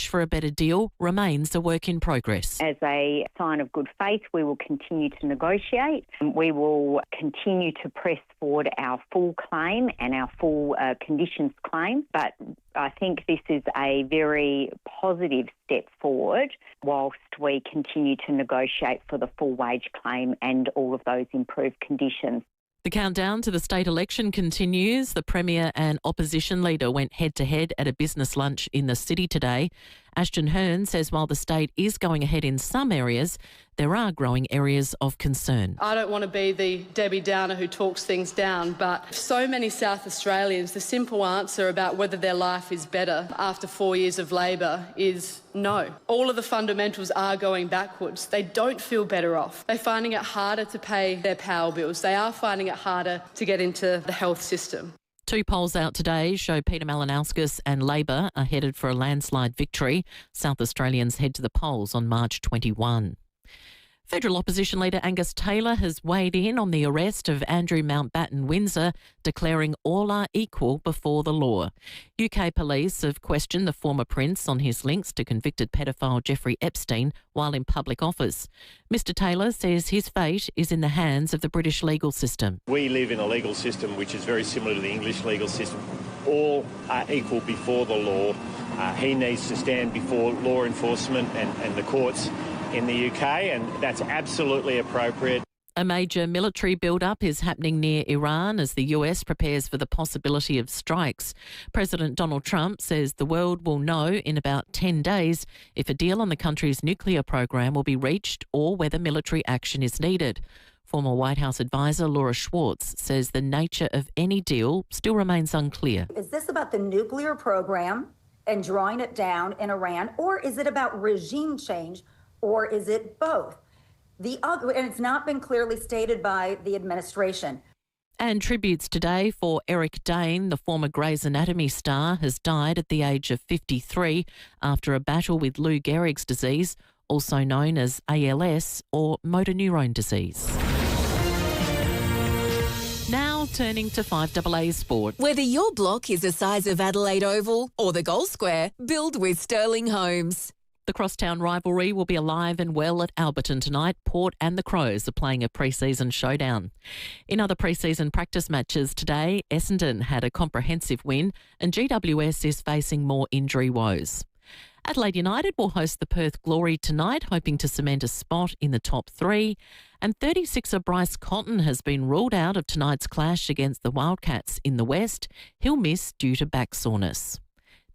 for a better deal remains a work in progress. As a sign of good faith, we will continue to negotiate. We will continue to press forward our full claim and our full conditions claim. But I think this is a very positive step forward whilst we continue to negotiate for the full wage claim and all of those improved conditions. The countdown to the state election continues. The Premier and opposition leader went head-to-head at a business lunch in the city today. Ashton Hearn says while the state is going ahead in some areas, there are growing areas of concern. I don't want to be the Debbie Downer who talks things down, but so many South Australians, the simple answer about whether their life is better after 4 years of Labor is no. All of the fundamentals are going backwards. They don't feel better off. They're finding it harder to pay their power bills. They are finding it harder to get into the health system. 2 polls out today show Peter Malinauskas and Labor are headed for a landslide victory. South Australians head to the polls on March 21. Federal opposition leader Angus Taylor has weighed in on the arrest of Andrew Mountbatten Windsor, declaring all are equal before the law. UK police have questioned the former prince on his links to convicted pedophile Jeffrey Epstein while in public office. Mr Taylor says his fate is in the hands of the British legal system. We live in a legal system which is very similar to the English legal system. All are equal before the law. He needs to stand before law enforcement and the courts in the UK, and that's absolutely appropriate. A major military build-up is happening near Iran as the US prepares for the possibility of strikes. President Donald Trump says the world will know in about 10 days if a deal on the country's nuclear program will be reached or whether military action is needed. Former White House advisor Laura Schwartz says the nature of any deal still remains unclear. Is this about the nuclear program and drawing it down in Iran, or is it about regime change? Or is it both? And it's not been clearly stated by the administration. And tributes today for Eric Dane, the former Grey's Anatomy star, has died at the age of 53 after a battle with Lou Gehrig's disease, also known as ALS or motor neurone disease. Now turning to 5AA Sport. Whether your block is the size of Adelaide Oval or the Gold Square, build with Sterling Homes. The crosstown rivalry will be alive and well at Alberton tonight. Port and the Crows are playing a pre-season showdown. In other pre-season practice matches today, Essendon had a comprehensive win and GWS is facing more injury woes. Adelaide United will host the Perth Glory tonight, hoping to cement a spot in the top 3. And 36er Bryce Cotton has been ruled out of tonight's clash against the Wildcats in the West. He'll miss due to back soreness.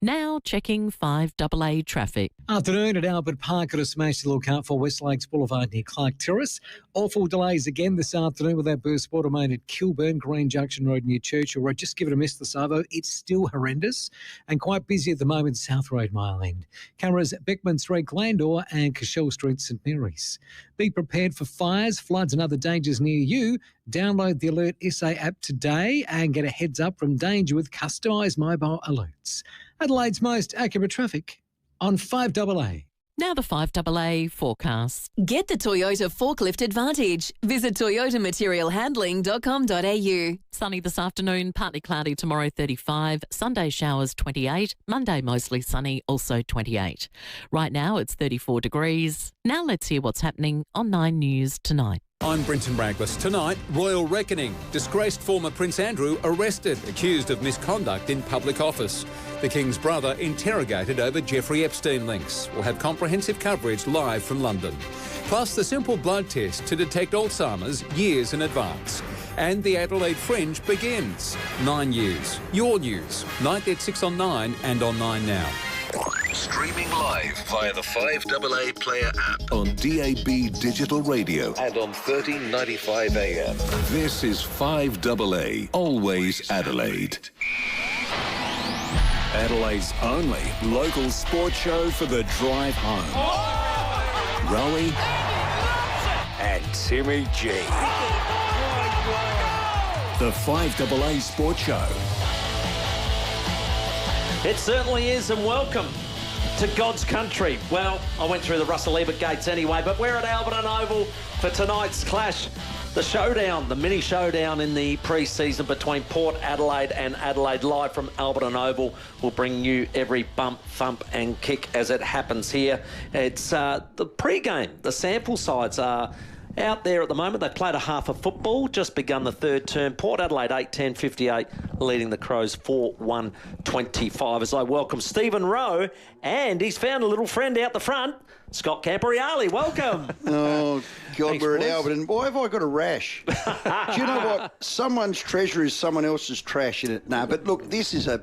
Now checking 5AA traffic. Afternoon at Albert Park at a smashed look out for West Lakes Boulevard near Clark Terrace. Awful delays again this afternoon with that burst water main at Kilburn, Green Junction Road near Churchill Road. Just give it a miss, the Savo. It's still horrendous and quite busy at the moment, South Road Mile End. Cameras Beckman Street, Glandor and Cashel Street, St Mary's. Be prepared for fires, floods and other dangers near you. Download the Alert SA app today and get a heads up from danger with customised mobile alerts. Adelaide's most accurate traffic on 5AA. Now the 5AA forecast. Get the Toyota Forklift Advantage. Visit toyotamaterialhandling.com.au. Sunny this afternoon, partly cloudy tomorrow 35, Sunday showers 28, Monday mostly sunny, also 28. Right now it's 34 degrees. Now let's hear what's happening on 9 News tonight. I'm Brenton Braglis. Tonight, royal reckoning. Disgraced former Prince Andrew arrested, accused of misconduct in public office. The King's brother interrogated over Jeffrey Epstein links. We'll have comprehensive coverage live from London. Plus, the simple blood test to detect Alzheimer's years in advance. And the Adelaide Fringe begins. 9 News. Your news. 9 at 6 on 9 and on 9 Now. Streaming live via the 5AA Player app on DAB Digital Radio and on 1395 AM. This is 5AA, always Adelaide. Adelaide's only local sports show for the drive home. Rowey and Timmy G. The 5AA Sports Show. It certainly is, and welcome to God's country. Well, I went through the Russell Ebert gates anyway, but we're at Alberton Oval for tonight's clash The showdown, the mini showdown in the pre-season between Port Adelaide and Adelaide, live from Alberton Oval. We'll bring you every bump, thump and kick as it happens here. It's the pre-game. The sample sides are out there at the moment. They've played a half of football, just begun the third term. Port Adelaide 8-10-58, leading the Crows 4-1-25. As I welcome Stephen Rowe, and he's found a little friend out the front, Scott Camporeale. Welcome. Oh, God, Thanks, we're boys. at Alberton. Why have I got a rash? Do you know what? Someone's treasure is someone else's trash in it. No, but look, this is a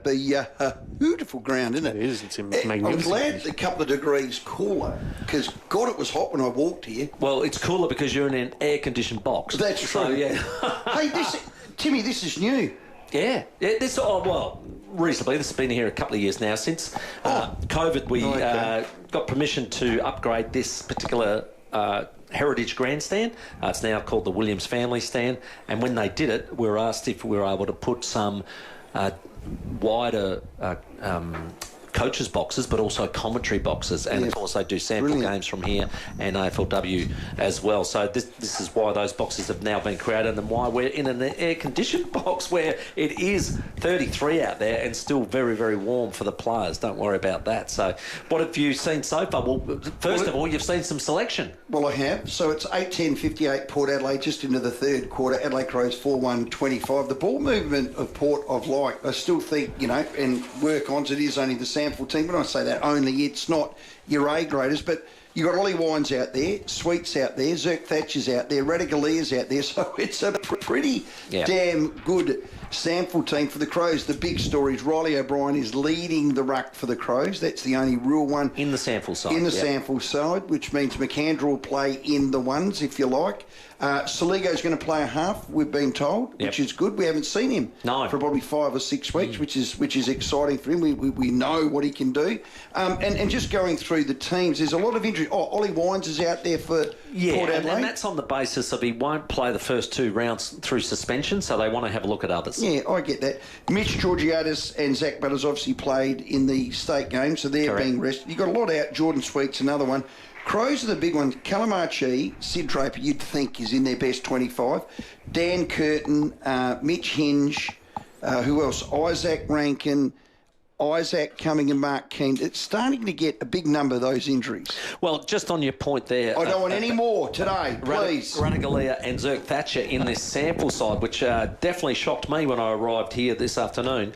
beautiful ground, isn't it? It is. It's magnificent. I'm glad it's a couple of degrees cooler, because, God, it was hot when I walked here. Well, it's cooler because you're in an air-conditioned box. That's true. So, yeah. Hey, Timmy, this is new. Yeah, reasonably. This has been here a couple of years now. Since COVID, we got permission to upgrade this particular heritage grandstand. It's now called the Williams Family Stand. And when they did it, we were asked if we were able to put some wider coaches boxes, but also commentary boxes, and of course they do sample games from here and AFLW as well. So this is why those boxes have now been created, and why we're in an air-conditioned box where it is 33 out there and still very, very warm for the players. Don't worry about that. So what have you seen so far? Well, first of all, you've seen some selection. Well, I have. So it's 8-10-58 Port Adelaide, just into the third quarter. Adelaide Crows 4-1-25. The ball movement of Port I've liked. I still think, and work on it is only the sample team. When I say that, only, it's not your A graders, but you've got Ollie Wines out there, Sweets out there, Zerk Thatcher's out there, Radicaleer's out there, so it's a pretty damn good sample team for the Crows. The big story is Riley O'Brien is leading the ruck for the Crows. That's the only real one. In the sample side. In the sample side, which means McAndrew will play in the ones, if you like. Saligo's going to play a half, we've been told, which is good. We haven't seen him for probably 5 or 6 weeks, which is exciting for him. We know what he can do. And just going through the teams, there's a lot of injury. Oh, Ollie Wines is out there for Port Adelaide. And that's on the basis of he won't play the first 2 rounds through suspension, so they want to have a look at others. Yeah, I get that. Mitch Georgiadis and Zach Butters obviously played in the state game, so they're being rested. You've got a lot out. Jordan Sweet's another one. Crows are the big ones. Calamarchi, Sid Draper, you'd think is in their best 25. Dan Curtin, Mitch Hinge, who else? Isaac Rankin, Isaac Cumming and Mark Keane. It's starting to get a big number of those injuries. Well, just on your point there... I don't want any more today, please. Radicaleer and Zerk Thatcher in this sample side, which definitely shocked me when I arrived here this afternoon.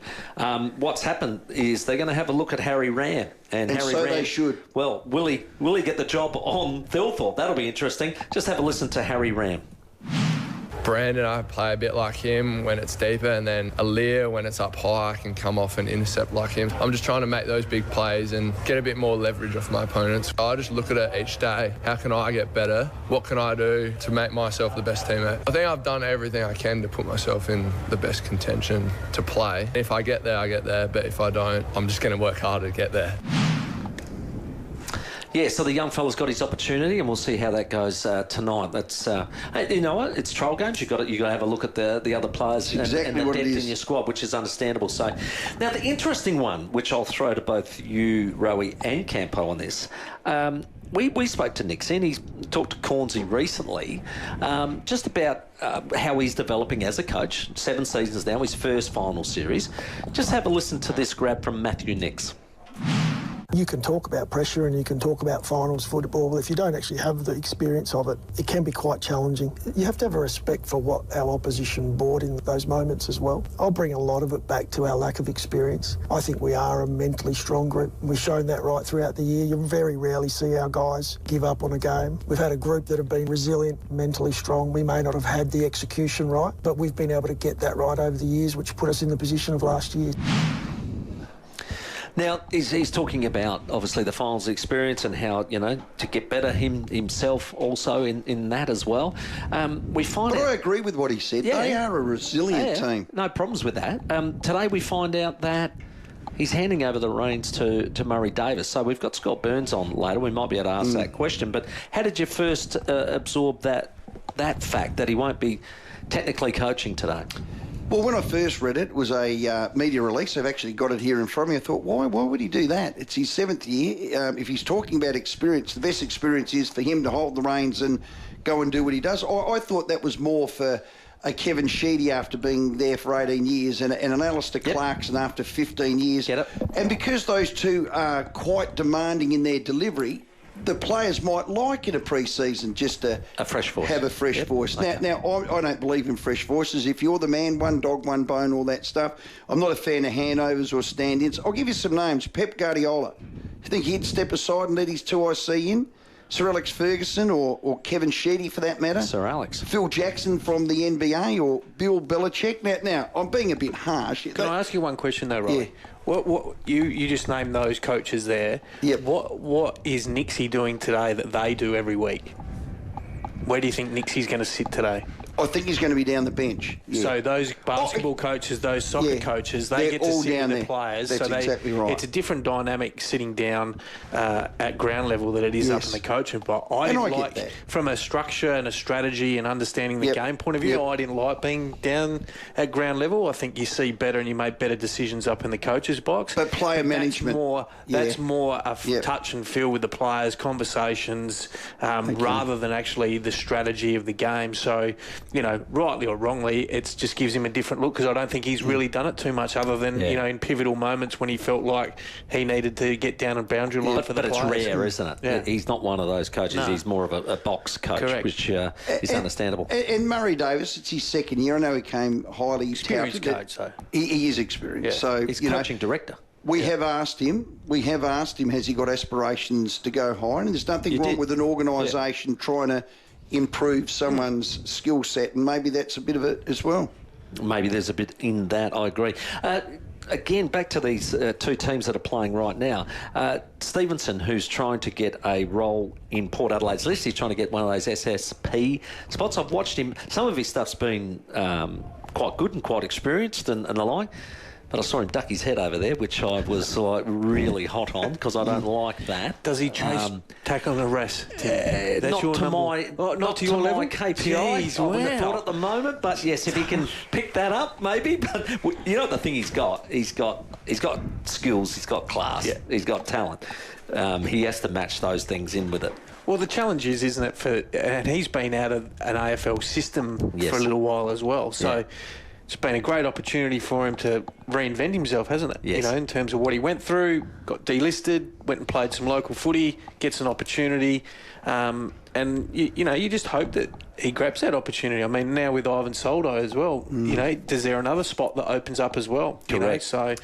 What's happened is they're going to have a look at Harry Ram. And Harry so Ram, they should. Well, will he get the job on Thilthorpe? That'll be interesting. Just have a listen to Harry Ram. Brandon, I play a bit like him when it's deeper, and then Aaliyah, when it's up high, I can come off and intercept like him. I'm just trying to make those big plays and get a bit more leverage off my opponents. I just look at it each day. How can I get better? What can I do to make myself the best teammate? I think I've done everything I can to put myself in the best contention to play. If I get there, I get there, but if I don't, I'm just going to work harder to get there. Yeah, so the young fella's got his opportunity, and we'll see how that goes tonight. That's you know what? It's trial games. You've got to have a look at the other players and the depth in your squad, which is understandable. So now the interesting one, which I'll throw to both you, Rowey, and Campo on this. We spoke to Nixon. He's talked to Cornsey recently, just about how he's developing as a coach. 7 seasons now, his first final series. Just have a listen to this grab from Matthew Nix. You can talk about pressure and you can talk about finals football, but if you don't actually have the experience of it, it can be quite challenging. You have to have a respect for what our opposition brought in those moments as well. I'll bring a lot of it back to our lack of experience. I think we are a mentally strong group. We've shown that right throughout the year. You very rarely see our guys give up on a game. We've had a group that have been resilient, mentally strong. We may not have had the execution right, but we've been able to get that right over the years, which put us in the position of last year. Now, he's talking about, obviously, the finals experience and how, to get better himself also in that as well. We find But I agree with what he said. They are a resilient team. No problems with that. Today we find out that he's handing over the reins to Murray Davis. So we've got Scott Burns on later. We might be able to ask that question. But how did you first absorb that fact that he won't be technically coaching today? Well, when I first read it, it was a media release. I've actually got it here in front of me. I thought, why would he do that? It's his 7th year. If he's talking about experience, the best experience is for him to hold the reins and go and do what he does. I thought that was more for a Kevin Sheedy after being there for 18 years and an Alistair Clarkson after 15 years. Get it? And because those two are quite demanding in their delivery, the players might like in a pre-season just to a fresh voice. Have a fresh voice. Okay. Now, I don't believe in fresh voices. If you're the man, one dog, one bone, all that stuff. I'm not a fan of handovers or stand-ins. I'll give you some names. Pep Guardiola. You think he'd step aside and let his 2IC in? Sir Alex Ferguson or Kevin Sheedy for that matter? Sir Alex. Phil Jackson from the NBA or Bill Belichick? Now I'm being a bit harsh. Can I ask you one question though, Rowey? Yeah. What you just named those coaches there. Yep. What is Nixie doing today that they do every week? Where do you think Nixie's going to sit today? I think he's going to be down the bench. Yeah. So those basketball coaches, those soccer coaches, they get to sit with the players. That's exactly right. It's a different dynamic sitting down at ground level than it is up in the coaching. But I like, from a structure and a strategy and understanding the game point of view, I didn't like being down at ground level. I think you see better and you make better decisions up in the coach's box. But player management. That's more a touch and feel with the players, conversations, rather than actually the strategy of the game. So, you know, rightly or wrongly, it just gives him a different look because I don't think he's really done it too much other than, you know, in pivotal moments when he felt like he needed to get down a boundary line for the players. But it's rare, isn't it? Yeah. He's not one of those coaches. No. He's more of a box coach, which is understandable. And Murray Davis, it's his 2nd year. I know he came highly experienced coach, though. He is experienced. So he's coaching director. We have asked him, has he got aspirations to go higher? And there's nothing wrong with an organisation trying to improve someone's skill set, and maybe that's a bit of it as well. Maybe there's a bit in that, I agree. Again, back to these two teams that are playing right now. Stevenson, who's trying to get a role in Port Adelaide's list, he's trying to get one of those SSP spots. I've watched him. Some of his stuff's been quite good and quite experienced and the like. But I saw him duck his head over there, which I was like really hot on because I don't like that. Does he chase tackle and arrest? Not to my KPI. Jeez, I wouldn't have thought at the moment, but yes, if he can pick that up, maybe. But you know what the thing he's got? He's got skills. He's got class. Yeah. He's got talent. He has to match those things in with it. Well, the challenge is, isn't it? And he's been out of an AFL system for a little while as well. So. It's been a great opportunity for him to reinvent himself, hasn't it? Yes. You know, in terms of what he went through, got delisted, went and played some local footy, gets an opportunity, and you just hope that he grabs that opportunity. I mean, now with Ivan Soldo as well, you know, is there another spot that opens up as well? You know, so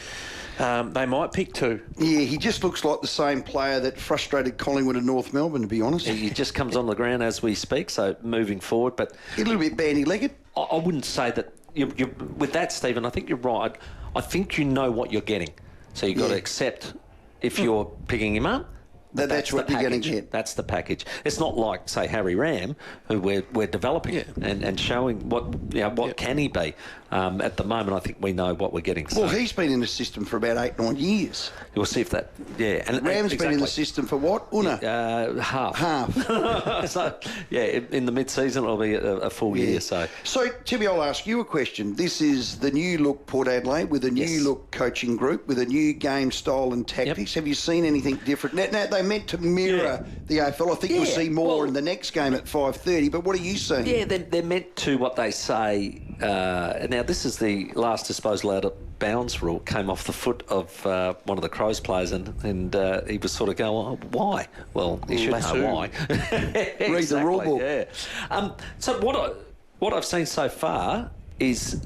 they might pick two. Yeah, he just looks like the same player that frustrated Collingwood and North Melbourne, to be honest. He just comes on the ground as we speak, so moving forward. But a little bit bandy-legged. I wouldn't say that. With that, Stephen, I think you're right. I think you know what you're getting. So you've got to accept if you're picking him up. That's what you're going to get. That's the package. It's not like, say, Harry Ram, who we're developing and showing what can he be. At the moment, I think we know what we're getting. Well, he's been in the system for about 8-9 years. We'll see if that... Yeah. And Ram's been in the system for what? Half. Half. So, in the mid-season, it'll be a full year. So, Timmy, I'll ask you a question. This is the new look Port Adelaide with a new look coaching group, with a new game style and tactics. Have you seen anything different? Now they meant to mirror the AFL. I think you'll see more in the next game at 5:30, but what are you seeing? Yeah, they're meant to, what they say... now, this is the last disposal out of bounds rule. Came off the foot of one of the Crows players, and he was sort of going, well, why? Well, he should know why. Exactly, read the rule book. Yeah. So what I've seen so far is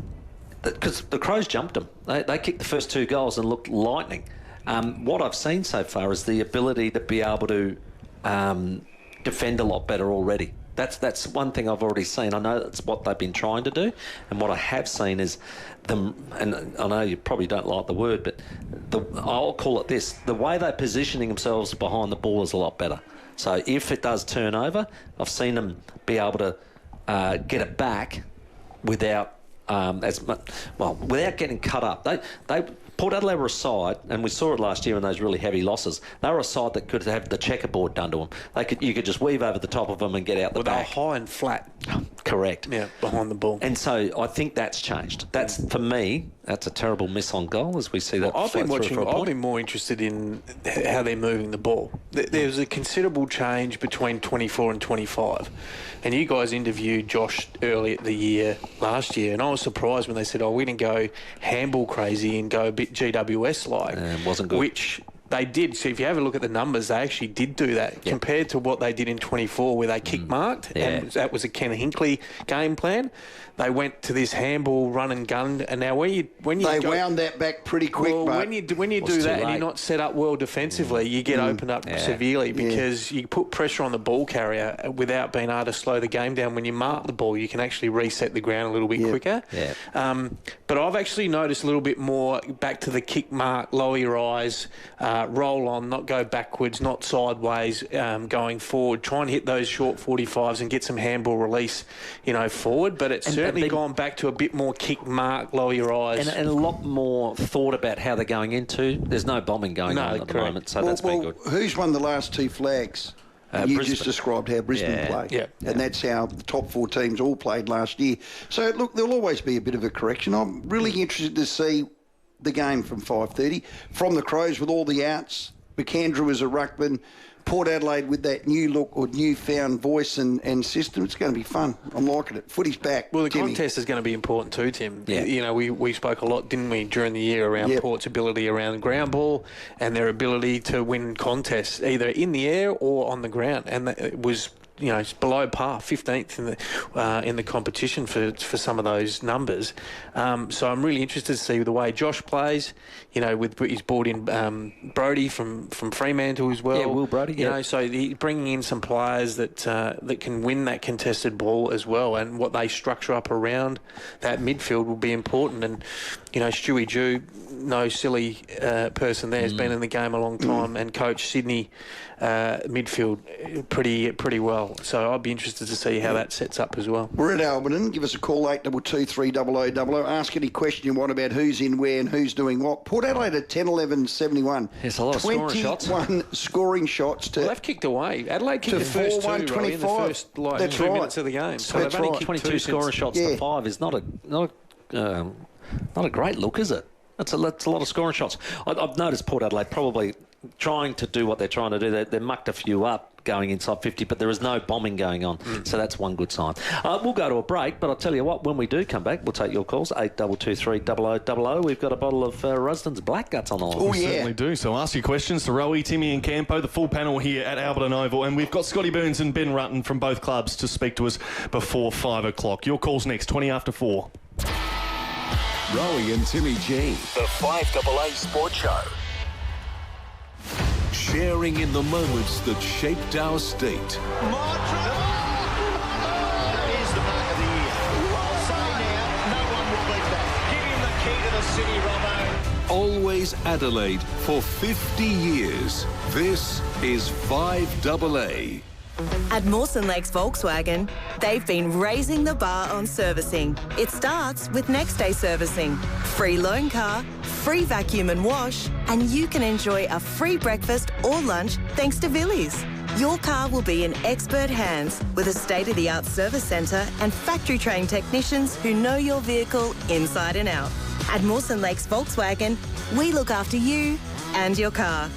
because the Crows jumped them. They kicked the first 2 goals and looked lightning. What I've seen so far is the ability to be able to defend a lot better already. That's one thing I've already seen. I know that's what they've been trying to do, and what I have seen is them. And I know you probably don't like the word, but I'll call it this: the way they're positioning themselves behind the ball is a lot better. So if it does turn over, I've seen them be able to get it back without without getting cut up. They Port Adelaide were a side, and we saw it last year in those really heavy losses. They were a side that could have the checkerboard done to them. You could just weave over the top of them and get out the back. They were high and flat. Correct. Correct. Yeah, behind the ball. And so I think that's changed. That's, for me, that's a terrible miss on goal as we see that. I've been more interested in how they're moving the ball. There's a considerable change between 24 and 25. And you guys interviewed Josh early at the year, last year, and I was surprised when they said, we're going to go handball crazy and go a bit GWS-like. It wasn't good. Which they did. So if you have a look at the numbers, they actually did do that compared to what they did in 24 where they kick-marked. And that was a Ken Hinkley game plan. They went to this handball, run and gun, and now when you wound that back pretty quick. Well, but when you do that and you're not set up well defensively, you get opened up severely because you put pressure on the ball carrier without being able to slow the game down. When you mark the ball, you can actually reset the ground a little bit quicker. Yeah. But I've actually noticed a little bit more back to the kick mark, lower your eyes, roll on, not go backwards, not sideways, going forward. Try and hit those short 45s and get some handball release, forward. But it's certainly gone back to a bit more kick mark, lower your eyes. And a lot more thought about how they're going into. There's no bombing going on at the moment, so that's been good. Who's won the last 2 flags? You just described how Brisbane played. Yeah. And that's how the top 4 teams all played last year. So, look, there'll always be a bit of a correction. I'm really interested to see the game from 5:30. From the Crows with all the outs, McAndrew as a ruckman, Port Adelaide with that new look or newfound voice and system. It's going to be fun. I'm liking it. Footy's back. Well, the Timmy. contest is going to be important too, Tim. Yeah. We spoke a lot, didn't we, during the year around Port's ability around ground ball and their ability to win contests either in the air or on the ground. And it was it's below par, 15th in the competition for some of those numbers. So I'm really interested to see the way Josh plays. He's brought in Brodie from Fremantle as well. Yeah, Will Brodie. So he's bringing in some players that can win that contested ball as well, and what they structure up around that midfield will be important. And Stewie Jew, no silly person there, has been in the game a long time and coached Sydney midfield pretty well. So I'd be interested to see how that sets up as well. We're at Alberton. Give us a call, 822 300 00. Ask any question you want about who's in where and who's doing what. Port Adelaide at 10-11-71. There's a lot of scoring shots. 21 scoring shots to... Well, they've kicked away. Adelaide kicked the first 2 in the first 2 minutes of the game. So That's they've only right. kicked 22 scoring shots to 5 is not a great look, is it? That's a lot of scoring shots. I've noticed Port Adelaide probably trying to do what they're trying to do. They mucked a few up going inside 50, but there is no bombing going on. So that's one good sign. We'll go to a break, but I'll tell you what, when we do come back, we'll take your calls, 8223 0000. We've got a bottle of Rusden's Black Guts on the line. We certainly do. So ask your questions to Rowey, Timmy and Campo, the full panel here at Alberton Oval. And we've got Scotty Burns and Ben Rutten from both clubs to speak to us before 5 o'clock. Your call's next, 20 after 4. Rowey and Timmy G. The 5AA Sports Show. Sharing in the moments that shaped our state. Is the mark of the year. I'll say now, no one will beat that. Give him the key to the city, Robbo. Always Adelaide for 50 years. This is 5AA. At Mawson Lakes Volkswagen, they've been raising the bar on servicing. It starts with next day servicing, free loan car, free vacuum and wash, and you can enjoy a free breakfast or lunch thanks to Villies. Your car will be in expert hands with a state-of-the-art service centre and factory-trained technicians who know your vehicle inside and out. At Mawson Lakes Volkswagen, we look after you and your car.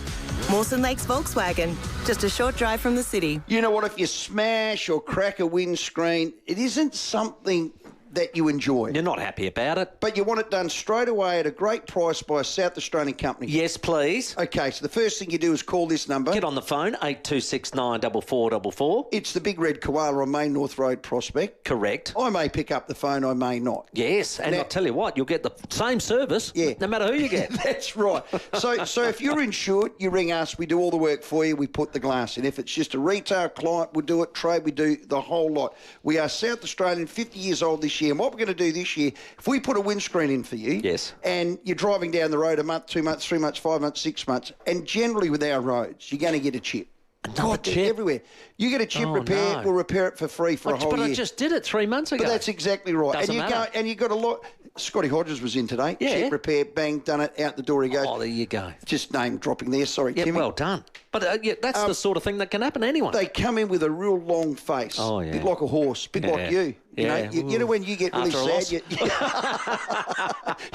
Mawson Lakes Volkswagen, just a short drive from the city. You know what, if you smash or crack a windscreen, it isn't something that you enjoy. You're not happy about it. But you want it done straight away at a great price by a South Australian company. Yes, please. Okay, so the first thing you do is call this number. Get on the phone, 8269 4444. It's the Big Red Koala on Main North Road, Prospect. Correct. I may pick up the phone, I may not. Yes, and I'll tell you what, you'll get the same service no matter who you get. That's right. So if you're insured, you ring us, we do all the work for you, we put the glass in. If it's just a retail client, we'll do it, trade, we do the whole lot. We are South Australian, 50 years old this year, and what we're going to do this year, if we put a windscreen in for you, and you're driving down the road a month, 2 months, 3 months, 5 months, 6 months, and generally with our roads, you're going to get a chip. Another chip? They're everywhere. You get a chip repair, we'll repair it for free for a whole year. But I just did it 3 months ago. But that's exactly right. Doesn't matter. And you got a lot. Scotty Hodges was in today. Yeah. Chip repair, bang, done it, out the door he goes. Oh, there you go. Just name dropping there. Sorry, Yeah, Timmy. well done. But that's the sort of thing that can happen anyway. They come in with a real long face. Oh, yeah. Bit like a horse, bit like you. You know when you get really sad,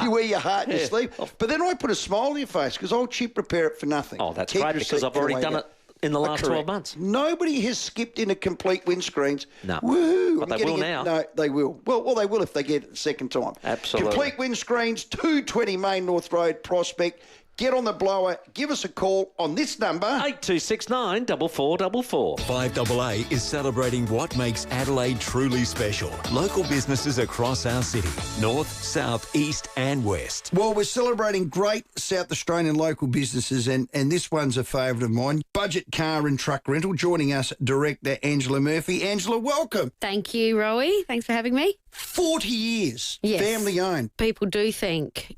you wear your heart in your sleeve. But then I put a smile on your face because I'll chip repair it for nothing. Oh, that's great because I've already done it in the last 12 months. Nobody has skipped into complete windscreens. No. Woohoo. But they will now. No, they will. Well, they will if they get it the second time. Absolutely. Complete windscreens, 220 Main North Road, Prospect. Get on the blower. Give us a call on this number. 8269 4444. 5AA is celebrating what makes Adelaide truly special. Local businesses across our city, north, south, east and west. Well, we're celebrating great South Australian local businesses and this one's a favourite of mine. Budget Car and Truck Rental. Joining us, Director Angela Murphy. Angela, welcome. Thank you, Rowey. Thanks for having me. 40 years, yes. Family owned. People do think,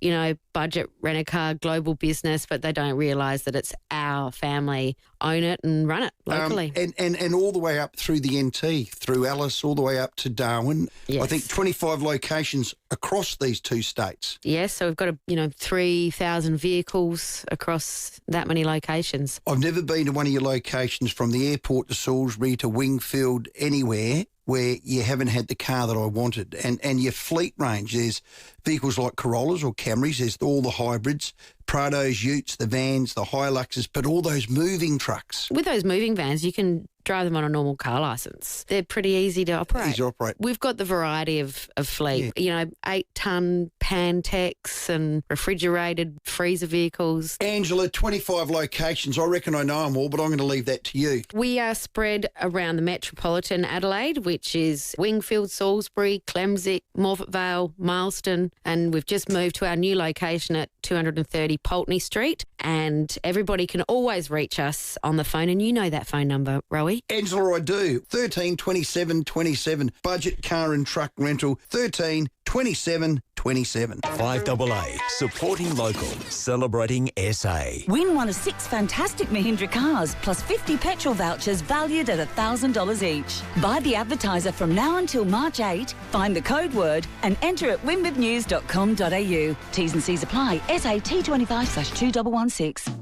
budget rent-a-car, global business, but they don't realise that it's our family own it and run it locally. And all the way up through the NT, through Alice, all the way up to Darwin. Yes. I think 25 locations across these two states. Yes, so we've got 3,000 vehicles across that many locations. I've never been to one of your locations from the airport to Salisbury to Wingfield, anywhere where you haven't had the car that I wanted. And your fleet range, there's vehicles like Corollas or Camrys, there's all the hybrids, Prados, Utes, the vans, the Hiluxes, but all those moving trucks. With those moving vans, you can drive them on a normal car licence. They're pretty easy to operate. Easy to operate. We've got the variety of fleet, 8-tonne Pantex and refrigerated freezer vehicles. Angela, 25 locations. I reckon I know them all, but I'm going to leave that to you. We are spread around the metropolitan Adelaide, which is Wingfield, Salisbury, Clemsick, Morfett Vale, Milestone, and we've just moved to our new location at 230 Pulteney Street, and everybody can always reach us on the phone, and you know that phone number, Rowey. Angela, I do. 13 27 27. Budget Car and Truck Rental. 13 27 27. 5AA, supporting local, celebrating SA. Win one of 6 fantastic Mahindra cars, plus 50 petrol vouchers valued at $1,000 each. Buy the advertiser from now until March 8, find the code word and enter at winwithnews.com.au. T's and C's apply. SAT 25/2116.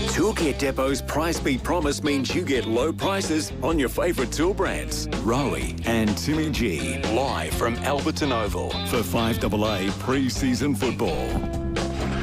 Toolkit Depot's Price Beat Promise means you get low prices on your favourite tool brands. Rowey and Timmy G, live from Alberton Oval for 5AA pre-season football.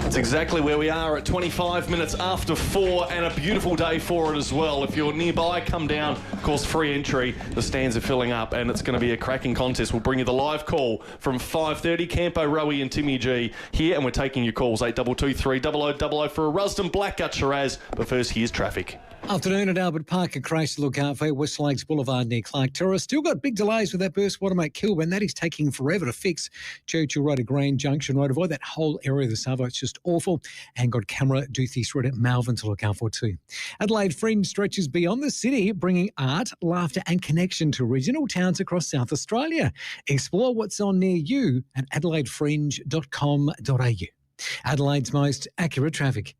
That's exactly where we are at 25 minutes after 4 and a beautiful day for it as well. If you're nearby, come down. Of course, free entry. The stands are filling up and it's going to be a cracking contest. We'll bring you the live call from 5:30. Campo, Rowey and Timmy G here, and we're taking your calls 8223 0000 for a Rusden Blackgut Shiraz. But first, here's traffic. Afternoon at Albert Park, a crash to look out for West Lakes Boulevard near Clark Terrace. Still got big delays with that burst watermate Kilburn. That is taking forever to fix. Churchill Road to Grand Junction Road. Avoid that whole area of the Savo. It's just awful. And got camera Doothys Road at Malvern to look out for too. Adelaide Fringe stretches beyond the city, bringing art, laughter and connection to regional towns across South Australia. Explore what's on near you at adelaidefringe.com.au. Adelaide's most accurate traffic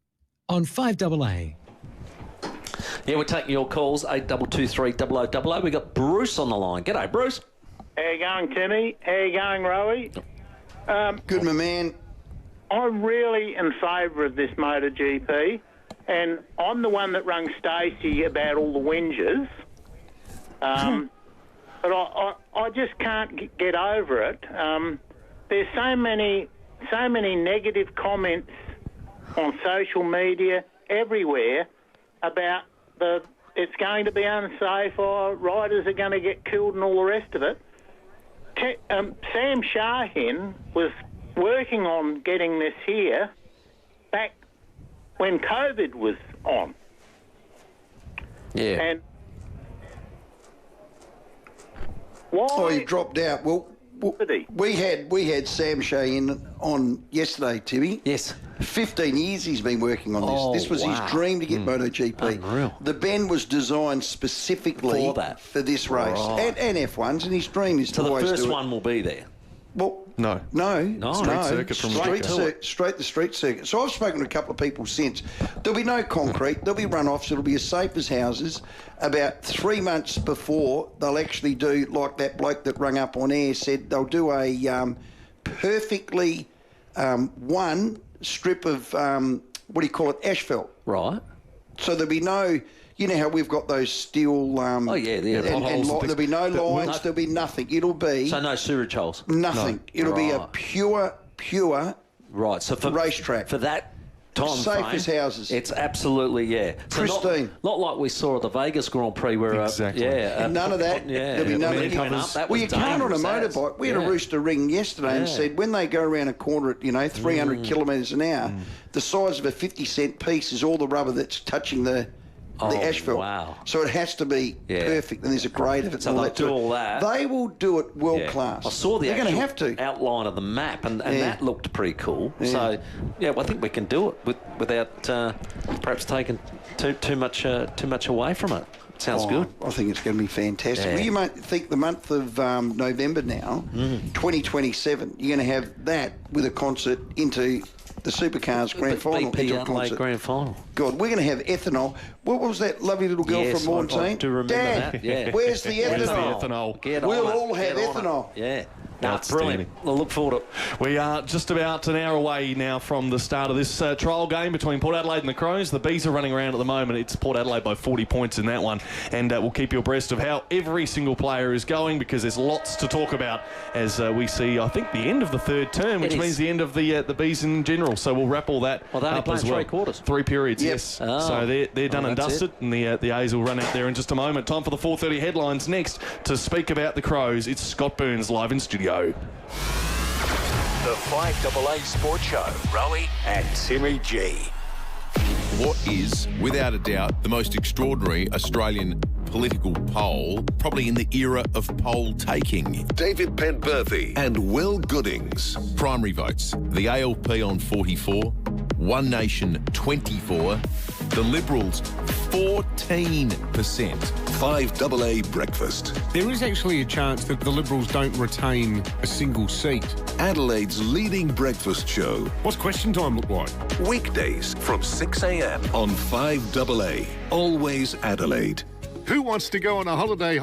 on 5AA. Yeah, we're taking your calls, 8223 0000. We've got Bruce on the line. G'day, Bruce. How you going, Timmy? How you going, Rowey? Good, my man. I'm really in favour of this MotoGP, and I'm the one that rung Stacey about all the whinges. But I just can't get over it. There's so many negative comments on social media everywhere about it's going to be unsafe, or riders are going to get killed and all the rest of it. Sam Shahin was working on getting this here back when COVID was on. Yeah. And why? Oh, he dropped out. Well, we had Sam Shahin on yesterday, Timmy. Yes. 15 years he's been working on this. Oh, this was his dream to get MotoGP. Unreal. The bend was designed specifically For that. for this race Right. and F1s, and his dream is So to always the first do it. one will be there. Well, No. Street circuit from straight the street circuit. So I've spoken to a couple of people since. There'll be no concrete. There'll be runoffs. It'll be as safe as houses. About 3 months before, they'll actually do, like that bloke that rung up on air said, they'll do a perfectly one strip of, asphalt. Right. So there'll be no... You know how we've got those steel... potholes. There'll be no lines, there'll be nothing. It'll be... So no sewerage holes? Nothing. No. It'll be a pure right. So for racetrack. For that time safe frame, as houses. It's absolutely, So pristine. Not like we saw at the Vegas Grand Prix where... Exactly. None of that. There'll be none of that. Well, you can't on a motorbike. We had a rooster ring yesterday and said when they go around a corner at, 300 kilometres an hour, the size of a 50-cent piece is all the rubber that's touching the asphalt. Wow. So it has to be perfect, and there's a grade of it. So they'll do all that. They will do it world class. I saw the They're going to have to. outline of the map, and that looked pretty cool. Yeah. So, I think we can do it without perhaps taking too much away from it. Sounds good. I think it's going to be fantastic. Well, you might think the month of November now, 2027, you're going to have that with a concert into the Supercars Grand Final. BP Adelaide Grand Final. God, we're going to have ethanol. What was that lovely little girl from Montine? I do remember Dad, that. where's the ethanol? We'll all have ethanol. Yeah. No, brilliant. I look forward to it. We are just about an hour away now from the start of this trial game between Port Adelaide and the Crows. The Bees are running around at the moment. It's Port Adelaide by 40 points in that one. And we'll keep you abreast of how every single player is going, because there's lots to talk about as we see, I think, the end of the third term, which means the end of the Bees in general. So we'll wrap all that up as well. 3 quarters. 3 periods, yes. Oh. So they're done and dusted, and the A's will run out there in just a moment. Time for the 4:30 headlines next. To speak about the Crows, it's Scott Burns live in studio. The 5AA Sports Show, Rowey and Timmy G. What is, without a doubt, the most extraordinary Australian political poll, probably in the era of poll taking? David Penberthy and Will Goodings. Primary votes. The ALP on 44, One Nation 24, the Liberals 14%. 5AA Breakfast. There is actually a chance that the Liberals don't retain a single seat. Adelaide's leading breakfast show. What's question time look like? Weekdays from 6 a.m. on 5AA. Always Adelaide. Who wants to go on a holiday?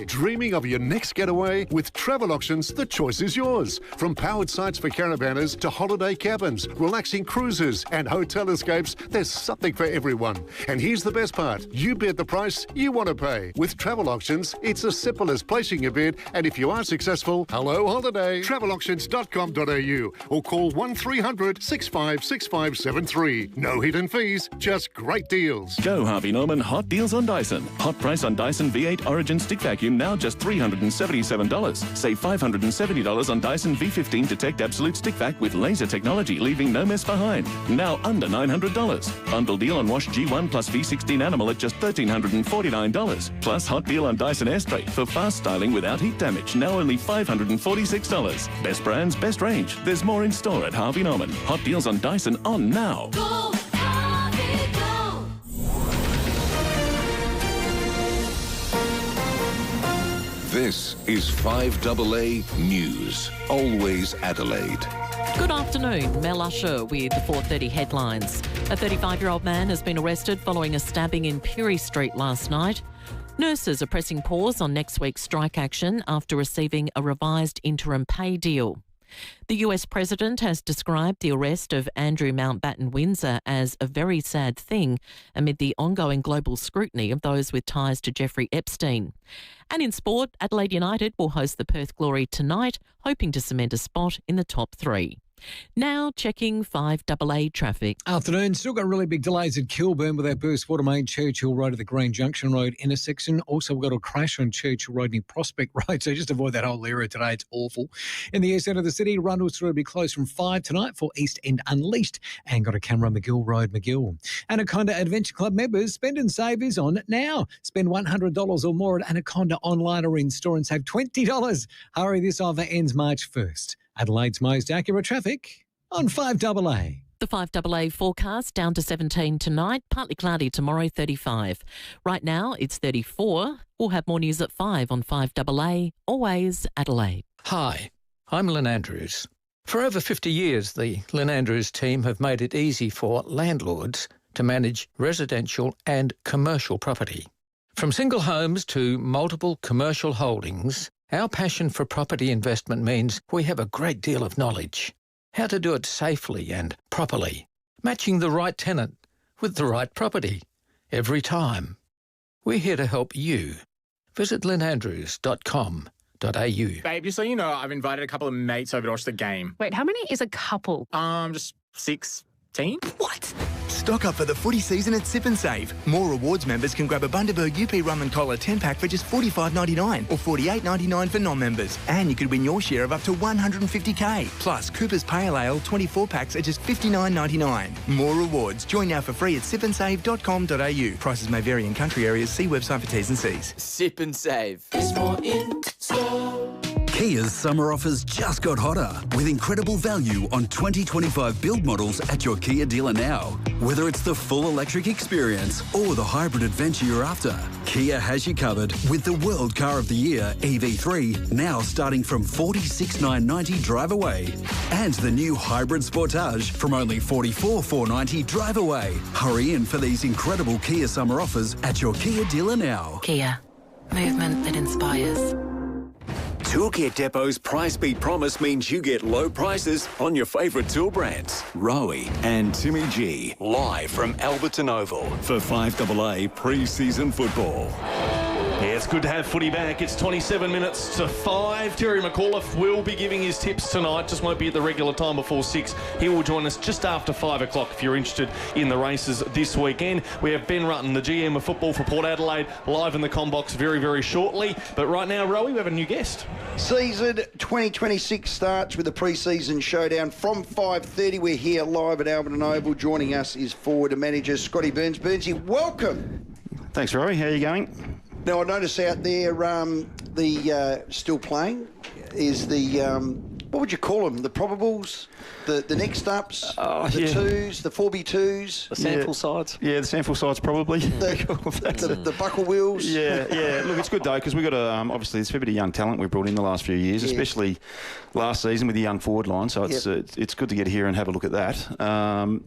Dreaming of your next getaway? With Travel Auctions, the choice is yours. From powered sites for caravanners to holiday cabins, relaxing cruises and hotel escapes, there's something for everyone. And here's the best part. You bid the price you want to pay. With Travel Auctions, it's as simple as placing a bid, and if you are successful, hello holiday. Travelauctions.com.au or call 1300 656573. No hidden fees, just great deals. Go Harvey Norman Hot Deals on Dyson. Hot price on Dyson V8 Origin stick vacuum now just $377. Save $570 on Dyson V15 Detect Absolute Stick Vac with laser technology, leaving no mess behind. Now under $900. Bundle deal on Wash G1 plus V16 Animal at just $1,349. Plus hot deal on Dyson Airstray for fast styling without heat damage. Now only $546. Best brands, best range. There's more in store at Harvey Norman. Hot deals on Dyson on now. Go! This is 5AA News. Always Adelaide. Good afternoon. Mel Usher with the 4:30 headlines. A 35-year-old man has been arrested following a stabbing in Perry Street last night. Nurses are pressing pause on next week's strike action after receiving a revised interim pay deal. The US President has described the arrest of Andrew Mountbatten Windsor as a very sad thing amid the ongoing global scrutiny of those with ties to Jeffrey Epstein. And in sport, Adelaide United will host the Perth Glory tonight, hoping to cement a spot in the top 3. Now checking 5AA traffic. Afternoon. Still got really big delays at Kilburn with our burst water main Churchill Road at the Green Junction Road intersection. Also, we've got a crash on Churchill Road near Prospect Road, so just avoid that whole area today. It's awful. In the east end of the city, Rundle's through will be closed from 5 tonight for East End Unleashed, and got a camera on McGill Road, McGill. Anaconda Adventure Club members, Spend and Save is on now. Spend $100 or more at Anaconda online or in-store and save $20. Hurry, this offer ends March 1st. Adelaide's most accurate traffic on 5AA. The 5AA forecast down to 17 tonight, partly cloudy tomorrow, 35. Right now it's 34. We'll have more news at 5 on 5AA, always Adelaide. Hi, I'm Lynn Andrews. For over 50 years, the Lynn Andrews team have made it easy for landlords to manage residential and commercial property. From single homes to multiple commercial holdings, our passion for property investment means we have a great deal of knowledge. How to do it safely and properly, matching the right tenant with the right property every time. We're here to help you. Visit lynnandrews.com.au. Babe, just so you know, I've invited a couple of mates over to watch the game. Wait, how many is a couple? Just 16. What? Stock up for the footy season at Sip and Save. More rewards members can grab a Bundaberg UP Rum and Cola 10-pack for just $45.99 or $48.99 for non-members. And you could win your share of up to $150K. Plus, Cooper's Pale Ale 24 packs at just $59.99. More rewards. Join now for free at sipandsave.com.au. Prices may vary in country areas. See website for T's and C's. Sip and Save. There's more in store. Kia's summer offers just got hotter with incredible value on 2025 build models at your Kia dealer now. Whether it's the full electric experience or the hybrid adventure you're after, Kia has you covered with the World Car of the Year EV3 now starting from $46,990 drive away, and the new hybrid Sportage from only $44,490 drive away. Hurry in for these incredible Kia summer offers at your Kia dealer now. Kia. Movement that inspires. Toolkit Depot's Price Beat Promise means you get low prices on your favourite tool brands. Rowey and Timmy G, live from Alberton Oval for 5AA pre-season football. Yeah, it's good to have footy back. It's 27 minutes to 5. Terry McAuliffe will be giving his tips tonight. Just won't be at the regular time before 6. He will join us just after 5 o'clock if you're interested in the races this weekend. We have Ben Rutten, the GM of football for Port Adelaide, live in the Combox very, very shortly. But right now, Rowey, we have a new guest. Season 2026 starts with a pre-season showdown from 5:30. We're here live at Alberton Oval. Joining us is forward manager Scotty Burns. Burnsy, welcome. Thanks, Rory. How are you going? Now, I notice out there still playing is the, what would you call them? The probables, the next ups, the twos, the 4B2s. The sample sides? Yeah, the sample sides probably. The buckle wheels. Yeah. Look, it's good though because we've got obviously there's a fair bit of young talent we've brought in the last few years, especially last season with the young forward line. So it's good to get here and have a look at that.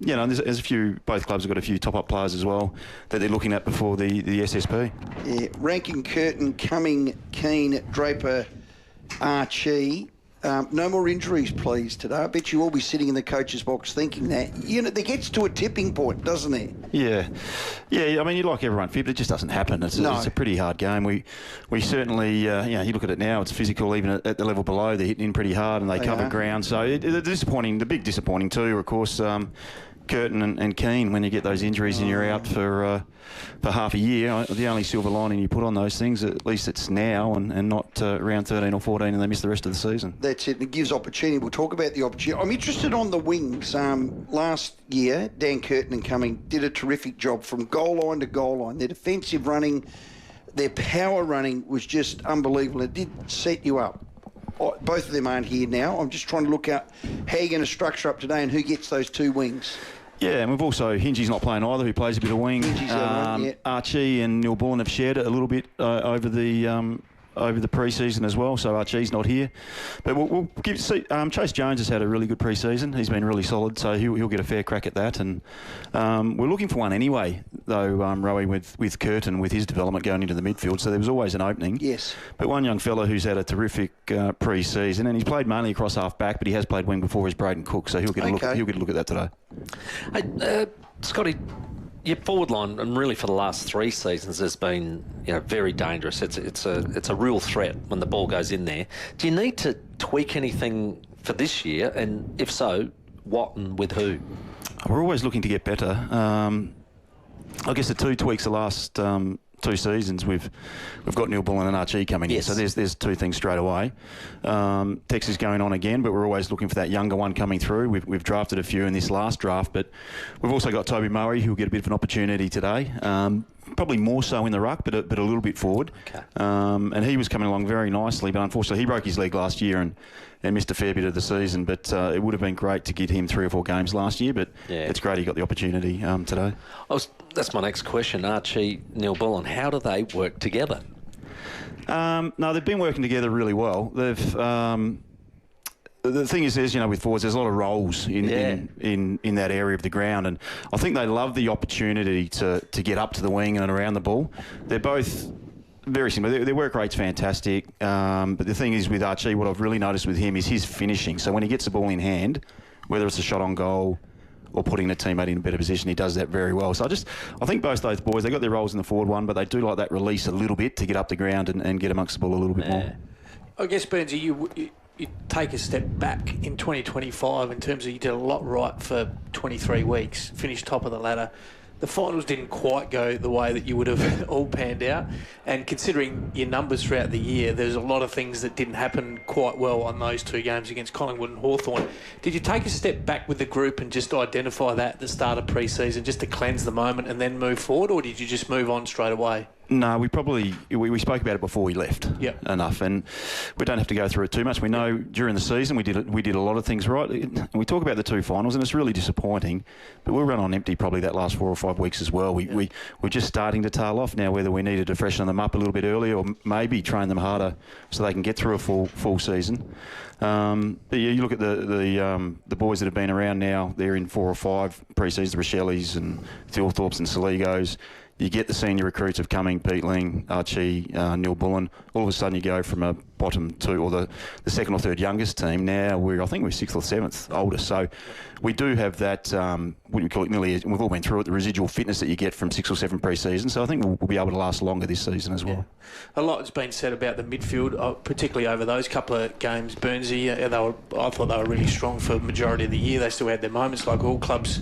There's a few. Both clubs have got a few top-up players as well that they're looking at before the SSP. Yeah, Rankin, Curtin, Cumming, Keane, Draper, Archie. No more injuries, please, today. I bet you all be sitting in the coach's box thinking that. There gets to a tipping point, doesn't it? Yeah. I mean, you'd like everyone fit, but it just doesn't happen. It's a pretty hard game. We certainly, you look at it now, it's physical. Even at the level below, they're hitting in pretty hard and they cover ground. So the big disappointing too, of course, Curtin and Keane, when you get those injuries and you're out for half a year. The only silver lining you put on those things, at least it's now and not round 13 or 14 and they miss the rest of the season. That's it. It gives opportunity. We'll talk about the opportunity. I'm interested on the wings. Last year, Dan Curtin and Cumming did a terrific job from goal line to goal line. Their defensive running, their power running was just unbelievable. It did set you up. Both of them aren't here now. I'm just trying to look out how you're going to structure up today and who gets those two wings. Yeah, and we've also, Hingy's not playing either, who plays a bit of wing. Archie and Neil Bullen have shared it a little bit over the pre-season as well, so Archie's not here. But we'll Chase Jones has had a really good pre-season. He's been really solid, so he'll get a fair crack at that. And we're looking for one anyway, though, Rowey, with Curtin, with his development going into the midfield, so there was always an opening. Yes. But one young fella who's had a terrific pre-season, and he's played mainly across half-back, but he has played wing before, is Braden Cook, so he'll get a look at that today. Hey, Scotty, your forward line, and really for the last 3 seasons, has been very dangerous. It's a real threat when the ball goes in there. Do you need to tweak anything for this year? And if so, what and with who? We're always looking to get better. I guess the 2 tweaks the last 2 seasons, we've got Neil Bullen and Archie coming in, so there's 2 things straight away. Tex is going on again, but we're always looking for that younger one coming through. We've drafted a few in this last draft, but we've also got Toby Murray, who'll get a bit of an opportunity today. Probably more so in the ruck, but a little bit forward. Okay. And he was coming along very nicely, but unfortunately he broke his leg last year and missed a fair bit of the season. But it would have been great to get him 3 or 4 games last year, but it's great he got the opportunity today. That's my next question. Archie, Neil Bullen, how do they work together? No, they've been working together really well. the thing is, with forwards, there's a lot of roles in that area of the ground, and I think they love the opportunity to get up to the wing and around the ball. They're both very similar. Their work rate's fantastic, but the thing is with Archie, what I've really noticed with him is his finishing. So when he gets the ball in hand, whether it's a shot on goal or putting a teammate in a better position, he does that very well. So I think both those boys, they got their roles in the forward one, but they do like that release a little bit to get up the ground and get amongst the ball a little bit more. I guess, Burnsy, you take a step back in 2025 in terms of you did a lot right for 23 weeks, finished top of the ladder. The finals didn't quite go the way that you would have all panned out. And considering your numbers throughout the year, there's a lot of things that didn't happen quite well on those two games against Collingwood and Hawthorn. Did you take a step back with the group and just identify that at the start of pre-season just to cleanse the moment and then move forward, or did you just move on straight away? No, we spoke about it before we left enough, and we don't have to go through it too much. We know during the season we did a lot of things right. We talk about the two finals, and it's really disappointing, but we'll run on empty probably that last 4 or 5 weeks as well. We're just starting to tail off now, whether we needed to freshen them up a little bit earlier or maybe train them harder so they can get through a full season. But yeah, you look at the boys that have been around now, they're in 4 or 5 pre-seasons, the Rochellis and Thilthorpes and Saligos. You get the senior recruits of Cumming, Peatling, Archie, Neil Bullen. All of a sudden you go from a bottom 2 or the second or third youngest team. Now I think we're 6th or 7th oldest. So we do have that, what we call it, we've all been through it, the residual fitness that you get from 6 or 7 pre-seasons. So I think we'll be able to last longer this season as well. A lot has been said about the midfield, particularly over those couple of games. Burnsy, I thought they were really strong for the majority of the year. They still had their moments like all clubs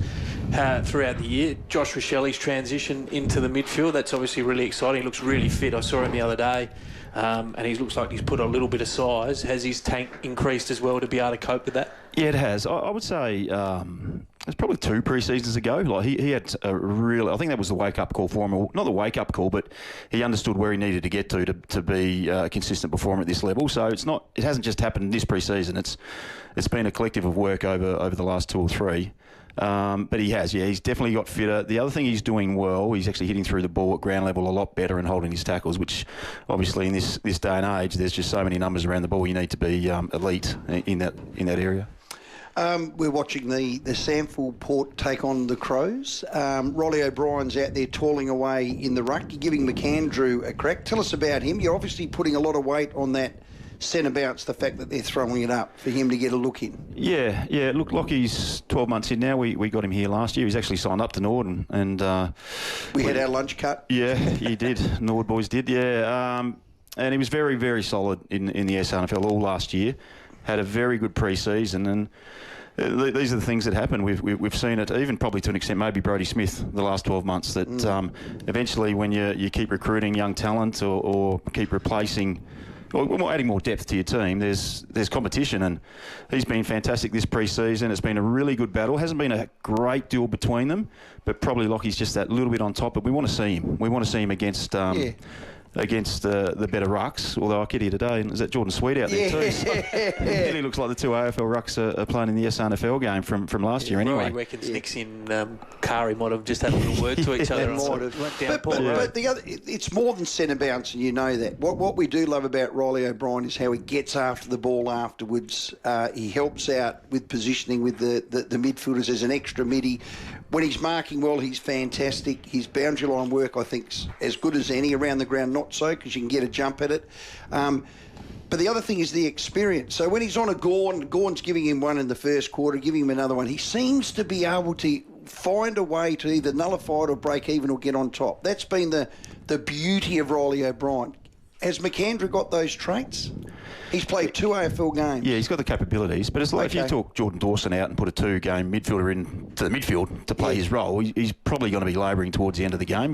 throughout the year. Josh Rochelli's transition into the midfield, that's obviously really exciting. He looks really fit. I saw him the other day, and he looks like he's put a little bit of size. Has his tank increased as well to be able to cope with that? Yeah, it has. I would say it's probably 2 pre-seasons ago. Like he had a real, I think that was the wake-up call for him. Or not the wake-up call, but he understood where he needed to get to be a consistent performer at this level. So it hasn't just happened this pre-season. It's been a collective of work over the last 2 or 3. But he's definitely got fitter. The other thing he's doing well, he's actually hitting through the ball at ground level a lot better and holding his tackles, which obviously in this day and age, there's just so many numbers around the ball. You need to be elite in that area. We're watching the Samford Port take on the Crows. Rolly O'Brien's out there toiling away in the ruck. You're giving McAndrew a crack. Tell us about him. You're obviously putting a lot of weight on that centre bounce, the fact that they're throwing it up for him to get a look in. Yeah. Look, Lockie's 12 months in now. We got him here last year. He's actually signed up to Nord, and we had our lunch cut. Yeah, he did. Nord boys did. Yeah, and he was very, very solid in the SRNFL all last year. Had a very good pre-season, and these are the things that happen. We've seen it, even probably to an extent, maybe Brodie Smith the last 12 months. That eventually, when you keep recruiting young talent or keep replacing. Well, adding more depth to your team, there's competition, and he's been fantastic this pre-season. It's been a really good battle. Hasn't been a great deal between them, but probably Lockie's just that little bit on top. But we want to see him. We want to see him against the better rucks, although I get here today, and is that Jordan Sweet out there too? So it really looks like the 2 AFL rucks are playing in the SRNFL game from last year anyway. Rory reckons Nick's in Kari might have just had a little word to each other. But the other, it's more than centre bounce, and you know that. What we do love about Rolly O'Brien is how he gets after the ball afterwards. He helps out with positioning with the midfielders as an extra midi. When he's marking well, he's fantastic. His boundary line work, I think, is as good as any around the ground. Not so, because you can get a jump at it. But the other thing is the experience. So when he's on a Gorn's giving him one in the first quarter, giving him another one, he seems to be able to find a way to either nullify it or break even or get on top. That's been the beauty of Rolly O'Brien. Has McAndrew got those traits? He's played 2 AFL games. Yeah, he's got the capabilities, but it's like if you talk Jordan Dawson out and put a 2-game midfielder into the midfield to play his role, he's probably going to be labouring towards the end of the game.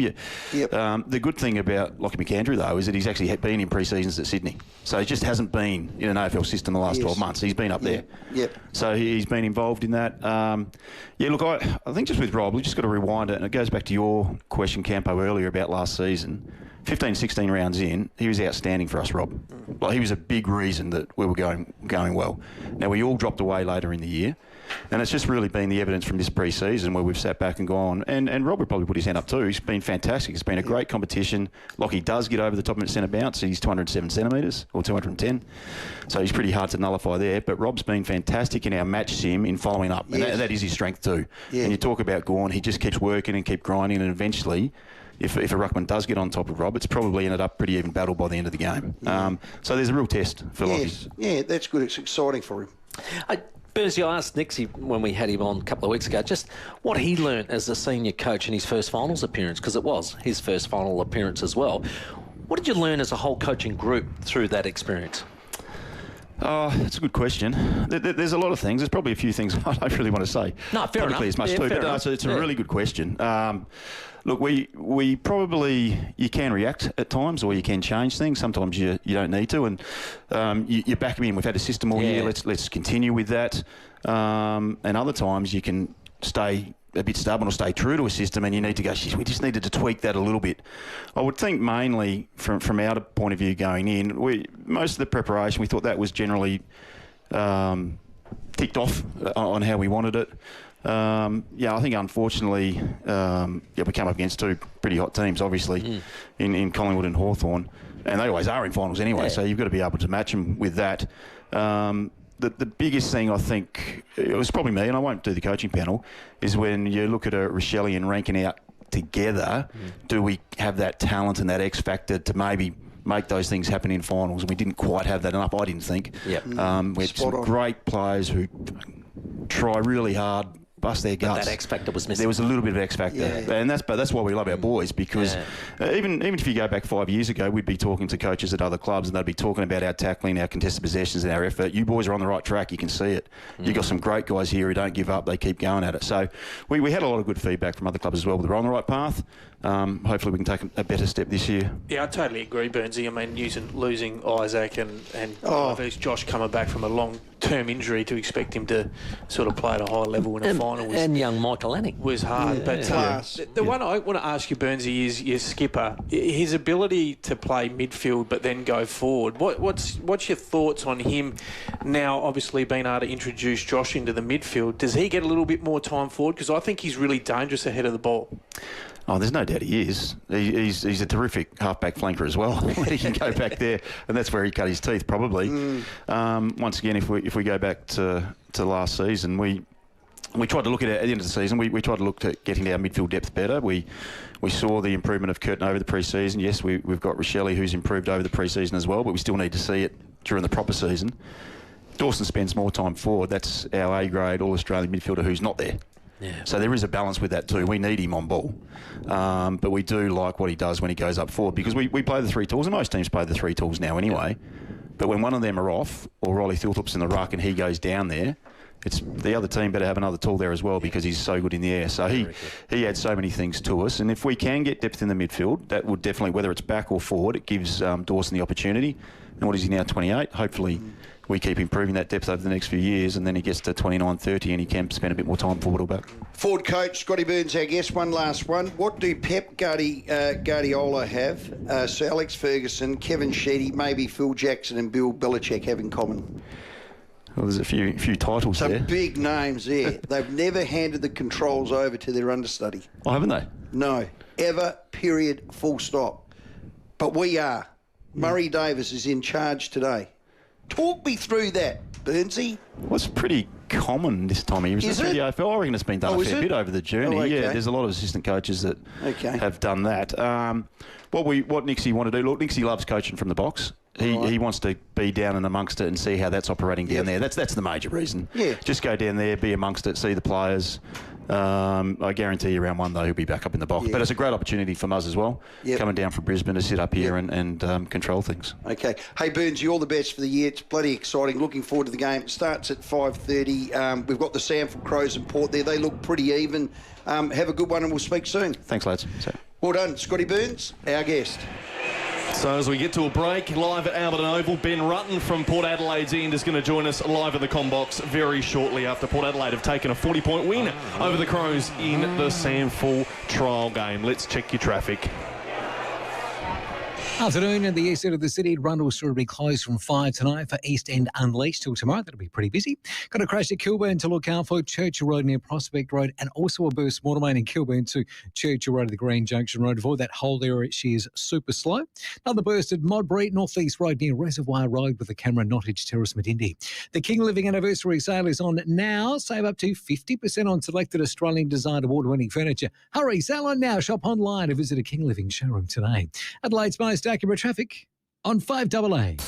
The good thing about Lockie McAndrew, though, is that he's actually been in pre-seasons at Sydney. So he just hasn't been in an AFL system the last 12 months. He's been up there. So he's been involved in that. Look, I think just with Rob, we've just got to rewind it, and it goes back to your question, Campo, earlier about last season. 15, 16 rounds in, he was outstanding for us, Rob. Like, he was a big reason that we were going well. Now, we all dropped away later in the year. And it's just really been the evidence from this pre-season where we've sat back and gone, and Rob would probably put his hand up too. He's been fantastic. It's been a great competition. Lockie does get over the top of centre bounce. He's 207 centimetres or 210. So he's pretty hard to nullify there. But Rob's been fantastic in our match sim in following up. And that is his strength too. And you talk about Gawn, he just keeps working and keep grinding, and eventually, if a ruckman does get on top of Rob, it's probably ended up pretty even battle by the end of the game. So there's a real test for Lockie. Yeah, that's good. It's exciting for him. Bernsey, I asked Nixie when we had him on a couple of weeks ago just what he learnt as a senior coach in his first finals appearance, because it was his first final appearance as well. What did you learn as a whole coaching group through that experience? That's a good question. There's a lot of things. There's probably a few things I don't really want to say. No, fair enough. As much too, but it's a really good question. Look, we probably, you can react at times, or you can change things. Sometimes you don't need to, and you back them in. We've had a system all year. Let's continue with that. And other times you can stay a bit stubborn or stay true to a system, and you need to go, we just needed to tweak that a little bit. I would think mainly from our point of view going in, most of the preparation, we thought that was generally ticked off on how we wanted it. I think unfortunately, we came up against two pretty hot teams, obviously, in Collingwood and Hawthorn, and they always are in finals anyway, so you've got to be able to match them with that. The biggest thing, I think, it was probably me, and I won't do the coaching panel, is when you look at a Rochelle and ranking out together, do we have that talent and that X factor to maybe make those things happen in finals? And we didn't quite have that enough, I didn't think. We had some great players who try really hard, bust their guts. But that X factor was missing. There was a little bit of X factor, and that's why we love our boys, because even if you go back 5 years ago, we'd be talking to coaches at other clubs, and they'd be talking about our tackling, our contested possessions, and our effort. You boys are on the right track. You can see it. You've got some great guys here who don't give up. They keep going at it. So we had a lot of good feedback from other clubs as well. We're on the right path. Hopefully we can take a better step this year. Yeah, I totally agree, Bernsey. I mean, losing Isaac and Josh coming back from a long-term injury, to expect him to sort of play at a high level in a final was, and young Michael Lanning was hard. But the one I want to ask you, Bernsey, is your skipper. His ability to play midfield but then go forward. What's your thoughts on him now? Obviously, being able to introduce Josh into the midfield, does he get a little bit more time forward? Because I think he's really dangerous ahead of the ball. Oh, there's no doubt he is. He's a terrific halfback flanker as well. He can go back there, and that's where he cut his teeth probably. Once again, if we go back to last season, we tried to look at the end of the season. We tried to look at getting our midfield depth better. We saw the improvement of Curtin over the pre-season. Yes, we've got Rochelle who's improved over the pre-season as well, but we still need to see it during the proper season. Dawson spends more time forward. That's our A-grade All-Australian midfielder who's not there. Yeah. So there is a balance with that too. We need him on ball. But we do like what he does when he goes up forward, because we play the three tools, and most teams play the three tools now anyway. But when one of them are off, or Riley Thilthrop's in the ruck and he goes down there, it's the other team better have another tool there as well, because he's so good in the air. So he adds so many things to us. And if we can get depth in the midfield, that would definitely, whether it's back or forward, it gives Dawson the opportunity. And what is he now, 28? Hopefully we keep improving that depth over the next few years, and then he gets to 29, 30, and he can spend a bit more time forward or back. Forward coach Scotty Burns, our guest. One last one. What do Pep Guardiola have, Sir Alex Ferguson, Kevin Sheedy, maybe Phil Jackson and Bill Belichick have in common? Well, there's a few titles there. Some big names there. They've never handed the controls over to their understudy. Oh, haven't they? No. Ever, period, full stop. But we are. Murray Davis is in charge today. Talk me through that, Burnsey. Well, it's pretty common this time of year. Is it? The AFL, I reckon it's been done a fair bit over the journey. Oh, okay. Yeah, there's a lot of assistant coaches that have done that. What Nixie want to do, look, Nixie loves coaching from the box. He wants to be down and amongst it and see how that's operating down there. That's the major reason. Yeah. Just go down there, be amongst it, see the players. I guarantee you round one, though, he'll be back up in the box. But it's a great opportunity for Muzz as well, coming down from Brisbane to sit up here and control things. Okay. Hey, Burns, you all the best for the year. It's bloody exciting. Looking forward to the game. It starts at 5:30. We've got the Samford Crows and Port there. They look pretty even. Have a good one, and we'll speak soon. Thanks, lads. Well done. Scotty Burns, our guest. So as we get to a break, live at Alberton Oval, Ben Rutten from Port Adelaide's end is going to join us live at the Combox very shortly after Port Adelaide have taken a 40-point win over the Crows in the Samford trial game. Let's check your traffic. Afternoon in the east end of the city. Rundle Street will be closed from 5 tonight for East End Unleashed till tomorrow. That'll be pretty busy. Got a crash at Kilburn to look out for. Churchill Road near Prospect Road, and also a burst motorway in Kilburn to Churchill Road to the Green Junction Road. Avoid that whole area. She is super slow. Another burst at Modbury, North East Road near Reservoir Road with the camera Nottage Terrace, Medindi. The King Living Anniversary sale is on now. Save up to 50% on selected Australian Design Award-winning furniture. Hurry, sale on now. Shop online or visit a King Living showroom today. Adelaide's most accurate traffic on 5AA.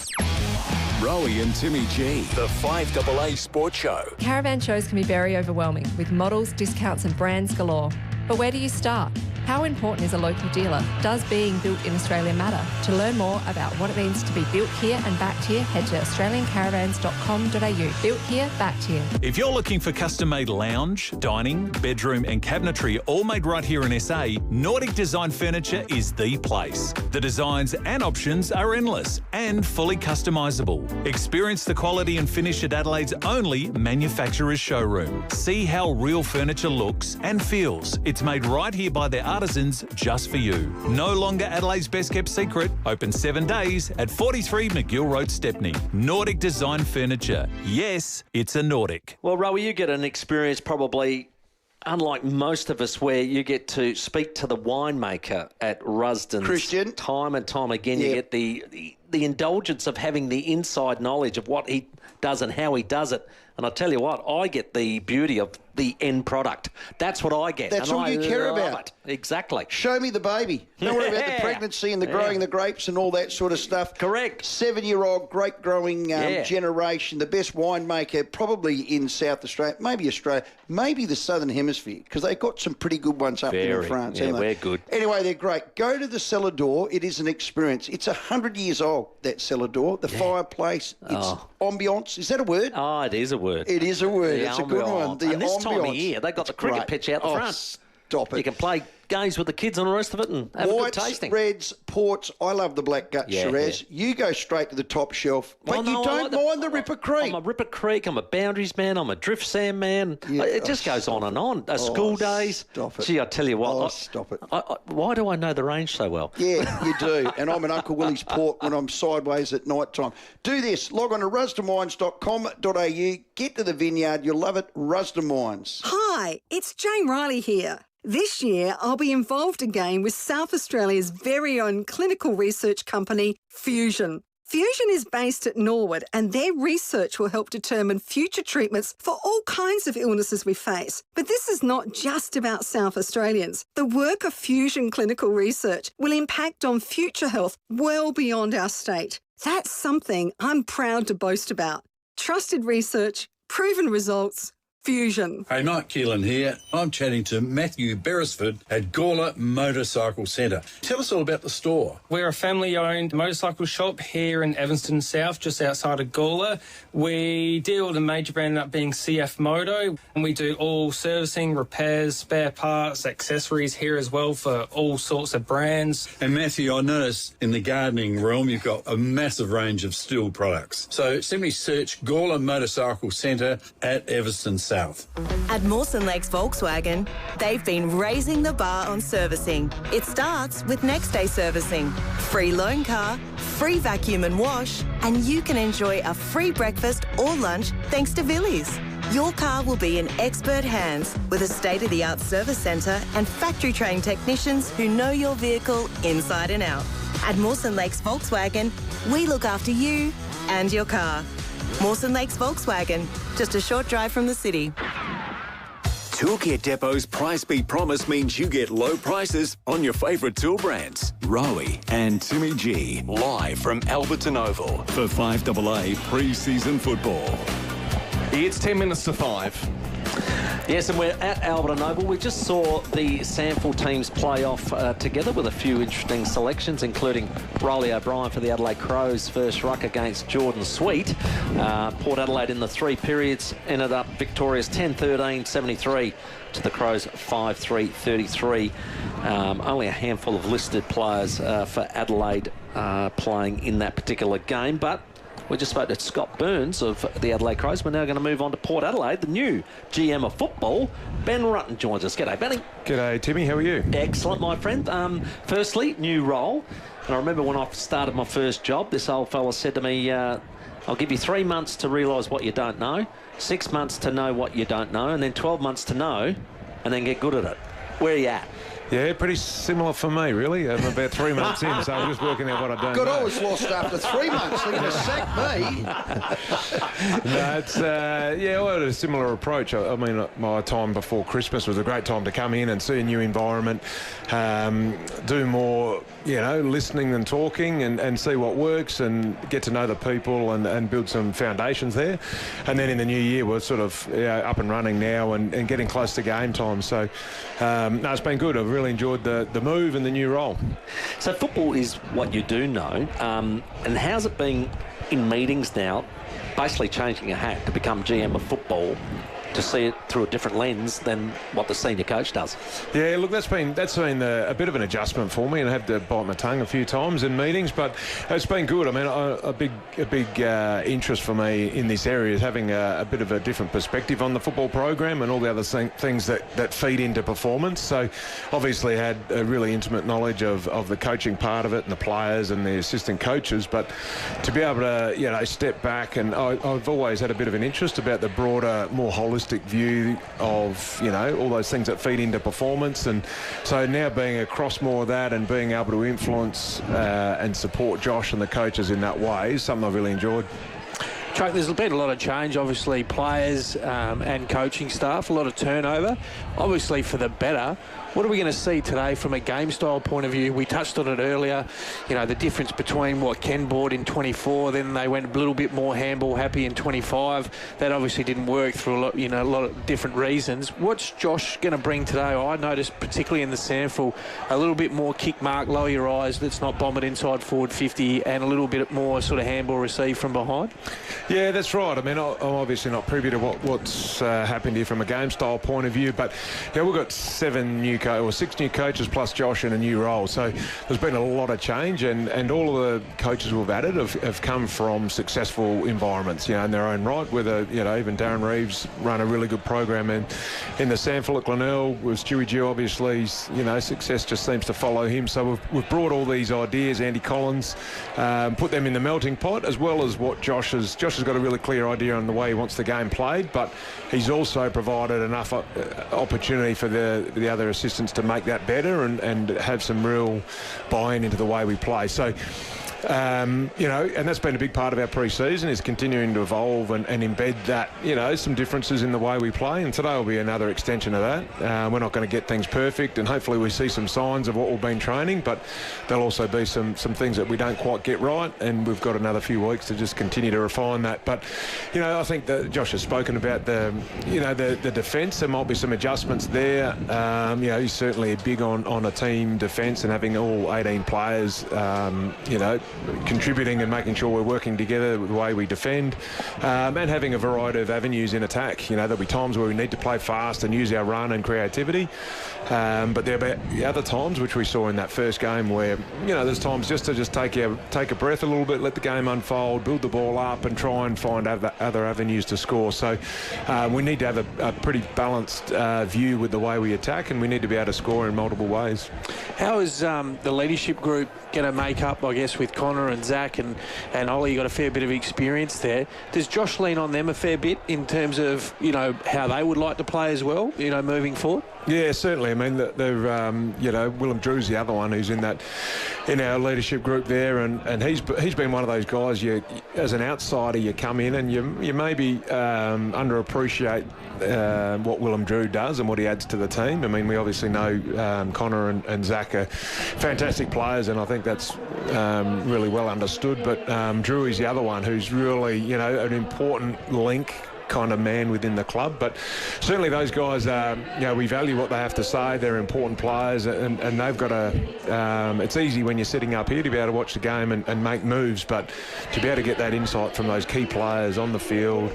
Rowey and Timmy G, the 5AA Sports Show. Caravan shows can be very overwhelming with models, discounts and brands galore. But where do you start? How important is a local dealer? Does being built in Australia matter? To learn more about what it means to be built here and backed here, head to australiancaravans.com.au. Built here, backed here. If you're looking for custom-made lounge, dining, bedroom and cabinetry all made right here in SA, Nordic Design Furniture is the place. The designs and options are endless and fully customisable. Experience the quality and finish at Adelaide's only manufacturer's showroom. See how real furniture looks and feels. It's made right here by their artisans just for you. No longer Adelaide's best kept secret. Open 7 days at 43 McGill Road, Stepney. Nordic Design Furniture. Yes, it's a Nordic. Well, Rowey, you get an experience probably unlike most of us where you get to speak to the winemaker at Rusden's. Christian. Time and time again, you get the indulgence of having the inside knowledge of what he does and how he does it. And I tell you what, I get the beauty of the end product. That's what I get. That's and all I you care love about. It. Exactly. Show me the baby. Don't worry about the pregnancy and the growing the grapes and all that sort of stuff. Correct. 7-year-old grape growing generation, the best winemaker probably in South Australia, maybe the Southern Hemisphere, because they've got some pretty good ones up there in France. Yeah, we're good. Anyway, they're great. Go to the cellar door. It is an experience. It's 100 years old, that cellar door. The fireplace, it's ambiance. Is that a word? Oh, it is a word. It is a word. The it's a good one. and this time of year, they've got the cricket pitch out the front. Stop it. You can play games with the kids and the rest of it and have Whites, a good tasting. Reds, ports. I love the black gut Shiraz. You go straight to the top shelf, but you don't mind the Ripper Creek. I'm a Ripper Creek. I'm a Boundaries man. I'm a Drift Sand man. It just goes on and on. School days. Stop it. Gee, I tell you what. Stop it. Why do I know the range so well? Yeah, you do. And I'm an Uncle Willie's port when I'm sideways at night time. Do this. Log on to rusdenwines.com.au. Get to the vineyard. You'll love it. Rusden Wines. Hi, it's Jane Riley here. This year, I'll be involved again with South Australia's very own clinical research company, Fusion. Fusion is based at Norwood, and their research will help determine future treatments for all kinds of illnesses we face. But this is not just about South Australians. The work of Fusion Clinical Research will impact on future health well beyond our state. That's something I'm proud to boast about. Trusted research, proven results, Fusion. Hey, Mike Keelan here. I'm chatting to Matthew Beresford at Gawler Motorcycle Centre. Tell us all about the store. We're a family-owned motorcycle shop here in Evanston South, just outside of Gawler. We deal with a major brand up being CF Moto, and we do all servicing, repairs, spare parts, accessories here as well for all sorts of brands. And Matthew, I noticed in the gardening realm you've got a massive range of steel products. So simply search Gawler Motorcycle Centre at Evanston South. At Mawson Lakes Volkswagen, they've been raising the bar on servicing. It starts with next day servicing, free loan car, free vacuum and wash, and you can enjoy a free breakfast or lunch thanks to Villiers. Your car will be in expert hands with a state-of-the-art service centre and factory-trained technicians who know your vehicle inside and out. At Mawson Lakes Volkswagen, we look after you and your car. Mawson Lakes Volkswagen, just a short drive from the city. Toolkit Depot's Price Beat Promise means you get low prices on your favourite tool brands. Rowey and Timmy G, live from Alberton Oval for 5AA pre-season football. It's 10 minutes to 5. Yes, and we're at Alberton Oval. We just saw the SANFL teams play off together with a few interesting selections, including Rolly O'Brien for the Adelaide Crows' first ruck against Jordan Sweet. Port Adelaide in the 3 periods ended up victorious 10-13, 73 to the Crows 5-3, 33. Only a handful of listed players for Adelaide playing in that particular game, but we just spoke to Scott Burns of the Adelaide Crows. We're now going to move on to Port Adelaide. The new GM of football, Ben Rutten, joins us. G'day, Benny. G'day, Timmy. How are you? Excellent, my friend. Firstly, new role. And I remember when I started my first job, this old fella said to me, I'll give you 3 months to realise what you don't know, 6 months to know what you don't know, and then 12 months to know, and then get good at it. Where are you at? Yeah, pretty similar for me, really. I'm about 3 months in, so I'm just working out what I don't know. I was lost after 3 months. They're going to sack me. No, it's, well, a similar approach. I mean, my time before Christmas was a great time to come in and see a new environment, do more, listening and talking and see what works and get to know the people and build some foundations there. And then in the new year, we're sort of up and running now and getting close to game time. So, no, it's been good. I've really enjoyed the move and the new role. So football is what you do know, and how's it been in meetings now, basically changing a hat to become GM of football, to see it through a different lens than what the senior coach does? Yeah, look, that's been a bit of an adjustment for me, and I had to bite my tongue a few times in meetings, but it's been good. I mean, a big interest for me in this area is having a bit of a different perspective on the football program and all the other things that feed into performance. So obviously had a really intimate knowledge of the coaching part of it and the players and the assistant coaches, but to be able to step back, and I've always had a bit of an interest about the broader, more holistic view of all those things that feed into performance. And so now being across more of that and being able to influence and support Josh and the coaches in that way is something I've really enjoyed. Chuck, there's been a lot of change, obviously, players and coaching staff, a lot of turnover, obviously for the better. What are we going to see today from a game style point of view? We touched on it earlier, the difference between what Ken bought in 24, then they went a little bit more handball happy in 25. That obviously didn't work through a lot of different reasons. What's Josh going to bring today? I noticed, particularly in the sample, a little bit more kick mark, lower your eyes, let's not bomb it inside forward 50, and a little bit more sort of handball receive from behind. Yeah, that's right. I mean, I'm obviously not privy to what's happened here from a game style point of view, but we've got 6 new coaches plus Josh in a new role. So there's been a lot of change, and all of the coaches we've added have come from successful environments, in their own right. Whether, even Darren Reeves run a really good program in the Sandford at Glenelg with Stewie G, obviously, success just seems to follow him. So we've brought all these ideas, Andy Collins, put them in the melting pot, as well as what Josh has got a really clear idea on the way he wants the game played, but he's also provided enough opportunity for the other assistants to make that better and have some real buy-in into the way we play. So, and that's been a big part of our pre-season, is continuing to evolve and embed that, some differences in the way we play. And today will be another extension of that. We're not going to get things perfect, and hopefully we see some signs of what we've been training, but there'll also be some things that we don't quite get right, and we've got another few weeks to just continue to refine that. But, I think that Josh has spoken about the defence. There might be some adjustments there. He's certainly big on a team defence and having all 18 players, contributing and making sure we're working together with the way we defend, and having a variety of avenues in attack. There'll be times where we need to play fast and use our run and creativity, but there'll be other times, which we saw in that first game, where there's times just to take a breath a little bit, let the game unfold, build the ball up and try and find other avenues to score. So we need to have a pretty balanced view with the way we attack, and we need to be able to score in multiple ways. How is the leadership group going to make up, I guess, with Connor and Zach and Ollie? You got a fair bit of experience there. Does Josh lean on them a fair bit in terms of how they would like to play as well, moving forward? Yeah, certainly. I mean, Willem Drew's the other one who's in our leadership group there, and he's been one of those guys. As an outsider, you come in and you maybe underappreciate what Willem Drew does and what he adds to the team. I mean, we obviously know Connor and Zach are fantastic players, and I think that's really well understood. But Drew is the other one who's really, an important link kind of man within the club. But certainly those guys, we value what they have to say. They're important players, and they've got it's easy when you're sitting up here to be able to watch the game and make moves, but to be able to get that insight from those key players on the field,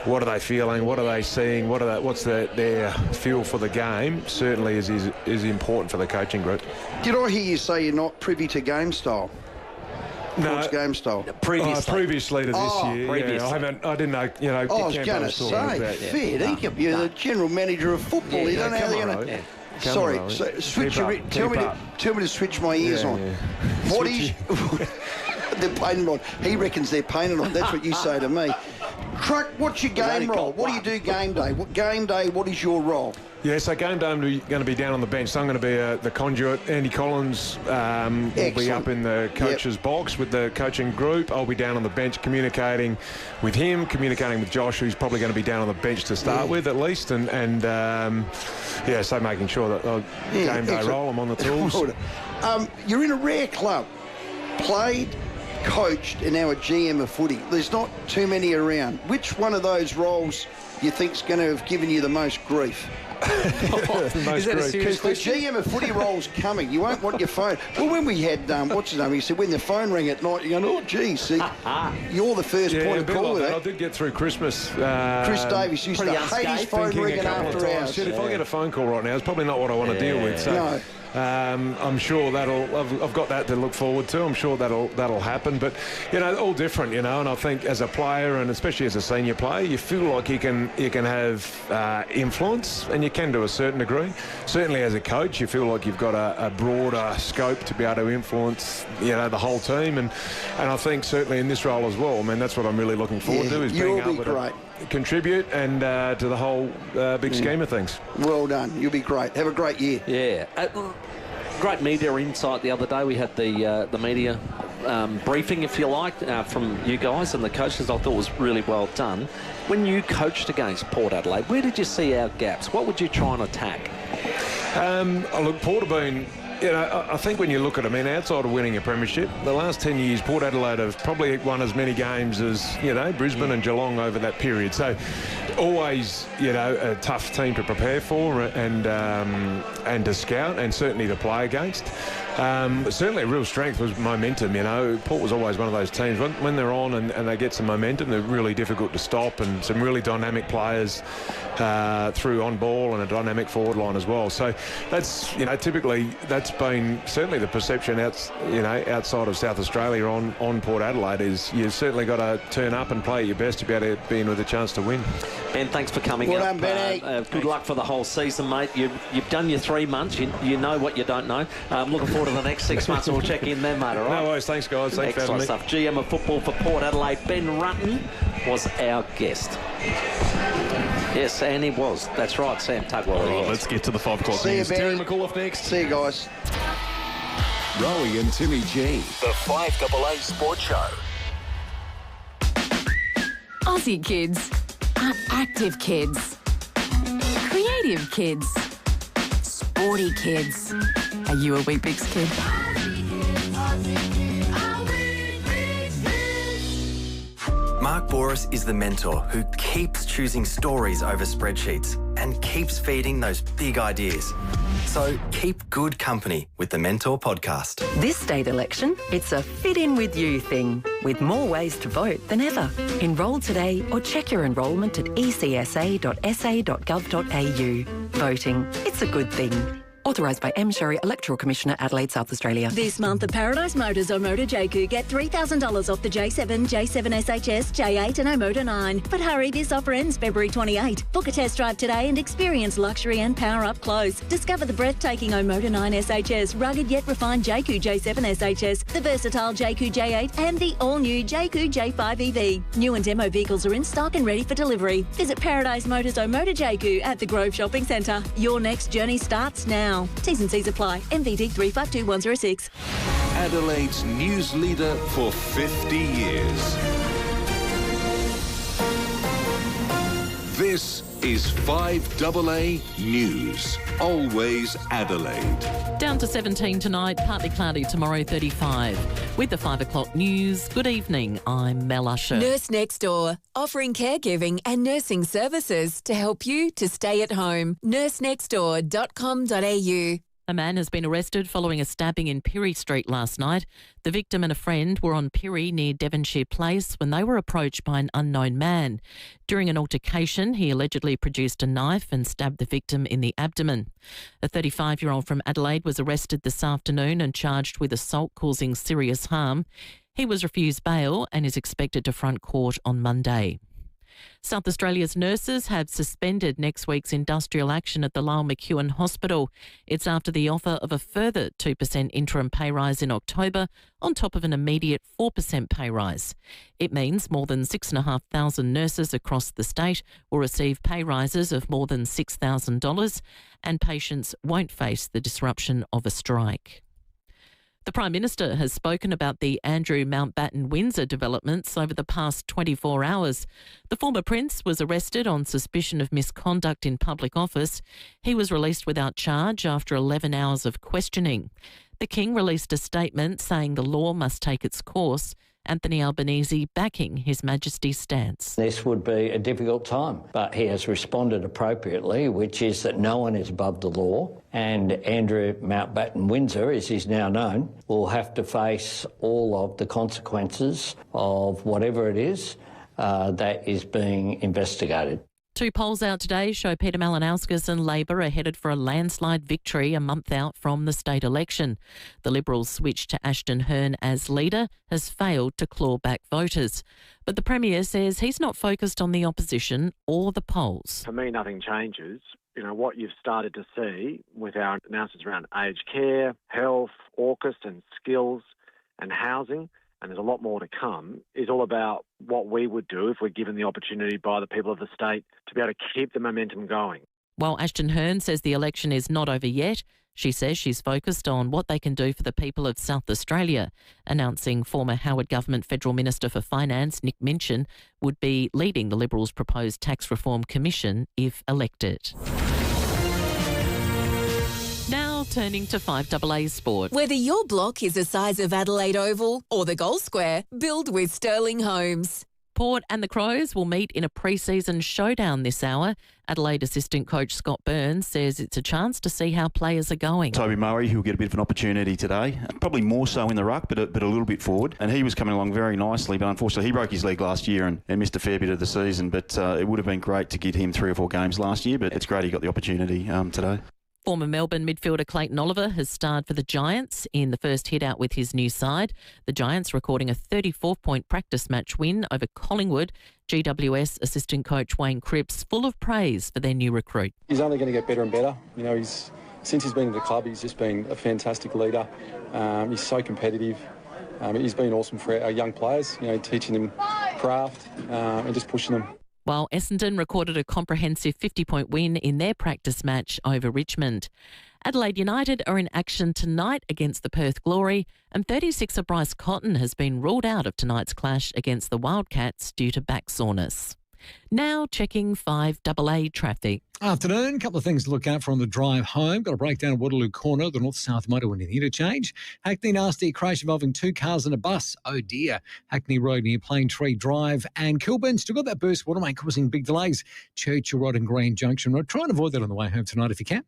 what are they feeling, what are they seeing, what's their feel for the game, certainly is important for the coaching group. Did I hear you say you're not privy to game style? No, game style. Previously to this year. Previously. Yeah, I didn't know. I was going to say, fair dinkum. You're the general manager of football. You don't know how they're going to. Sorry, Rowey. so switch your, Keep tell me up. to switch my ears on. What is they're painted on? He reckons they're painted on. That's what you say to me. Truck, what's your game role? What do you do game day? What is your role? Yeah, so game day I'm going to be down on the bench. So I'm going to be the conduit. Andy Collins will be up in the coach's box with the coaching group. I'll be down on the bench communicating with him, communicating with Josh, who's probably going to be down on the bench to start with at least. And so making sure that game day role, I'm on the tools. You're in a rare club. Played, coached, and now a GM of footy. There's not too many around. Which one of those roles you think's going to have given you the most grief? Is that a serious question? The GM of footy role's coming. You won't want your phone. Well, when we had, what's his name? He said when the phone rang at night, you're going, oh, geez, see, you're the first point of call with that. I did get through Christmas. Chris Davis used to hate his phone ringing after hours. If I get a phone call right now, it's probably not what I want to deal with. So. No. I'm sure I've got that to look forward to. I'm sure that'll happen. But, all different, and I think as a player and especially as a senior player, you feel like you can have influence, and you can to a certain degree. Certainly as a coach, you feel like you've got a broader scope to be able to influence, the whole team. And I think certainly in this role as well, I mean, that's what I'm really looking forward to, is being able to contribute and to the whole big scheme of things. Well done. You'll be great. Have a great year. Yeah. Great media insight the other day. We had the media briefing, if you like, from you guys and the coaches. I thought was really well done. When you coached against Port Adelaide, where did you see our gaps? What would you try and attack? Look, Port have been... I think when you look at it, outside of winning a premiership, the last 10 years, Port Adelaide have probably won as many games as, Brisbane and Geelong over that period. So always, a tough team to prepare for and to scout and certainly to play against. Certainly a real strength was momentum, Port was always one of those teams. When they're on and they get some momentum, they're really difficult to stop, and some really dynamic players through on ball and a dynamic forward line as well. So that's, typically that's been certainly the perception outside of South Australia on Port Adelaide, is you've certainly got to turn up and play your best to be able to be in with a chance to win. Ben, thanks for coming well up. Done, Benny. Good luck for the whole season, mate. You've done your 3 months. You know what you don't know. Looking forward to the next 6 months, and we'll check in then, mate, all right? No worries. Thanks, guys. Thanks for having me. Excellent stuff. GM of football for Port Adelaide, Ben Rutten, was our guest. Yes, and he was. That's right, Sam Tugwell. All right, let's get to the 5 o'clock news. Terry McAuliffe next. See you, guys. Rowey and Timmy G, the 5AA Sports Show. Aussie kids are active kids, creative kids, sporty kids. Are you a Weet-Bix kid? Mark Boris is the mentor who keeps choosing stories over spreadsheets and keeps feeding those big ideas. So keep good company with the Mentor podcast. This state election, it's a fit in with you thing, with more ways to vote than ever. Enrol today or check your enrolment at ecsa.sa.gov.au. Voting, it's a good thing. Authorised by M. Sherry, Electoral Commissioner, Adelaide, South Australia. This month at Paradise Motors Omoda JQ, get $3,000 off the J7, J7 SHS, J8 and Omoda 9. But hurry, this offer ends February 28. Book a test drive today and experience luxury and power up close. Discover the breathtaking Omoda 9 SHS, rugged yet refined JQ J7 SHS, the versatile JQ J8 and the all-new JQ J5 EV. New and demo vehicles are in stock and ready for delivery. Visit Paradise Motors Omoda JQ at the Grove Shopping Centre. Your next journey starts now. T's and C's apply. MVD 352106. Adelaide's news leader for 50 years. This is 5AA News. Always Adelaide. Down to 17 tonight, partly cloudy tomorrow, 35. With the 5 o'clock news, good evening, I'm Mel Usher. Nurse Next Door, offering caregiving and nursing services to help you to stay at home. nursenextdoor.com.au. A man has been arrested following a stabbing in Pirrie Street last night. The victim and a friend were on Pirrie near Devonshire Place when they were approached by an unknown man. During an altercation, he allegedly produced a knife and stabbed the victim in the abdomen. A 35-year-old from Adelaide was arrested this afternoon and charged with assault causing serious harm. He was refused bail and is expected to front court on Monday. South Australia's nurses have suspended next week's industrial action at the Lyle McEwen Hospital. It's after the offer of a further 2% interim pay rise in October on top of an immediate 4% pay rise. It means more than 6,500 nurses across the state will receive pay rises of more than $6,000 and patients won't face the disruption of a strike. The Prime Minister has spoken about the Andrew Mountbatten-Windsor developments over the past 24 hours. The former Prince was arrested on suspicion of misconduct in public office. He was released without charge after 11 hours of questioning. The King released a statement saying the law must take its course. Anthony Albanese backing His Majesty's stance. This would be a difficult time, but he has responded appropriately, which is that no one is above the law, and Andrew Mountbatten-Windsor, as he's now known, will have to face all of the consequences of whatever it is that is being investigated. Two polls out today show Peter Malinauskas and Labor are headed for a landslide victory a month out from the state election. The Liberals' switch to Ashton Hearn as leader has failed to claw back voters. But the Premier says he's not focused on the opposition or the polls. For me, nothing changes. You know, what you've started to see with our announcements around aged care, health, AUKUS and skills and housing, and there's a lot more to come, is all about what we would do if we're given the opportunity by the people of the state to be able to keep the momentum going. While Ashton Hearn says the election is not over yet, she says she's focused on what they can do for the people of South Australia, announcing former Howard Government Federal Minister for Finance, Nick Minchin, would be leading the Liberals' proposed Tax Reform Commission if elected. Now turning to 5AA sport. Whether your block is the size of Adelaide Oval or the Gold Square, build with Sterling Homes. Port and the Crows will meet in a pre-season showdown this hour. Adelaide assistant coach Scott Burns says it's a chance to see how players are going. Toby Murray, who'll get a bit of an opportunity today, probably more so in the ruck, but a little bit forward. And he was coming along very nicely, but unfortunately he broke his leg last year and missed a fair bit of the season. But it would have been great to get him 3 or 4 games last year, but it's great he got the opportunity today. Former Melbourne midfielder Clayton Oliver has starred for the Giants in the first hit-out with his new side. The Giants recording a 34-point practice match win over Collingwood. GWS assistant coach Wayne Cripps full of praise for their new recruit. He's only going to get better and better. You know, since he's been in the club, he's just been a fantastic leader. He's so competitive. He's been awesome for our young players, you know, teaching them craft and just pushing them. While Essendon recorded a comprehensive 50-point win in their practice match over Richmond. Adelaide United are in action tonight against the Perth Glory, and 36er Bryce Cotton has been ruled out of tonight's clash against the Wildcats due to back soreness. Now checking 5AA traffic. Afternoon, couple of things to look out for on the drive home. Got a breakdown at Waterloo Corner, the north-south motorway near the interchange. Hackney nasty crash involving 2 cars and a bus. Oh dear. Hackney Road near Plane Tree Drive. And Kilburn still got that burst waterway causing big delays. Churchill Road and Green Junction Road. Try and avoid that on the way home tonight if you can.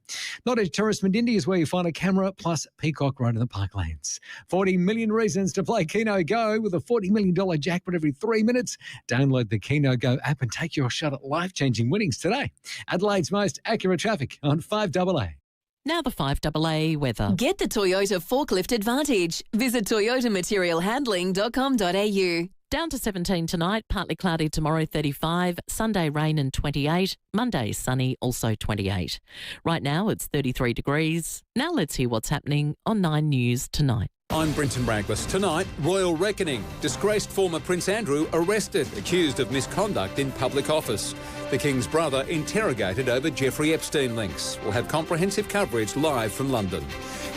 Nottage Terrace Mendindi is where you find a camera, plus Peacock Road in the Parklands. 40 million reasons to play Keno Go with a $40 million jackpot every 3 minutes. Download the Keno Go app and take your shot at life-changing winnings today. Adelaide's most accurate traffic on 5AA. Now the 5AA weather. Get the Toyota Forklift Advantage. Visit toyotamaterialhandling.com.au. Down to 17 tonight, partly cloudy tomorrow 35, Sunday rain and 28, Monday sunny also 28. Right now it's 33 degrees. Now let's hear what's happening on 9 News tonight. I'm Brenton Braglis. Tonight, royal reckoning. Disgraced former Prince Andrew arrested, accused of misconduct in public office. The King's brother interrogated over Jeffrey Epstein links. We'll have comprehensive coverage live from London.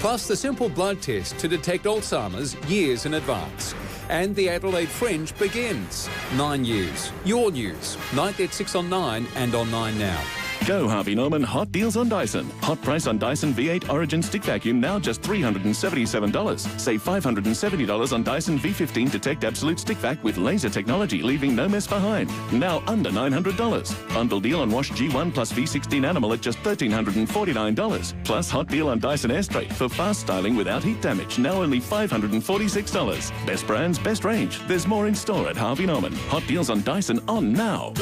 Plus, the simple blood test to detect Alzheimer's years in advance. And the Adelaide Fringe begins. 9 News. Your news. Night at 6 on 9 and on 9 Now. Go Harvey Norman hot deals on Dyson. Hot price on Dyson V8 Origin stick vacuum now just $377. Save $570 on Dyson V15 Detect Absolute Stick Vac with laser technology, leaving no mess behind. Now under $900. Bundle deal on Wash G1 plus V16 Animal at just $1,349. Plus hot deal on Dyson Airstray for fast styling without heat damage. Now only $546. Best brands, best range. There's more in store at Harvey Norman. Hot deals on Dyson on now.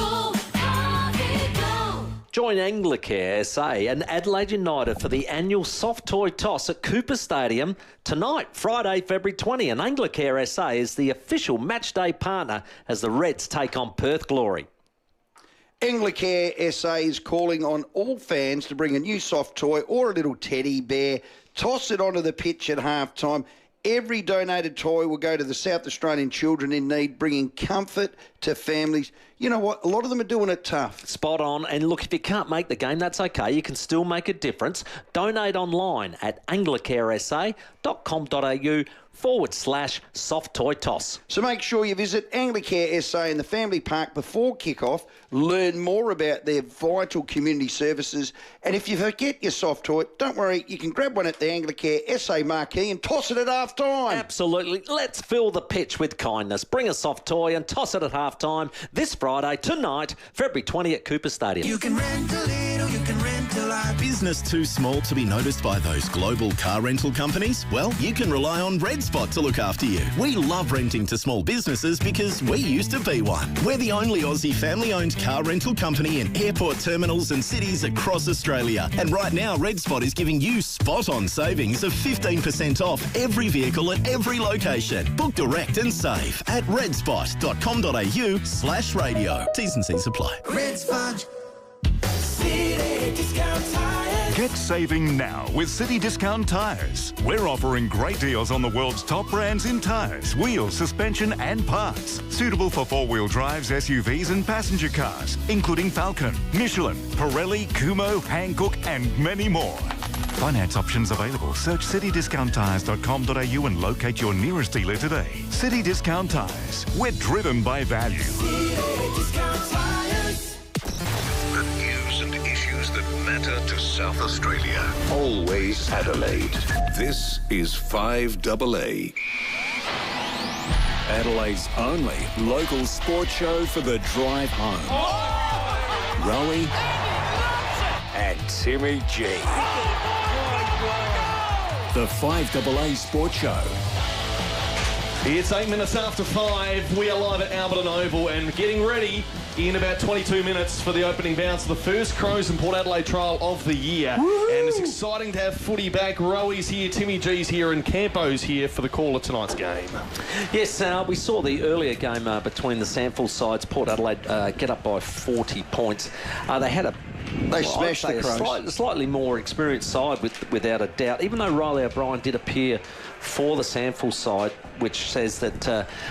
Join Anglicare SA and Adelaide United for the annual soft toy toss at Cooper Stadium tonight, Friday, February 20. And Anglicare SA is the official match day partner as the Reds take on Perth Glory. Anglicare SA is calling on all fans to bring a new soft toy or a little teddy bear, toss it onto the pitch at halftime. Every donated toy will go to the South Australian children in need, bringing comfort to families. You know what? A lot of them are doing it tough. Spot on. And look, if you can't make the game, that's okay. You can still make a difference. Donate online at anglicaresa.com.au/soft toy toss. So make sure you visit Anglicare SA in the Family Park before kick-off, learn more about their vital community services, and if you forget your soft toy, don't worry, you can grab one at the Anglicare SA marquee and toss it at half-time. Absolutely. Let's fill the pitch with kindness. Bring a soft toy and toss it at half-time this Friday, tonight, February 20 at Cooper Stadium. You can rent a little, you can rent a lot. Business too small to be noticed by those global car rental companies? Well, you can rely on Red Spot to look after you. We love renting to small businesses because we used to be one. We're the only Aussie family-owned car rental company in airport terminals and cities across Australia. And right now, Red Spot is giving you spot-on savings of 15% off every vehicle at every location. Book direct and save at redspot.com.au/radio. T's and C's apply. Red Spot. City Discount Tires. Get saving now with City Discount Tires. We're offering great deals on the world's top brands in tyres, wheels, suspension and parts. Suitable for four-wheel drives, SUVs and passenger cars, including Falcon, Michelin, Pirelli, Kumho, Hankook and many more. Finance options available. Search citydiscounttires.com.au and locate your nearest dealer today. City Discount Tires. We're driven by value. City Discount Tires. The news and issues that matter to South Australia. Always Adelaide. This is 5AA. Adelaide's only local sports show for the drive home. Rowey and Timmy G. The 5AA Sports Show. It's 8 minutes after 5. We are live at Alberton Oval and getting ready in about 22 minutes for the opening bounce of the first Crows and Port Adelaide trial of the year. Woo-hoo! And it's exciting to have footy back. Rowey's here, Timmy G's here and Campo's here for the call of tonight's game. Yes, we saw the earlier game between the SANFL sides. Port Adelaide get up by 40 points. They had They smashed the Crows. Slightly more experienced side, without a doubt. Even though Riley O'Brien did appear for the SANFL side, which says that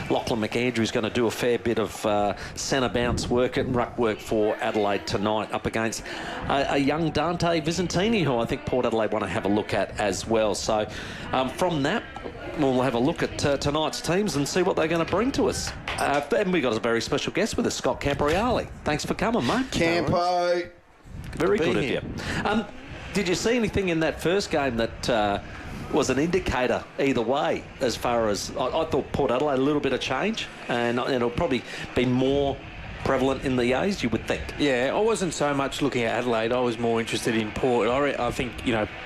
Lachlan McAndrew is going to do a fair bit of centre bounce work and ruck work for Adelaide tonight up against a young Dante Visentini, who I think Port Adelaide want to have a look at as well. So from that, we'll have a look at tonight's teams and see what they're going to bring to us. And we've got a very special guest with us, Scott Camporeale. Thanks for coming, mate. Campo. Very good of you. Did you see anything in that first game that was an indicator either way, as far as I thought Port Adelaide a little bit of change, and it'll probably be more prevalent in the A's, you would think. Yeah, I wasn't so much looking at Adelaide. I was more interested in Port. I think,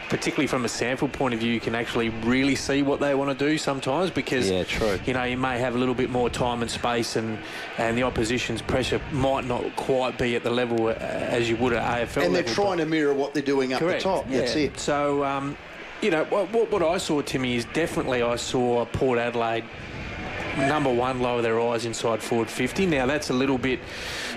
particularly from a sample point of view, you can actually really see what they want to do sometimes because, true. You may have a little bit more time and space and the opposition's pressure might not quite be at the level as you would at AFL And they're level, trying to mirror what they're doing up the top. Yeah. That's it. So, what I saw, Timmy, is definitely I saw Port Adelaide number one, lower their eyes inside forward 50. Now, that's a little bit...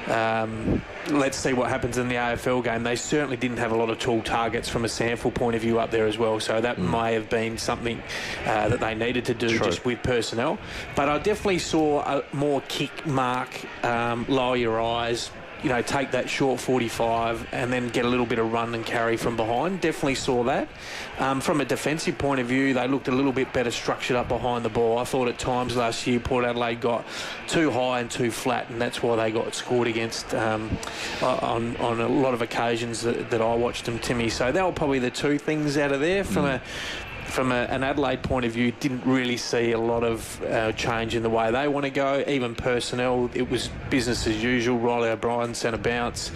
let's see what happens in the AFL game. They certainly didn't have a lot of tall targets from a sample point of view up there as well, so that may have been something that they needed to do just with personnel. But I definitely saw a more kick mark, lower your eyes, take that short 45 and then get a little bit of run and carry from behind. Definitely saw that. From a defensive point of view, they looked a little bit better structured up behind the ball. I thought at times last year Port Adelaide got too high and too flat, and that's why they got scored against on a lot of occasions that I watched them, Timmy. So they were probably the two things out of there. From an Adelaide point of view, didn't really see a lot of change in the way they want to go. Even personnel, it was business as usual. Riley O'Brien, centre bounce.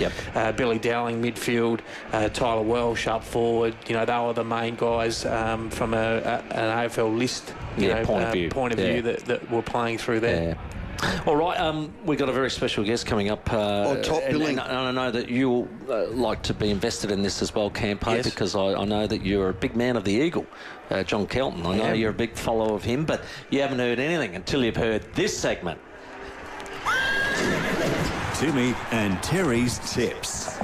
Billy Dowling, midfield. Tyler Welsh up forward. They were the main guys from an AFL list point of view that were playing through there. Yeah. All right, we've got a very special guest coming up. Top billing. And I know that you'll like to be invested in this as well, Campo, because I know that you're a big man of the Eagle, John Kelton. I know you're a big follower of him, but you haven't heard anything until you've heard this segment. Timmy and Terry's tips.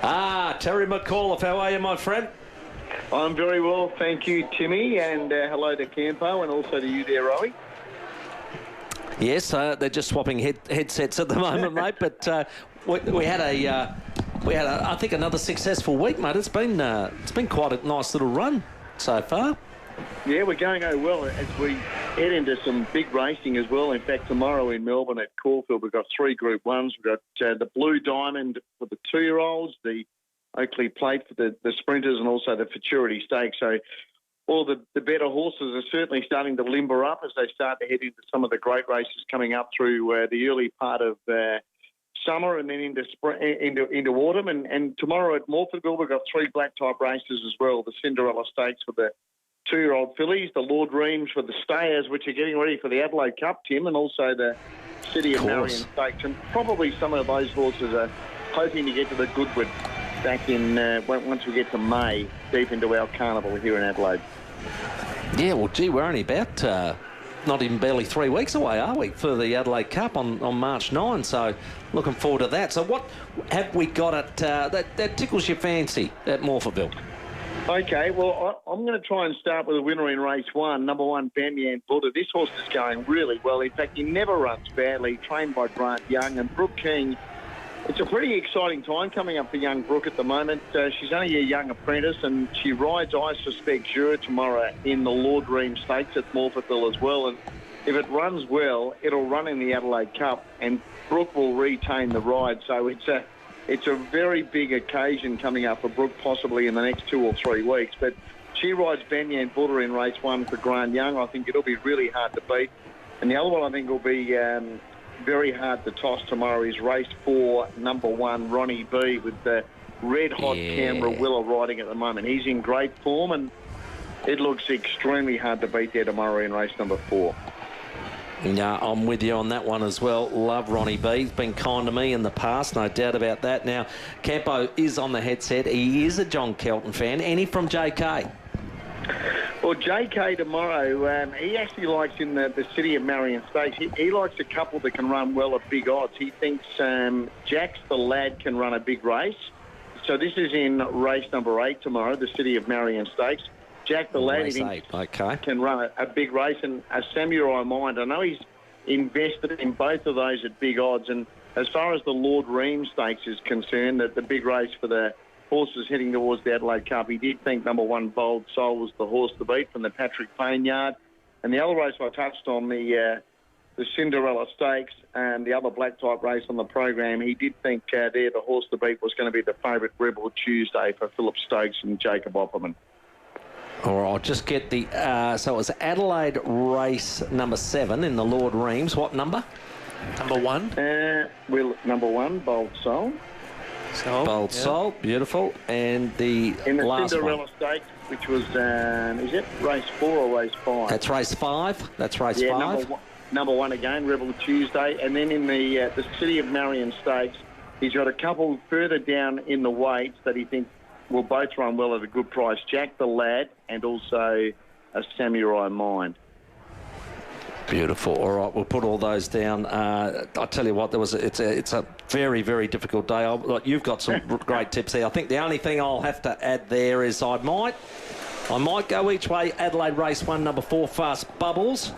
Terry McAuliffe, how are you, my friend? I'm very well, thank you, Timmy, and hello to Campo and also to you there, Rowey. Yes, they're just swapping headsets at the moment, mate. But we had I think another successful week, mate. It's been quite a nice little run so far. Yeah, we're going well as we head into some big racing as well. In fact, tomorrow in Melbourne at Caulfield, we've got 3 Group 1s. We've got the Blue Diamond for the 2-year-olds, the Oakley Plate for the sprinters, and also the Futurity Stakes. So all the better horses are certainly starting to limber up as they start to head into some of the great races coming up through the early part of summer and then into autumn. And tomorrow at Morphettville, we've got 3 black type races as well. The Cinderella Stakes for the 2-year-old fillies, the Lord Reams for the stayers, which are getting ready for the Adelaide Cup, Tim, and also the City of Marion Stakes. And probably some of those horses are hoping to get to the Goodwood back in once we get to May, deep into our carnival here in Adelaide. Yeah, well, gee, we're only about not even barely 3 weeks away, are we, for the Adelaide Cup on March 9? So looking forward to that. So what have we got at that tickles your fancy at Morphettville? Okay, well, I'm going to try and start with a winner in race 1, number 1, Bamiyan Buddha. This horse is going really well. In fact, he never runs badly, trained by Grant Young. And Brooke King, it's a pretty exciting time coming up for young Brooke at the moment. She's only a young apprentice, and she rides, I suspect, Jura tomorrow in the Lord Reams Stakes at Morphettville as well. And if it runs well, it'll run in the Adelaide Cup, and Brooke will retain the ride. So it's a very big occasion coming up for Brooke, possibly in the next 2 or 3 weeks. But she rides Bamiyan Buddha in race 1 for Grant Young. I think it'll be really hard to beat. And the other one I think will be very hard to toss tomorrow is race 4, number 1, Ronnie B, with the red-hot Canberra Willa riding at the moment. He's in great form, and it looks extremely hard to beat there tomorrow in race number 4. Yeah, I'm with you on that one as well. Love Ronnie B. He's been kind to me in the past, no doubt about that. Now, Campo is on the headset. He is a John Kelton fan. Any from JK? Well, JK tomorrow, he actually likes in the City of Marion Stakes. He likes a couple that can run well at big odds. He thinks Jax the Lad can run a big race. So this is in race number 8 tomorrow, the City of Marion Stakes. Jack the Lad can run a big race, and a Samurai Mind. I know he's invested in both of those at big odds. And as far as the Lord Reams Stakes is concerned, that the big race for the horses heading towards the Adelaide Cup, he did think number 1, Bold Soul, was the horse to beat from the Patrick Payne yard. And the other race I touched on, the Cinderella Stakes, and the other black type race on the program, he did think there the horse to beat was going to be the favourite Rebel Tuesday for Philip Stokes and Jacob Opperman. All right, I'll just get the... so it was Adelaide race number 7 in the Lord Reams. What number? Number 1? Number 1, Bold Soul. Bold Soul, beautiful. And the last Cinderella one. Stakes, which was, is it race 4 or race 5? That's race 5. That's race 5. Number 1 again, Rebel Tuesday. And then in the City of Marion Stakes, he's got a couple further down in the weights that he thinks will both run well at a good price. Jack the Lad and also a Samurai Mind. Beautiful. All right, we'll put all those down. I tell you what, it's a very, very difficult day. You've got some great tips there. I think the only thing I'll have to add there is I might go each way. Adelaide race 1, number 4, Fast Bubbles.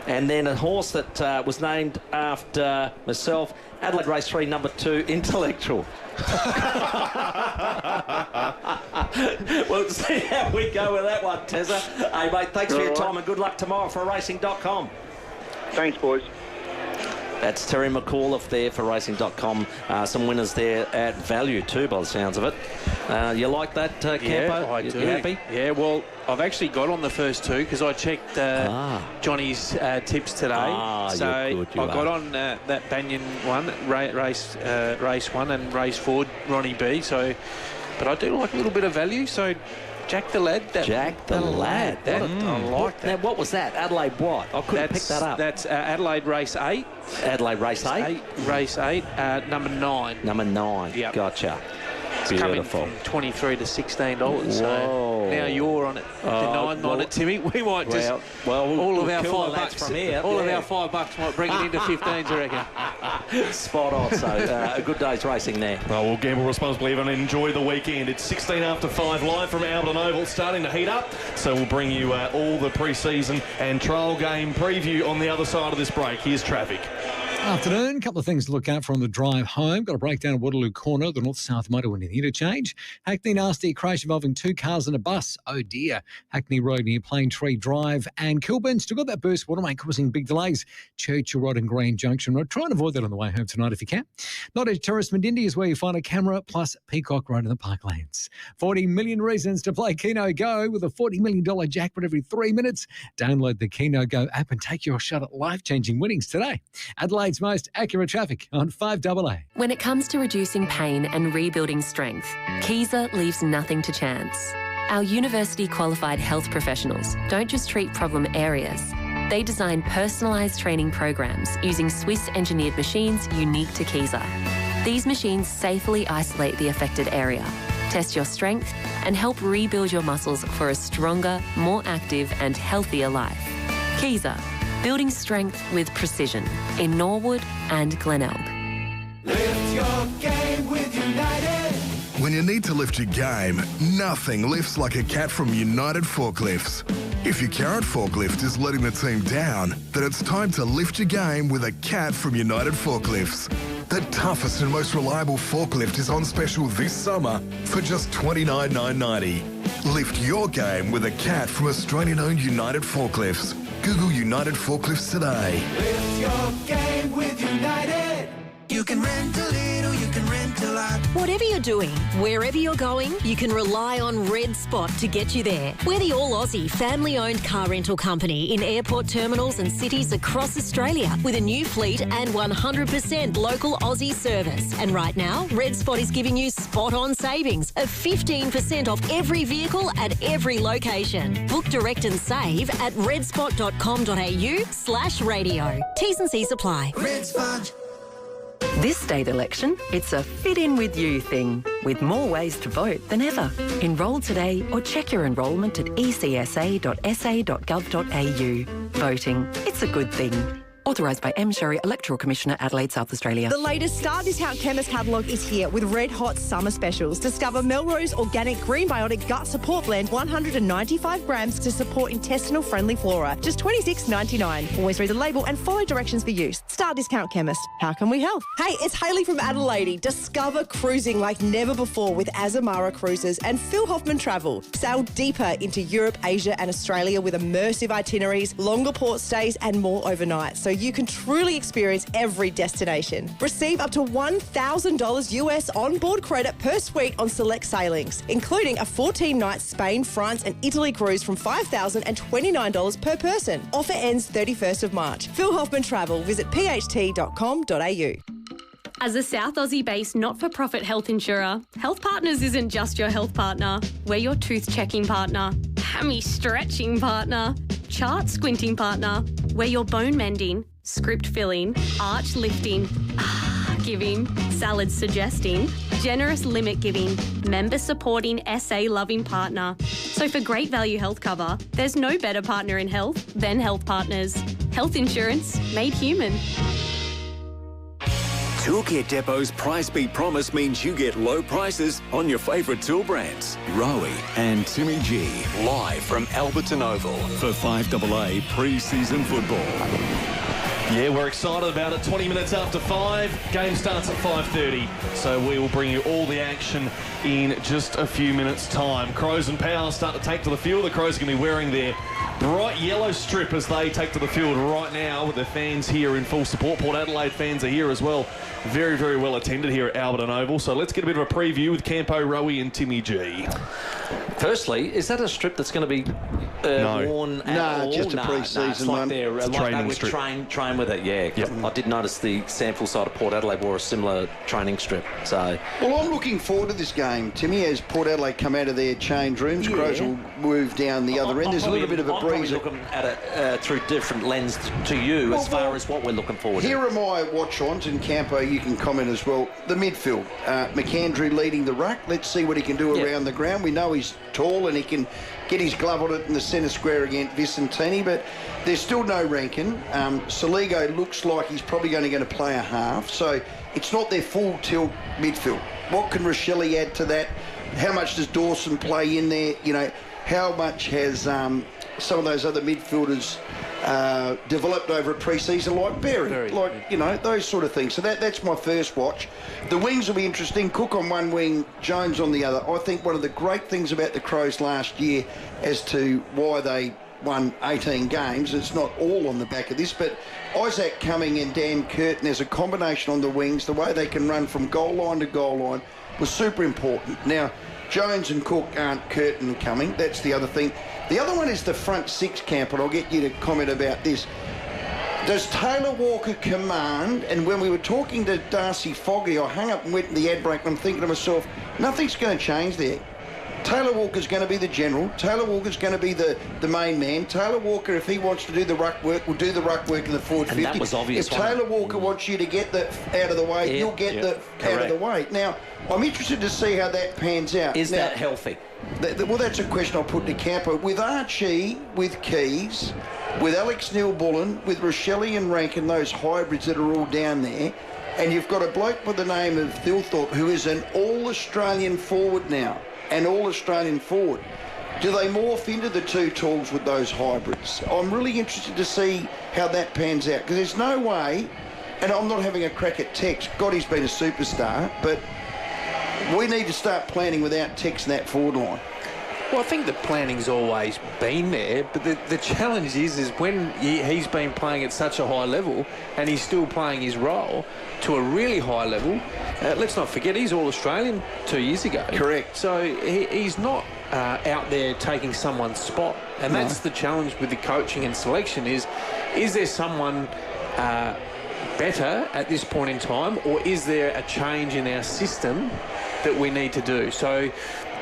And then a horse that was named after myself, Adelaide race 3, number 2, Intellectual. We'll see how we go with that one, Tezza. Hey, mate, thanks for your time and good luck tomorrow for racing.com. Thanks, boys. That's Terry McAuliffe there for racing.com. Some winners there at value too, by the sounds of it. You like that, Campo? Yeah, I do. You happy? Yeah, well, I've actually got on the first 2 because I checked Johnny's tips today. So you're good, I got on that Banyan one, race 1 and race 4, Ronnie B. So, but I do like a little bit of value. So Jack the Lad. Jack the Lad. I like that. Now, what was that? Adelaide what? I couldn't pick that up. That's Adelaide race 8. Adelaide race 8? Race 8, number 9. Number 9. Yep. Gotcha. It's Beautiful. coming from $23 to $16. Whoa. now you're on it. Denying on it, Timmy. We might just all of our $5 from here. All of our $5 might bring it into 15s, I reckon. Spot on. So a good day's racing there. Well, we'll gamble responsibly and enjoy the weekend. It's 16 after 5 live from Albion Oval, starting to heat up. So we'll bring you all the pre-season and trial game preview on the other side of this break. Here's traffic. Afternoon, couple of things to look out for on the drive home. Got a breakdown at Waterloo Corner, the north-south motorway near the interchange. Hackney nasty crash involving 2 cars and a bus. Oh dear. Hackney Road near Plane Tree Drive. And Kilburn still got that burst waterway causing big delays. Churchill Road and Grand Junction Road. Try and avoid that on the way home tonight if you can. Nottage Terrace Mendindi is where you find a camera, plus Peacock Road in the Parklands. 40 million reasons to play Keno Go with a $40 million jackpot every 3 minutes. Download the Keno Go app and take your shot at life-changing winnings today. Adelaide's most accurate traffic on 5AA. When it comes to reducing pain and rebuilding strength, FIVEAA leaves nothing to chance. Our university-qualified health professionals don't just treat problem areas. They design personalised training programs using Swiss-engineered machines unique to FIVEAA. These machines safely isolate the affected area, test your strength, and help rebuild your muscles for a stronger, more active and healthier life. FIVEAA. Building strength with precision in Norwood and Glenelg. Lift your game with United. When you need to lift your game, nothing lifts like a cat from United Forklifts. If your current forklift is letting the team down, then it's time to lift your game with a cat from United Forklifts. The toughest and most reliable forklift is on special this summer for just $29,990. Lift your game with a cat from Australian-owned United Forklifts. Google United Forklifts today. Lift your game with United. You can rent a little, you can rent a lot. Whatever you're doing, wherever you're going, you can rely on Red Spot to get you there. We're the all-Aussie, family-owned car rental company in airport terminals and cities across Australia with a new fleet and 100% local Aussie service. And right now, Red Spot is giving you spot-on savings of 15% off every vehicle at every location. Book direct and save at redspot.com.au/radio. T's and C's apply. Red Spot. This state election, it's a fit-in-with you thing, with more ways to vote than ever. Enrol today or check your enrolment at ecsa.sa.gov.au. Voting, it's a good thing. Authorised by M. Sherry, Electoral Commissioner, Adelaide, South Australia. The latest Star Discount Chemist catalogue is here with red hot summer specials. Discover Melrose Organic Green Biotic Gut Support Blend, 195 grams to support intestinal-friendly flora. Just $26.99. Always read the label and follow directions for use. Star Discount Chemist. How can we help? Hey, it's Hayley from Adelaide. Discover cruising like never before with Azamara Cruises and Phil Hoffman Travel. Sail deeper into Europe, Asia and Australia with immersive itineraries, longer port stays and more overnight, so you can truly experience every destination. Receive up to $1,000 US on-board credit per suite on select sailings, including a 14-night Spain, France and Italy cruise from $5,029 per person. Offer ends 31st of March. Phil Hoffman Travel. Visit pht.com.au. As a South Aussie-based not-for-profit health insurer, Health Partners isn't just your health partner. We're your tooth-checking partner, hammy-stretching partner, chart-squinting partner. We're your bone-mending, script-filling, arch-lifting, giving, salad-suggesting, generous limit-giving, member-supporting, SA-loving partner. So for great value health cover, there's no better partner in health than Health Partners. Health insurance made human. Toolkit Depot's Price Beat Promise means you get low prices on your favourite tool brands. Rowey and Timmy G, live from Alberton Oval for 5AA pre-season football. Yeah, we're excited about it. 20 minutes after 5. Game starts at 5:30. So we will bring you all the action in just a few minutes' time. Crows and Power start to take to the field. The Crows are going to be wearing their bright yellow strip as they take to the field right now with their fans here in full support. Port Adelaide fans are here as well. Very, very well attended here at Alberton Oval. So let's get a bit of a preview with Campo, Rowey and Timmy G. Firstly, is that a strip that's going to be worn at all? Just a pre-season it's like one. they're It's a like training they would strip. train with it. Yeah, I did notice the sample side of Port Adelaide wore a similar training strip. So, well, I'm looking forward to this game, Timmy. As Port Adelaide come out of their change rooms, Crows will move down the other end. There's a little bit of a breeze. I'm looking at it through different lens to you as far as what we're looking forward to. Here are my watch-ons, and Campo, you can comment as well. The midfield, McAndrew leading the ruck. Let's see what he can do around the ground. We know he's tall and he can get his glove on it in the centre square against Vicentini, but there's still no Rankin. Saligo looks like he's probably going to play a half, so it's not their full tilt midfield. What can Rochelle add to that? How much does Dawson play in there? You know, how much has some of those other midfielders developed over a pre-season, like Berry, those sort of things. So that's my first watch. The wings will be interesting. Cook on one wing, Jones on the other. I think one of the great things about the Crows last year as to why they won 18 games, it's not all on the back of this, but Isaac Cumming and Dan Curtin as a combination on the wings, the way they can run from goal line to goal line was super important. Now, Jones and Cook aren't Curtin and Cumming. That's the other thing. The other one is the front six, Camp, and I'll get you to comment about this. Does Taylor Walker command? And when we were talking to Darcy Foggy, I hung up and went in the ad break and I'm thinking to myself, nothing's going to change there. Taylor Walker's going to be the general. Taylor Walker's going to be the main man. Taylor Walker, if he wants to do the ruck work, will do the ruck work in the forward 50. That was obvious. If Taylor Walker wants you to get the out of the way, you'll get the out of the way. Now, I'm interested to see how that pans out. Is that healthy? Well, that's a question I'll put to Campo. With Archie, with Keys, with Alex Neil-Bullen, with Rochelle and Rankin, those hybrids that are all down there, and you've got a bloke by the name of Thilthorpe who is an all-Australian forward now. An all-Australian forward. Do they morph into the two tools with those hybrids? I'm really interested to see how that pans out, because there's no way, and I'm not having a crack at Tex. God, he's been a superstar, but we need to start planning without Tex in that forward line. Well, I think the planning's always been there, but the challenge is when he's been playing at such a high level and he's still playing his role to a really high level. Let's not forget, he's All-Australian 2 years ago. Correct. So he's not out there taking someone's spot. And that's the challenge with the coaching and selection is there someone better at this point in time, or is there a change in our system that we need to do? So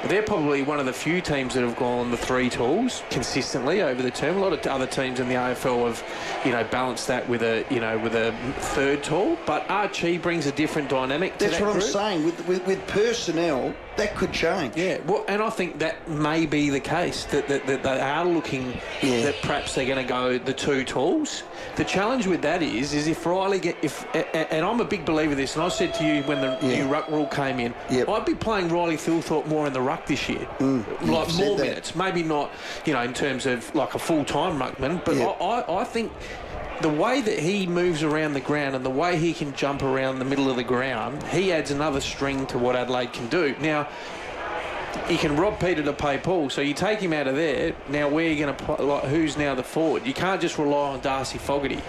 they're probably one of the few teams that have gone the three tools consistently over the term. A lot of other teams in the AFL have, balanced that with a third tool. But Archie brings a different dynamic to that group. That's what I'm saying. With personnel, that could change. Yeah, well, and I think that may be the case, that they are looking that perhaps they're going to go the two tools. The challenge with that is if Riley and I'm a big believer of this, and I said to you when the new ruck rule came in, I'd be playing Riley Thilthorpe more in the ruck this year, like more minutes, maybe not, in terms of like a full-time ruckman, but I think the way that he moves around the ground and the way he can jump around the middle of the ground, he adds another string to what Adelaide can do. Now, he can rob Peter to pay Paul, so you take him out of there. Now, where are you going to play? Who's now the forward? You can't just rely on Darcy Fogarty,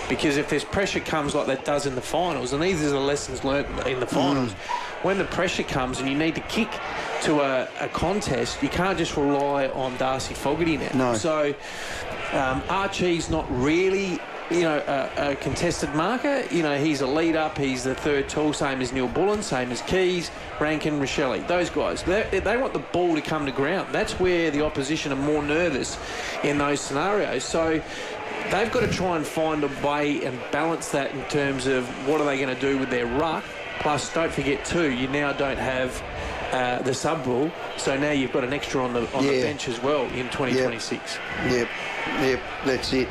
because if there's pressure comes like that does in the finals, and these are the lessons learnt in the finals, when the pressure comes and you need to kick to a contest, you can't just rely on Darcy Fogarty now. No. So Archie's not really a contested marker. He's a lead up, he's the third tool, same as Neil-Bullen, same as Keys, Rankin, Rochelle. Those guys, they want the ball to come to ground. That's where the opposition are more nervous in those scenarios. So they've got to try and find a way and balance that in terms of what are they going to do with their ruck. Plus, don't forget too, you now don't have the sub rule, so now you've got an extra on the bench as well in 2026. Yep, that's it.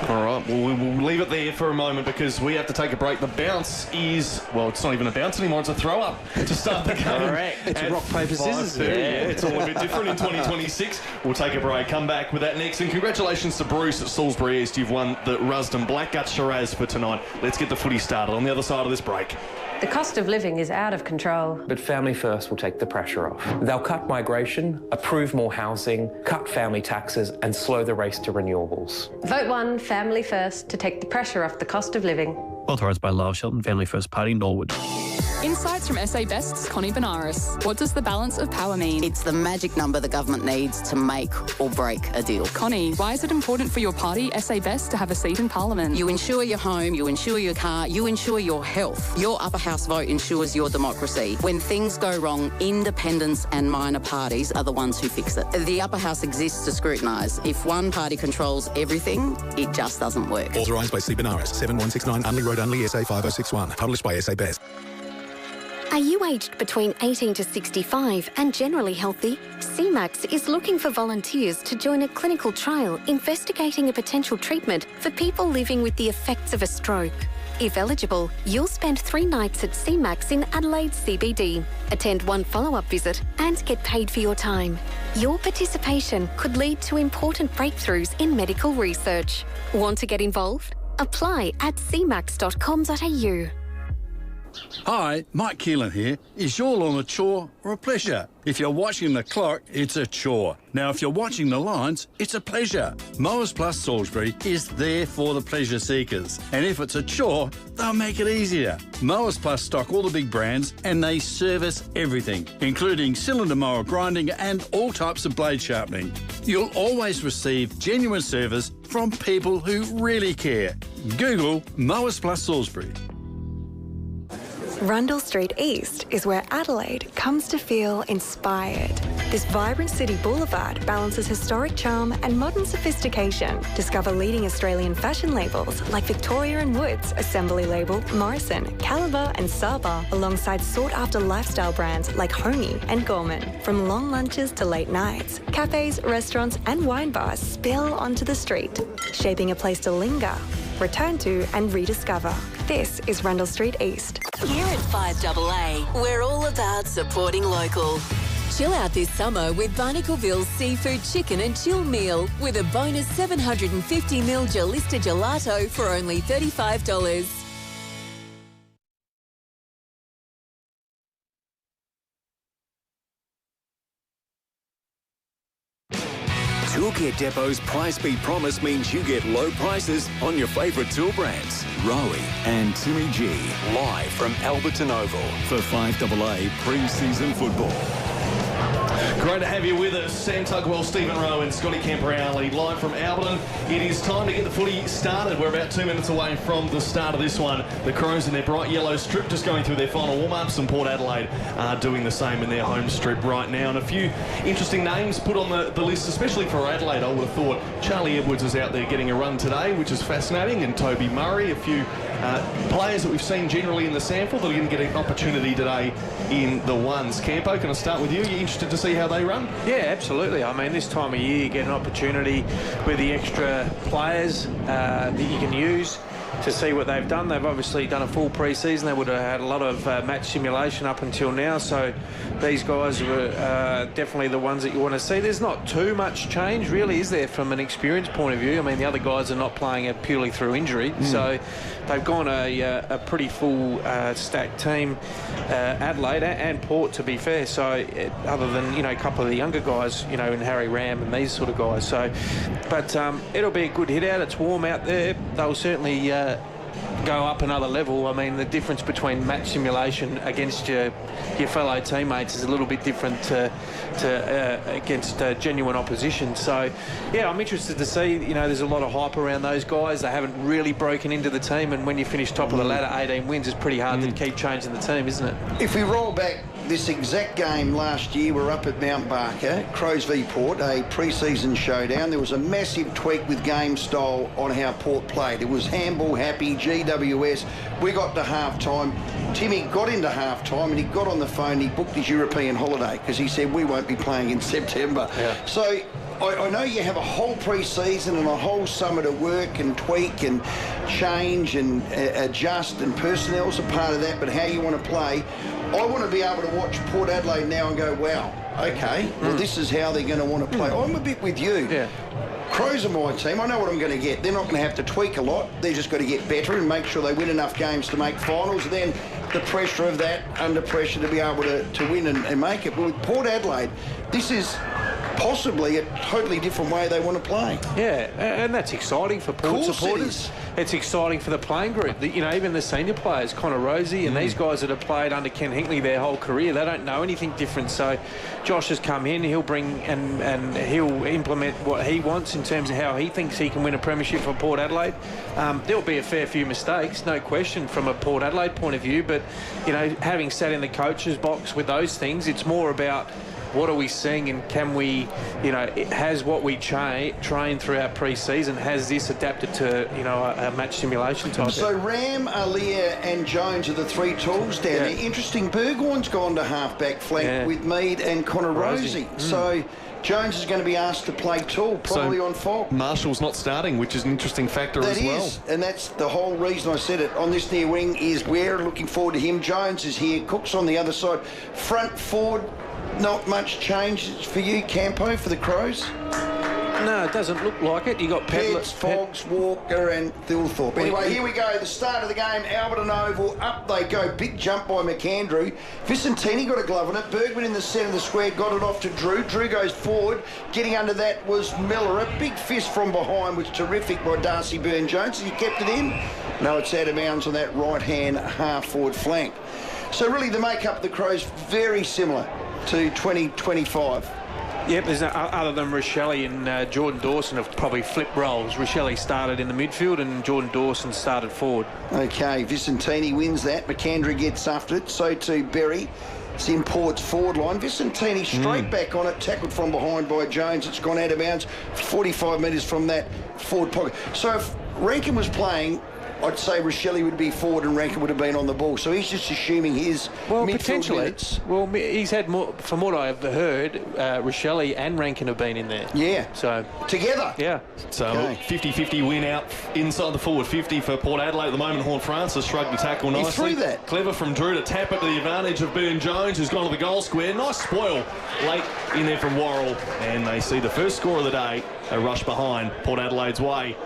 All right, well, we'll leave it there for a moment because we have to take a break. The bounce is, well, it's not even a bounce anymore, it's a throw-up to start the game. Correct. It's rock, paper, scissors. Yeah, it's all a bit different in 2026. We'll take a break, come back with that next. And congratulations to Bruce at Salisbury East. You've won the Rusden Blackgut Shiraz for tonight. Let's get the footy started on the other side of this break. The cost of living is out of control. But Family First will take the pressure off. They'll cut migration, approve more housing, cut family taxes and slow the race to renewables. Vote 1 Family First to take the pressure off the cost of living. Authorised by Lyle Shelton Family First Party, Norwood. Insights from SA Best's Connie Benares. What does the balance of power mean? It's the magic number the government needs to make or break a deal. Connie, why is it important for your party, SA Best, to have a seat in Parliament? You insure your home, you insure your car, you insure your health. Your upper house vote ensures your democracy. When things go wrong, independents and minor parties are the ones who fix it. The upper house exists to scrutinise. If one party controls everything, it just doesn't work. Authorised by C. Benares, 7169 Unley Road, Unley, SA 5061. Published by SA Best. Are you aged between 18 to 65 and generally healthy? CMAX is looking for volunteers to join a clinical trial investigating a potential treatment for people living with the effects of a stroke. If eligible, you'll spend 3 nights at CMAX in Adelaide CBD, attend 1 follow-up visit and get paid for your time. Your participation could lead to important breakthroughs in medical research. Want to get involved? Apply at cmax.com.au. Hi, Mike Keelan here. Is your lawn a chore or a pleasure? If you're watching the clock, it's a chore. Now, if you're watching the lines, it's a pleasure. Mowers Plus Salisbury is there for the pleasure seekers. And if it's a chore, they'll make it easier. Mowers Plus stock all the big brands and they service everything, including cylinder mower grinding and all types of blade sharpening. You'll always receive genuine service from people who really care. Google Mowers Plus Salisbury. Rundle Street East is where Adelaide comes to feel inspired. This vibrant city boulevard balances historic charm and modern sophistication. Discover leading Australian fashion labels like Victoria & Woods, Assembly Label, Morrison, Caliber and Saba, alongside sought-after lifestyle brands like Homey and Gorman. From long lunches to late nights, cafes, restaurants and wine bars spill onto the street, shaping a place to linger, return to and rediscover. This is Rundle Street East. Here at FIVEAA, we're all about supporting local. Chill out this summer with Barnacleville's Seafood Chicken and Chill Meal with a bonus 750ml Gelista Gelato for only $35. Toolkit Depot's Price Beat Promise means you get low prices on your favourite tool brands. Rowey and Timmy G, live from Alberton Oval for FIVEAA pre-season football. Great to have you with us, Sam Tugwell, Stephen Rowe and Scotty Camperowley, live from Alberton. It is time to get the footy started. We're about 2 minutes away from the start of this one. The Crows in their bright yellow strip just going through their final warm-ups, and Port Adelaide are doing the same in their home strip right now. And a few interesting names put on the list, especially for Adelaide. I would have thought Charlie Edwards is out there getting a run today, which is fascinating, and Toby Murray, a few players that we've seen generally in the sample that are going to get an opportunity today in the ones. Campo, can I start with you? Are you interested to see how they run? Yeah, absolutely. I mean, this time of year you get an opportunity with the extra players that you can use to see what they've done. They've obviously done a full pre-season. They would have had a lot of match simulation up until now, so these guys were definitely the ones that you want to see. There's not too much change, really, is there, from an experience point of view? I mean, the other guys are not playing it purely through injury, so they've gone a pretty full stacked team, Adelaide and Port, to be fair. So other than, you know, a couple of the younger guys, you know, and Harry Ram and these sort of guys. So, but it'll be a good hit out. It's warm out there. They'll certainly go up another level. I mean, the difference between match simulation against your fellow teammates is a little bit different to against genuine opposition. So, yeah, I'm interested to see. You know, there's a lot of hype around those guys. They haven't really broken into the team, and when you finish top of the ladder, 18 wins, is pretty hard to keep changing the team, isn't it? If we roll back this exact game last year, we're up at Mount Barker, Crows v Port, a pre-season showdown. There was a massive tweak with game style on how Port played. It was handball happy, GWS. We got to half-time. Timmy got into half-time and he got on the phone and he booked his European holiday because he said we won't be playing in September. Yeah. So I know you have a whole pre-season and a whole summer to work and tweak and change and adjust, and personnel's a part of that, but how you want to play. I want to be able to watch Port Adelaide now and go, wow, okay, well, this is how they're going to want to play. I'm a bit with you. Yeah. Crows are my team. I know what I'm going to get. They're not going to have to tweak a lot. They're just got to get better and make sure they win enough games to make finals. Then the pressure of that, under pressure to be able to win and make it. But with Port Adelaide, this is possibly a totally different way they want to play. Yeah, and that's exciting for Port supporters. It's exciting for the playing group. You know, even the senior players, Connor Rowey and these guys that have played under Ken Hinckley their whole career, they don't know anything different. So Josh has come in, he'll bring and he'll implement what he wants in terms of how he thinks he can win a premiership for Port Adelaide. There'll be a fair few mistakes, no question, from a Port Adelaide point of view, but, you know, having sat in the coach's box with those things, it's more about what are we seeing and can we, you know, has what we trained throughout pre-season, has this adapted to, you know, a match simulation type? So Ram, Aaliyah and Jones are the three tools down there. Interesting, Burgoyne's gone to half-back flank with Mead and Connor Rowey. So Jones is going to be asked to play tall, probably on Fogg. Marshall's not starting, which is an interesting factor as well. That is, and that's the whole reason I said it. On this near wing is we're looking forward to him. Jones is here, Cook's on the other side. Front forward, not much change for you, Campo, for the Crows? No, it doesn't look like it. You got Pets, Foggs, Walker and Thilthorpe. Anyway, here we go. The start of the game, Alberton Oval. Up they go. Big jump by McAndrew. Vicentini got a glove on it. Bergman in the centre of the square got it off to Drew. Drew goes forward. Getting under that was Miller. A big fist from behind was terrific by Darcy Byrne-Jones. He kept it in. No, it's out of bounds on that right-hand half-forward flank. So really the make-up of the Crows very similar to 2025. Yep, there's no, other than Rochelle and Jordan Dawson have probably flipped roles. Rochelle started in the midfield and Jordan Dawson started forward. Okay, Vicentini wins that. McAndrew gets after it. So too Berry. It's in Port's forward line. Vicentini straight back on it, tackled from behind by Jones. It's gone out of bounds 45 metres from that forward pocket. So if Rankin was playing, I'd say Rochelle would be forward and Rankin would have been on the ball. So he's just assuming his midfield minutes. Well, he's had more, from what I've heard, Rochelle and Rankin have been in there. Yeah. So together. Yeah. So 50-50 win out inside the forward 50 for Port Adelaide at the moment. Horn Francis shrugged the tackle nicely. He threw that. Clever from Drew to tap it to the advantage of Byrne-Jones, who's gone to the goal square. Nice spoil late in there from Worrell. And they see the first score of the day. A rush behind Port Adelaide's way.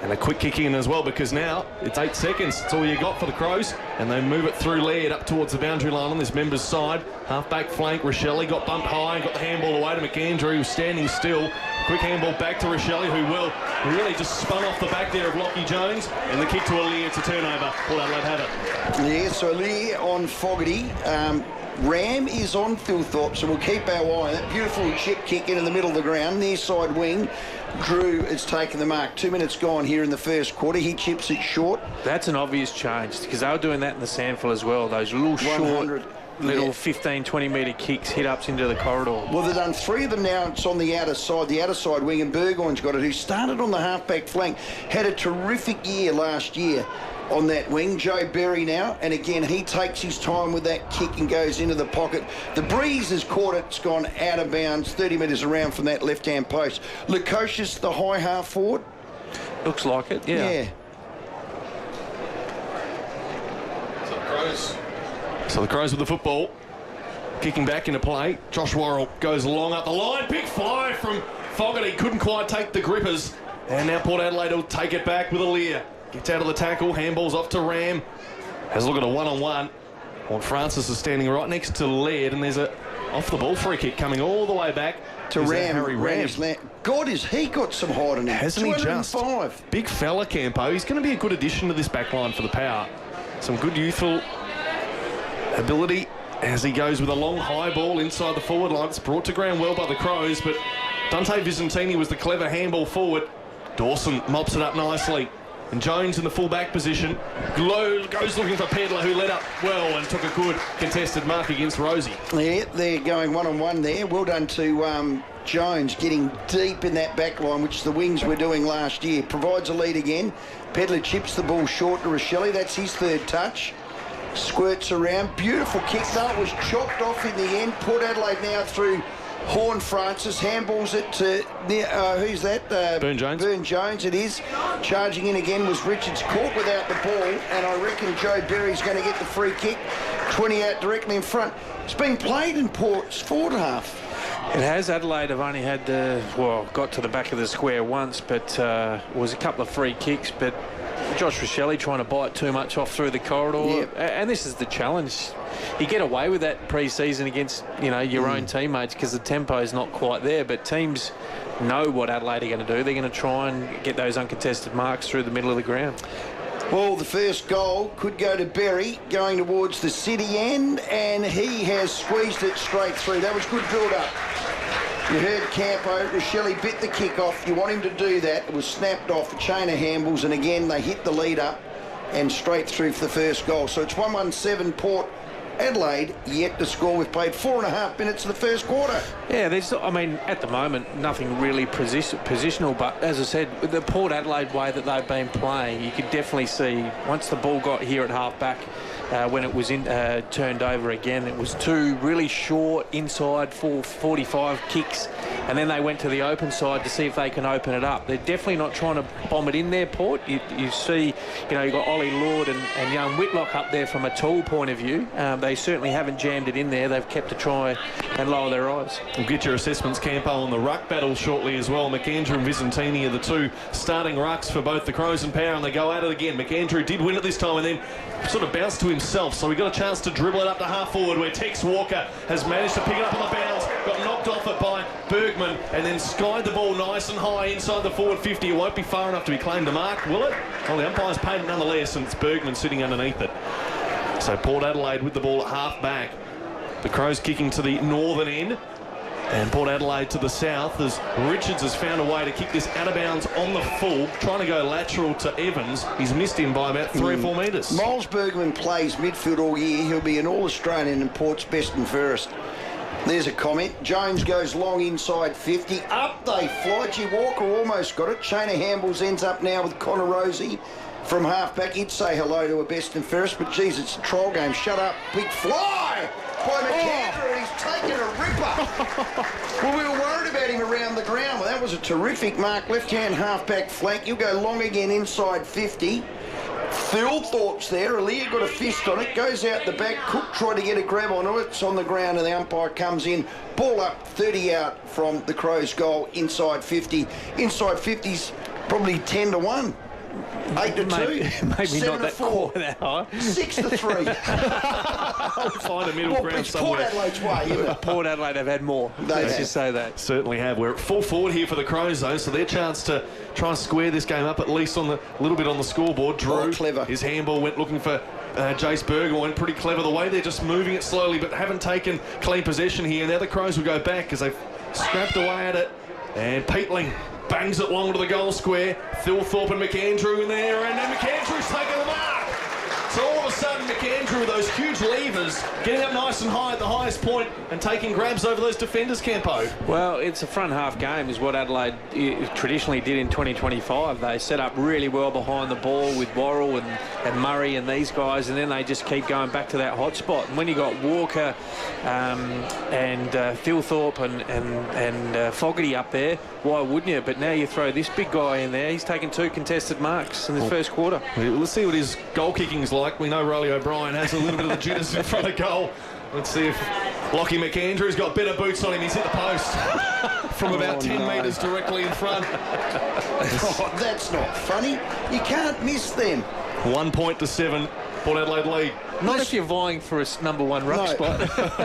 And a quick kick in as well, because now it's 8 seconds. That's all you got for the Crows. And they move it through Laird up towards the boundary line on this member's side. Half-back flank. Rochelle got bumped high and got the handball away to McAndrew, who's standing still. Quick handball back to Rochelle, who really just spun off the back there of Lockie Jones. And the kick to Aaliyah to turnover. Port Adelaide have it. Yeah, so Aaliyah on Fogarty. Ram is on Thilthorpe, so we'll keep our eye on that. Beautiful chip kick into the middle of the ground, near side wing. Drew has taken the mark. 2 minutes gone here in the first quarter. He chips it short. That's an obvious change, because they were doing that in the Sandful as well. Those little short, little 15, 20-metre kicks, hit-ups into the corridor. Well, they've done 3 of them now. It's on the outer side wing, and Burgoyne's got it, who started on the half-back flank. Had a terrific year last year on that wing. Joe Berry now, and again he takes his time with that kick and goes into the pocket. The breeze has caught it. It's gone out of bounds 30 metres around from that left hand post. Lukosius, the high half forward. Looks like it, yeah. So the Crows with the football, kicking back into play. Josh Worrell goes long up the line. Big fly from Fogarty, couldn't quite take the grippers, and now Port Adelaide will take it back with Aaliyah. Gets out of the tackle, handballs off to Ram. Has a look at a one-on-one. Horn Francis is standing right next to Laird, and there's a off-the-ball free kick coming all the way back to Ram. Harry Ram. God, has he got some height in him. Hasn't he just? Big fella, Campo. He's going to be a good addition to this back line for the Power. Some good youthful ability as he goes with a long high ball inside the forward line. It's brought to ground well by the Crows, but Dante Vicentini was the clever handball forward. Dawson mops it up nicely. And Jones in the full-back position. Goes looking for Pedler, who led up well and took a good contested mark against Rosie. Yeah, they're going one-on-one there. Well done to Jones, getting deep in that back line, which the wings were doing last year. Provides a lead again. Pedler chips the ball short to Rochelle. That's his third touch. Squirts around. Beautiful kick, though. It was chopped off in the end. Port Adelaide now through Horn Francis, handballs it to, who's that? Byrne-Jones. Byrne-Jones it is. Charging in again was Richards, caught without the ball, and I reckon Joe Berry's going to get the free kick. 20 out directly in front. It's been played in Port's forward half. It has. Adelaide have only had, got to the back of the square once, but it was a couple of free kicks, but Josh Rochelli trying to bite too much off through the corridor. Yep. And this is the challenge. You get away with that pre-season against, your own teammates because the tempo is not quite there, but teams know what Adelaide are going to do. They're going to try and get those uncontested marks through the middle of the ground. Well, the first goal could go to Berry, going towards the city end, and he has squeezed it straight through. That was good build-up. You heard Campo, Rochelli bit the kick off. You want him to do that. It was snapped off, a chain of handballs, and again, they hit the lead up and straight through for the first goal. So it's 1-1-7 Port Adelaide yet to score. We've played 4.5 minutes of the first quarter. Yeah, at the moment, nothing really positional, but as I said, with the Port Adelaide way that they've been playing, you could definitely see once the ball got here at half-back, when it was turned over again, it was two really short inside 45 kicks, and then they went to the open side to see if they can open it up. They're definitely not trying to bomb it in there, Port. You see, you've got Ollie Lord and young Whitlock up there from a tall point of view. They certainly haven't jammed it in there. They've kept to try and lower their eyes. We'll get your assessments, Campo, on the ruck battle shortly as well. McAndrew and Vicentini are the two starting rucks for both the Crows and Power, and they go at it again. McAndrew did win it this time and then sort of bounced to himself, so we got a chance to dribble it up to half forward where Tex Walker has managed to pick it up on the bounce, got knocked off it by Bergman, and then skied the ball nice and high inside the forward 50. It won't be far enough to be claimed to mark, will it? Well, the umpire's paid it nonetheless, and it's Bergman sitting underneath it. So Port Adelaide with the ball at half back. The Crows kicking to the northern end, and Port Adelaide to the south as Richards has found a way to kick this out of bounds on the full, trying to go lateral to Evans. He's missed him by about 3 or 4 metres. Miles Bergman plays midfield all year. He'll be an All-Australian and Port's best and fairest. There's a comment. Jones goes long inside 50. Up they fly. Gee, Walker almost got it. Chain of handballs ends up now with Connor Rowey from half-back. He'd say hello to a best and fairest, but geez, it's a trial game. Shut up. Big fly by McAndrew, and he's taken a ripper. Well, we were worried about him around the ground. Well, that was a terrific mark. Left-hand half-back flank. He'll go long again inside 50. Phil Thorpe's there. Aaliyah got a fist on it. Goes out the back. Cook tried to get a grab on it. It's on the ground and the umpire comes in. Ball up, 30 out from the Crows' goal inside 50. Inside 50's probably 10-1. 8-2, maybe not that 7-4, that high. 6-3. I'll find a middle ground it's somewhere. Port Adelaide's way, isn't it? Port Adelaide have had more. Let's just say that. Certainly have. We're at full forward here for the Crows, though, so their chance to try and square this game up at least on a little bit on the scoreboard. Drew, clever. His handball went looking for Jace Berger, went pretty clever the way they're just moving it slowly, but haven't taken clean possession here. Now the Crows will go back as they've scrapped away at it, and Peatling bangs it long to the goal square. Phil Thorpe and McAndrew in there, and then McAndrew's taking the mark. So all of a sudden, McAndrew with those huge levers, getting up nice and high at the highest point and taking grabs over those defenders, Campo. Well, it's a front half game is what Adelaide traditionally did in 2025. They set up really well behind the ball with Worrell and Murray and these guys, and then they just keep going back to that hot spot. And when you got Walker and Phil Thorpe and Fogarty up there, why wouldn't you? But now you throw this big guy in there. He's taken 2 contested marks in the first quarter. Let's see what his goal kicking's like. We know Rolly O'Brien has a little bit of the jitters in front of goal. Let's see if Lockie McAndrew's got better boots on him. He's hit the post from about 10 metres directly in front. Oh, that's not funny. You can't miss them. 1 point to 7. Port Adelaide lead. Not if you're vying for a #1 ruck spot.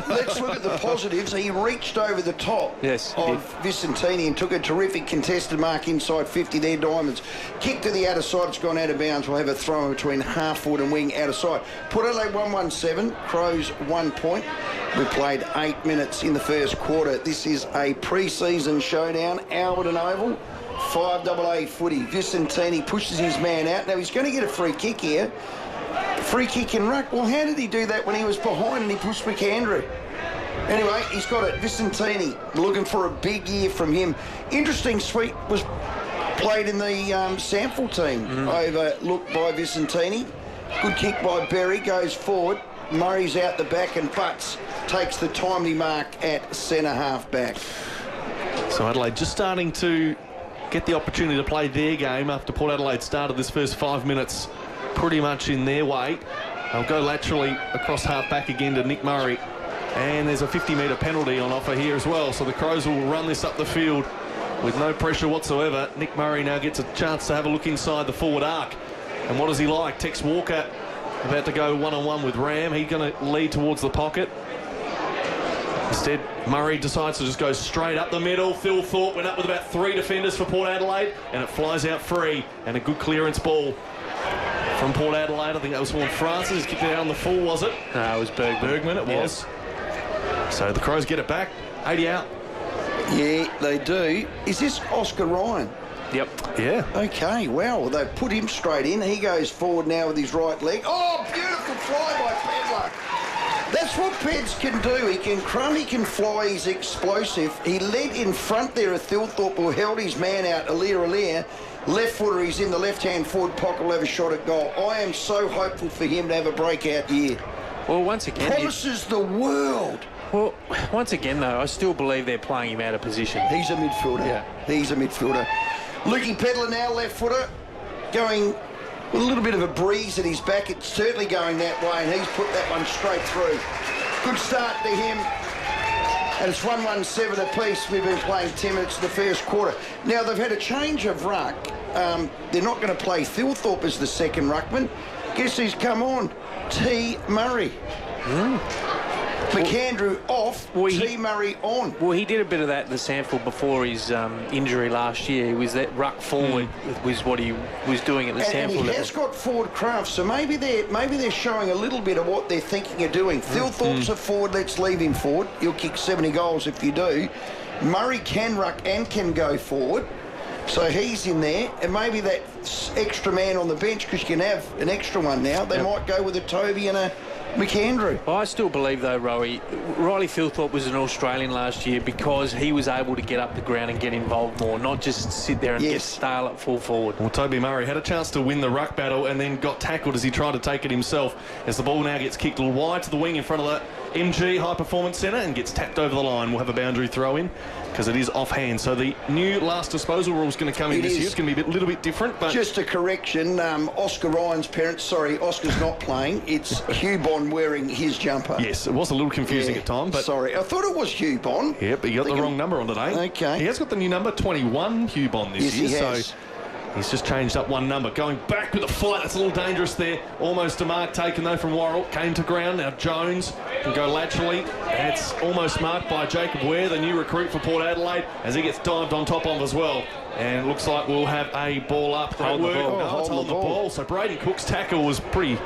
Let's look at the positives. He reached over the top of Vicentini and took a terrific contested mark inside 50 there, Diamonds. Kick to the outer side. It's gone out of bounds. We'll have a throw between half forward and wing outer side. Port Adelaide 1-1-7. Crows 1 point. We played 8 minutes in the first quarter. This is a pre-season showdown. Alberton Oval. 5AA footy. Vicentini pushes his man out. Now he's going to get a free kick here. Free kick in ruck. Well, how did he do that when he was behind and he pushed McAndrew? Anyway, he's got it. Vicentini looking for a big year from him. Interesting sweep was played in the Sample team. Overlooked by Vicentini. Good kick by Berry. Goes forward. Murray's out the back and Butts takes the timely mark at centre half back. So Adelaide just starting to get the opportunity to play their game after Port Adelaide started this first 5 minutes pretty much in their way. They'll go laterally across half back again to Nick Murray, and there's a 50-metre penalty on offer here as well, so the Crows will run this up the field. with no pressure whatsoever. Nick Murray now gets a chance to have a look inside the forward arc. And what does he like? Tex Walker about to go one-on-one with Ram. He's going to lead towards the pocket. Instead, Murray decides to just go straight up the middle. Phil Thorpe went up with about 3 defenders for Port Adelaide, and it flies out free. And a good clearance ball from Port Adelaide. I think that was Warren Francis. He's kicked it out on the full, was it? No, it was Bergman. Bergman, it was. So the Crows get it back. 80 out. Yeah, they do. Is this Oscar Ryan? Yep. Yeah. Okay, well, they've put him straight in. He goes forward now with his right leg. Oh, beautiful fly by Pedler. That's what Peds can do. He can crumb, he can fly, he's explosive. He led in front there of Thilthorpe, who held his man out, Alir. Left footer, he's in the left-hand forward pocket, will have a shot at goal. I am so hopeful for him to have a breakout year. Well, once again... Promises the world. Well, once again, though, I still believe they're playing him out of position. He's a midfielder. Yeah. He's a midfielder. Lukey Pedler now, left footer, going with a little bit of a breeze at his back. It's certainly going that way, and he's put that one straight through. Good start to him. And it's 1-1-7 apiece. We've been playing 10 minutes in the first quarter. Now, they've had a change of ruck. They're not going to play Thilthorpe as the second ruckman. Guess who's come on? T. Murray. McAndrew off, T. Murray on. Well, he did a bit of that in the sample before his injury last year. He was that ruck forward was what he was doing at the sample level. And he has got forward craft, so maybe they're showing a little bit of what they're thinking of doing. Thilthorpe's a forward, let's leave him forward. He'll kick 70 goals if you do. Murray can ruck and can go forward. So he's in there, and maybe that extra man on the bench, because you can have an extra one now, they might go with a Toby and a McAndrew. I still believe, though, Rowey, Riley Thilthorpe was an Australian last year because he was able to get up the ground and get involved more, not just sit there and get stale at full forward. Well, Toby Murray had a chance to win the ruck battle and then got tackled as he tried to take it himself, as the ball now gets kicked wide to the wing in front of the MG High Performance Centre and gets tapped over the line. We'll have a boundary throw in because it is offhand. So the new last disposal rule is going to come in this year. It's going to be a little bit different. But just a correction, Oscar Ryan's parents, sorry, Oscar's not playing. It's Hugh Bond wearing his jumper. Yes, it was a little confusing at times. But sorry, I thought it was Hugh Bond. Yep, but he got the wrong number on today. Okay. He has got the new number, 21, Hugh Bond this year. He has. So he's just changed up one number. Going back with a flight. That's a little dangerous there. Almost a mark taken, though, from Worrell. Came to ground. Now Jones can go laterally. And it's almost marked by Jacob Ware, the new recruit for Port Adelaide, as he gets dived on top of as well. And it looks like we'll have a ball up. Hold the ball. So Braden Cook's tackle was pretty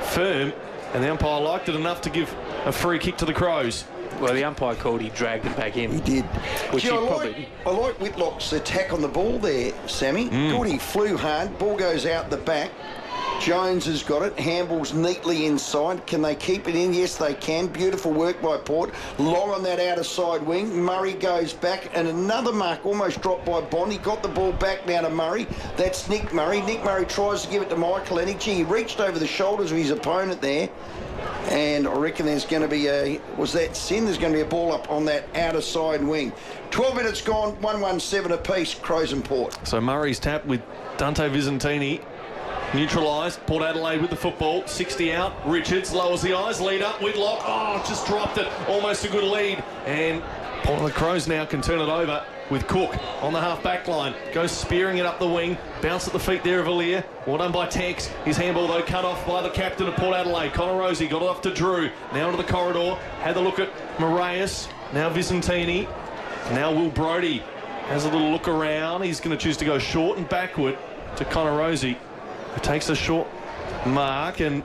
firm, and the umpire liked it enough to give a free kick to the Crows. Well, the umpire called, he dragged it back in. He did. Which Gee, I like Whitlock's attack on the ball there, Sammy. Good, he flew hard. Ball goes out the back. Jones has got it. Handballs neatly inside. Can they keep it in? Yes, they can. Beautiful work by Port. Long on that outer side wing. Murray goes back, and another mark almost dropped by Bond. He got the ball back now to Murray. That's Nick Murray. Nick Murray tries to give it to Michael Energy. He reached over the shoulders of his opponent there. And I reckon there's going to be was that Sin? There's going to be a ball up on that outer side wing. 12 minutes gone, 1-1-7 apiece, Crows and Port. So Murray's tap with Dante Visentini. Neutralised. Port Adelaide with the football. 60 out. Richards lowers the eyes. Lead up. Whitlock. Oh, just dropped it. Almost a good lead. And Port the Crows now can turn it over with Cook on the half-back line. Goes spearing it up the wing. Bounce at the feet there of Alir. Well done by Tex. His handball, though, cut off by the captain of Port Adelaide. Connor Rowey got it off to Drew. Now into the corridor. Had a look at Moraes. Now Visentini. Now Will Brodie has a little look around. He's going to choose to go short and backward to Connor Rowey, who takes a short mark and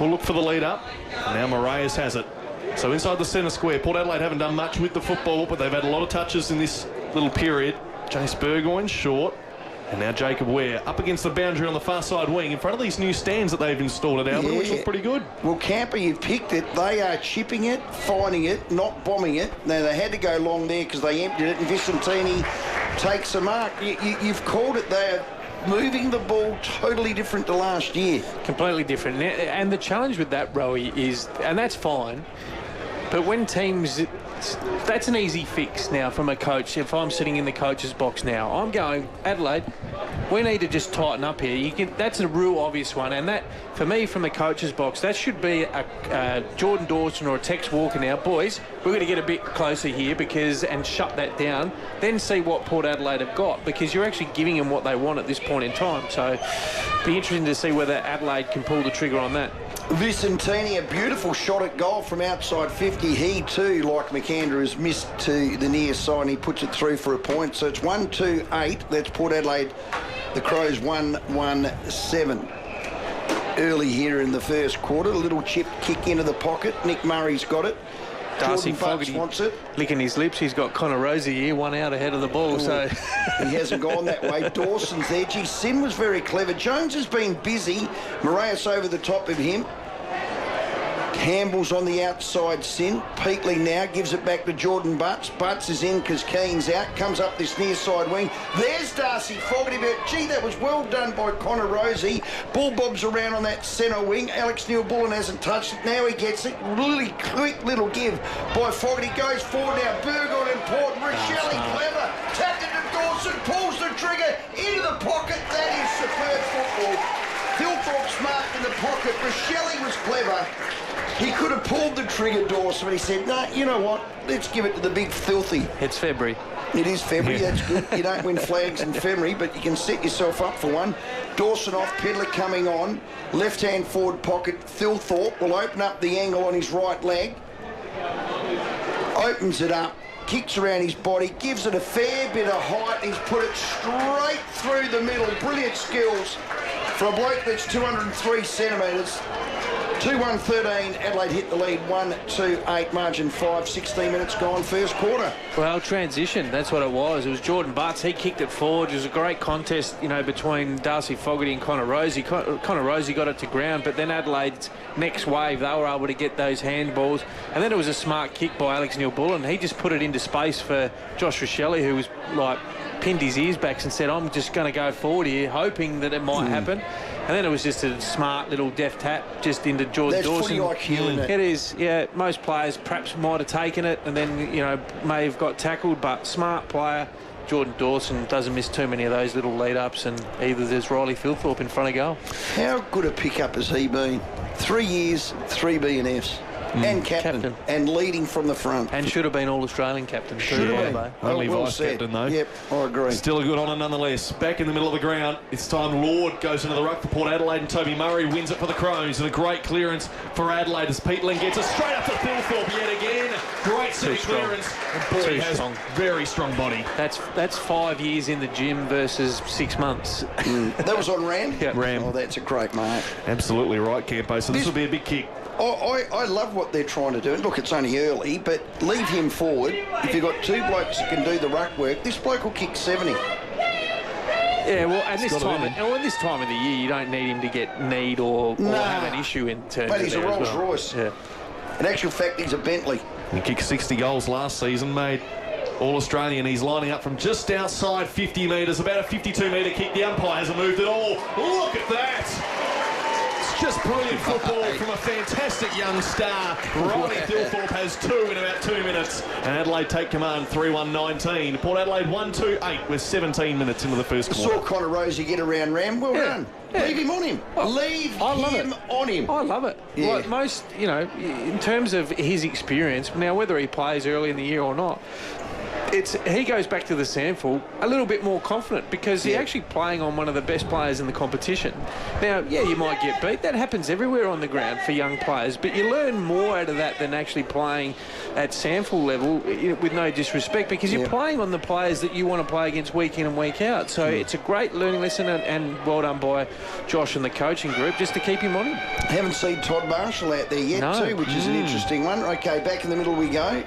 will look for the lead up. Now Moraes has it. So inside the centre square, Port Adelaide haven't done much with the football, but they've had a lot of touches in this little period. Jace Burgoyne short. And now Jacob Ware up against the boundary on the far side wing in front of these new stands that they've installed at Albert, which look pretty good. Well, Camper, you've picked it. They are chipping it, finding it, not bombing it. Now, they had to go long there because they emptied it, and Vicentini takes a mark. You've called it. They are moving the ball totally different to last year. Completely different. And the challenge with that, Rowey, is, and that's fine, but when teams... That's an easy fix now from a coach. If I'm sitting in the coach's box now, I'm going, Adelaide, we need to just tighten up here. That's a real obvious one, and that, for me, from the coach's box, that should be a Jordan Dawson or a Tex Walker now. Boys, we're going to get a bit closer here and shut that down, then see what Port Adelaide have got, because you're actually giving them what they want at this point in time. So it'll be interesting to see whether Adelaide can pull the trigger on that. Vicentini, a beautiful shot at goal from outside 50. He too, like McAndrew, has missed to the near side and he puts it through for a point. So it's 1-2-8. That's Port Adelaide. The Crows 1-1-7. Early here in the first quarter. A little chip kick into the pocket. Nick Murray's got it. Darcy Fogarty wants it. Licking his lips. He's got Connor Rosey here, one out ahead of the ball. So he hasn't gone that way. Dawson's there. Gee, Sin was very clever. Jones has been busy. Moraes over the top of him. Campbell's on the outside, Sin. Peatley now gives it back to Jordan Butts. Butts is in because Keane's out. Comes up this near side wing. There's Darcy Fogarty. But gee, that was well done by Connor Rosey. Ball bobs around on that centre wing. Alex Neil-Bullen hasn't touched it. Now he gets it. Really quick little give by Fogarty. Goes forward now. Burgoyne and Port. Rochelle clever. Tapped it to Dawson. Pulls the trigger into the pocket. That is superb football. Philthorpe smart in the pocket. Rochelle was clever. He could have pulled the trigger, Dawson, but he said, no, you know what? Let's give it to the big filthy. It's February. It is February, that's good. You don't win flags in February, but you can set yourself up for one. Dawson off, Pedler coming on. Left-hand forward pocket. Philthorpe will open up the angle on his right leg. Opens it up. Kicks around his body. Gives it a fair bit of height. He's put it straight through the middle. Brilliant skills for a bloke that's 203 centimetres. 2-1-13, Adelaide hit the lead, 1-2-8, margin 5, 16 minutes gone, first quarter. Well, transition, that's what it was. It was Jordan Butts, he kicked it forward. It was a great contest, you know, between Darcy Fogarty and Connor Rosey. Connor Rosey got it to ground, but then Adelaide's next wave, they were able to get those handballs. And then it was a smart kick by Alex Neil-Bullen. He just put it into space for Josh Rochelle, who was like, pinned his ears back and said, I'm just going to go forward here, hoping that it might happen. And then it was just a smart little deft tap just into Jordan Dawson. That's footy IQ, isn't it? It is, yeah. Most players perhaps might have taken it and then, you know, may have got tackled, but smart player. Jordan Dawson doesn't miss too many of those little lead-ups, and either there's Riley Philthorpe in front of goal. How good a pickup has he been? 3 years, 3 B&Fs. And captain, and leading from the front. And should have been All-Australian captain. Should have been. Only vice-captain, though. Yep, I agree. Still a good honour nonetheless. Back in the middle of the ground. It's time Lord goes into the ruck for Port Adelaide, and Toby Murray wins it for the Crows. And a great clearance for Adelaide as Peatling gets it straight up to Philthorpe yet again. Great city clearance. And boy, he has very strong body. That's 5 years in the gym versus 6 months. That was on Ram? Yeah. Ram. Oh, that's a great mark. Absolutely right, Campo. So this will be a big kick. I love what they're trying to do. Look, it's only early, but leave him forward. If you've got 2 blokes that can do the ruck work, this bloke will kick 70. Yeah, well, at this time of the year, you don't need him to get need or have an issue in terms but of he's a Rolls Royce. Yeah. In actual fact, he's a Bentley. He kicked 60 goals last season, made All-Australian. He's lining up from just outside 50 metres, about a 52-metre kick. The umpire hasn't moved at all. Look at that! Just brilliant football from a fantastic young star. Riley Philthorpe has 2 in about 2 minutes. And Adelaide take command 3-1-19. Port Adelaide 1-2-8 with 17 minutes into the first quarter. Saw Connor Rosey get around Ram. Well done. Yeah. Leave him on him. Leave him on him. I love it. Yeah. Like most, you know, in terms of his experience, now whether he plays early in the year or not, he goes back to the SANFL a little bit more confident because he's actually playing on one of the best players in the competition. Now, yeah, you might get beat. That happens everywhere on the ground for young players, but you learn more out of that than actually playing at SANFL level, with no disrespect, because you're playing on the players that you want to play against week in and week out. So it's a great learning lesson, and well done by Josh and the coaching group just to keep him on him. Haven't seen Todd Marshall out there yet too, which is an interesting one. Okay, back in the middle we go.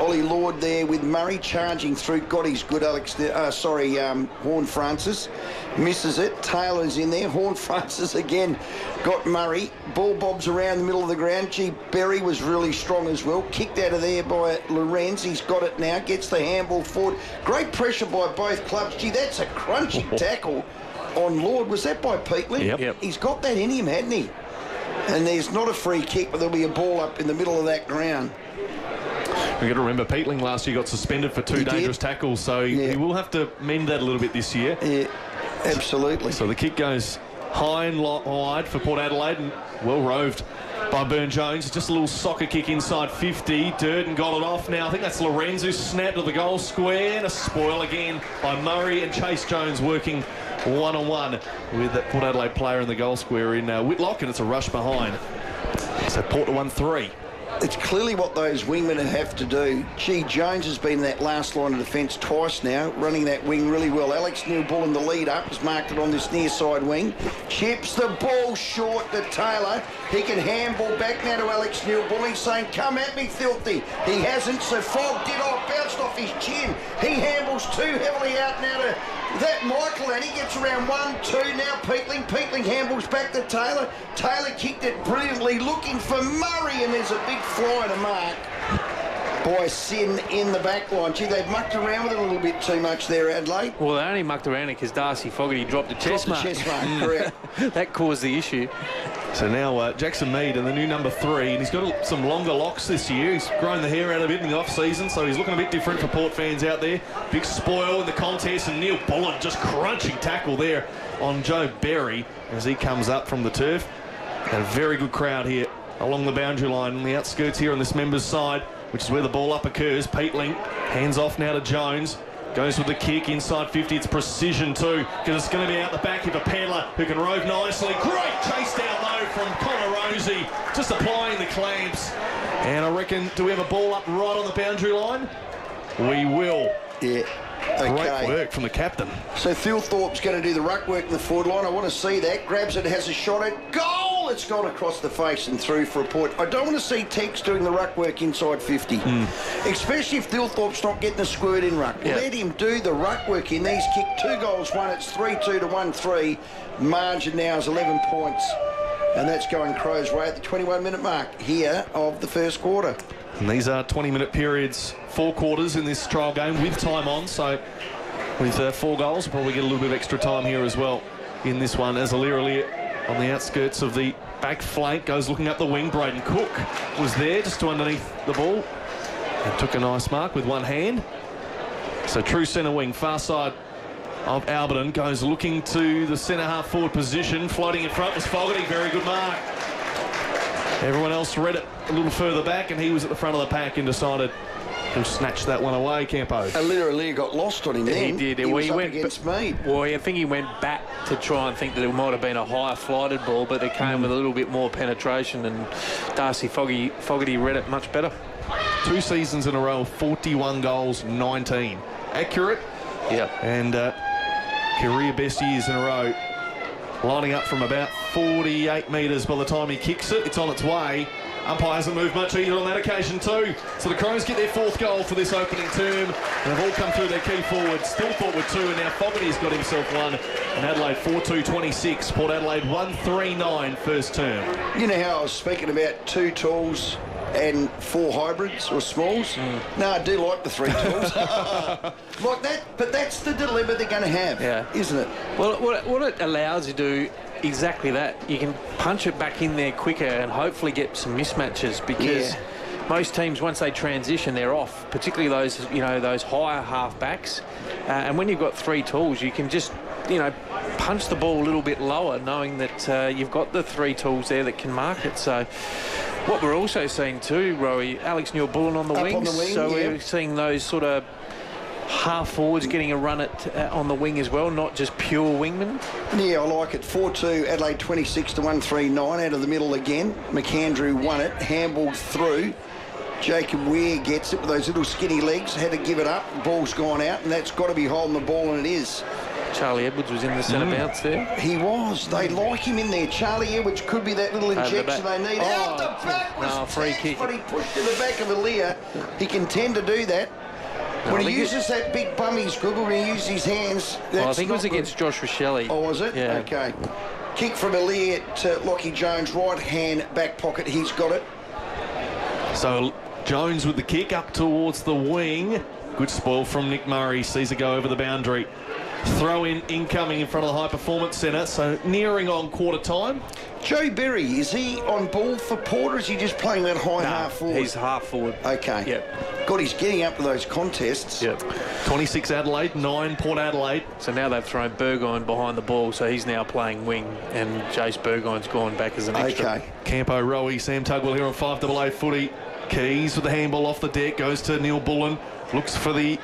Ollie Lord there with Murray charging through. God, he's good, Horn Francis. Misses it. Taylor's in there. Horn Francis again got Murray. Ball bobs around the middle of the ground. Gee, Berry was really strong as well. Kicked out of there by Lorenz. He's got it now. Gets the handball forward. Great pressure by both clubs. Gee, that's a crunchy tackle on Lord. Was that by Peatley? Yep. He's got that in him, hadn't he? And there's not a free kick, but there'll be a ball up in the middle of that ground. We've got to remember Peatling last year got suspended for 2 dangerous tackles, so he will have to mend that a little bit this year. Yeah. Absolutely. So the kick goes high and wide for Port Adelaide, and well roved by Burne-Jones. Just a little soccer kick inside 50. Durden got it off now. I think that's Lorenz who snapped to the goal square, and a spoil again by Murray, and Chase Jones working one-on-one with that Port Adelaide player in the goal square in Whitlock, and it's a rush behind. So Port to 1-3. It's clearly what those wingmen have to do. Gee, Jones has been in that last line of defence twice now, running that wing really well. Alex Neal-Bull in the lead up has marked it on this near side wing. Chips the ball short to Taylor. He can handball back now to Alex Neal-Bull. He's saying, come at me, filthy. He hasn't, so Fogg did off, bounced off his chin. He handballs too heavily out now to that Michael, and he gets around 1-2. Now Peatling handballs back to Taylor. Taylor kicked it brilliantly, looking for Murray, and there's a big fly to mark by Sin in the back line. Gee, they've mucked around with it a little bit too much there, Adelaide. Well, they only mucked around it because Darcy Fogarty dropped the chest mark. Correct. That caused the issue. So now Jackson Mead and the new number 3, and he's got some longer locks this year. He's grown the hair out a bit in the off-season, so he's looking a bit different for Port fans out there. Big spoil in the contest, and Neil Bullen just crunching tackle there on Joe Berry as he comes up from the turf. And a very good crowd here along the boundary line on the outskirts here on this members' side, which is where the ball up occurs. Peatling hands off now to Jones. Goes with the kick inside 50. It's precision too, because it's going to be out the back of a Pedler who can rove nicely. Great chase down low from Connor Rosey, just applying the clamps. And I reckon, do we have a ball up right on the boundary line? We will. Yeah. Okay. Great work from the captain. So Thilthorpe's going to do the ruck work in the forward line. I want to see that. Grabs it, has a shot at goal. It's gone across the face and through for a point. I don't want to see Tex doing the ruck work inside 50. Especially if Thilthorpe's not getting a squirt in ruck. Yeah. Let him do the ruck work in. He's kicked 2 goals, 1. It's 3-2 to 1-3. Margin now is 11 points. And that's going Crows' way at the 21-minute mark here of the first quarter. And these are 20-minute periods, 4 quarters in this trial game with time on. So with 4 goals, we'll probably get a little bit of extra time here as well in this one, as Alira on the outskirts of the back flank goes looking up the wing. Braden Cook was there just to underneath the ball and took a nice mark with one hand. So true centre wing, far side of Alberton, goes looking to the centre half forward position. Floating in front was Fogarty, very good mark. Everyone else read it a little further back, and he was at the front of the pack and decided to snatch that one away, Campo. Alira got lost on him then. He did. He was up against Mead. Well, I think he went back to try and think that it might have been a higher flighted ball, but it came with a little bit more penetration, and Darcy Fogarty read it much better. 2 seasons in a row, 41 goals, 19. Accurate. Yep. And career best years in a row. Lining up from about 48 metres by the time he kicks it. It's on its way. Umpire hasn't moved much either on that occasion too. So the Crows get their 4th goal for this opening term. And they've all come through their key forwards. Thilthorpe with 2, and now Fogarty's got himself 1. And Adelaide 4-2-26. Port Adelaide 1-3-9 first term. You know how I was speaking about 2 tools and 4 hybrids or smalls? No, I do like the 3 tools. Like that, but that's the dilemma they're going to have, isn't it? Well, what it allows you to do exactly that. You can punch it back in there quicker and hopefully get some mismatches, because most teams, once they transition, they're off, particularly those, those higher half backs. And when you've got 3 tools, you can just, punch the ball a little bit lower, knowing that you've got the 3 tools there that can mark it. So what we're also seeing too, Rowey, Alex Neal-Bullen on the wings. We're seeing those sort of half forwards getting a run on the wing as well, not just pure wingmen. Yeah, I like it. 4-2, Adelaide 26 to 1-3-9 out of the middle again. McAndrew won it, handballed through. Jacob Weir gets it with those little skinny legs, had to give it up, the ball's gone out, and that's got to be holding the ball, and it is. Charlie Edwards was in the centre bounce there. He was. They like him in there. Charlie Edwards could be that little injection they need. Out the back was free kick. But he pushed to the back of Alira. He can tend to do that. When he uses that big bum, he's good, but when he uses his hands, that's I think it was against Josh Rochelli. Oh, was it? Yeah. Okay. Kick from Alira to Lockie Jones, right hand back pocket. He's got it. So Jones with the kick up towards the wing. Good spoil from Nick Murray. Sees it go over the boundary. Throw in incoming in front of the High Performance Centre. So nearing on quarter time. Joe Berry, is he on ball for Port, or is he just playing that high half forward? He's half forward. Okay. Yep. God, he's getting up to those contests. Yep. 26 Adelaide, 9 Port Adelaide. So now they've thrown Burgoyne behind the ball, so he's now playing wing, and Jace Burgoyne's gone back as an extra. Okay. Campo, Rowey, Sam Tugwell here on 5AA footy. Keys with the handball off the deck, goes to Neil Bullen, looks for the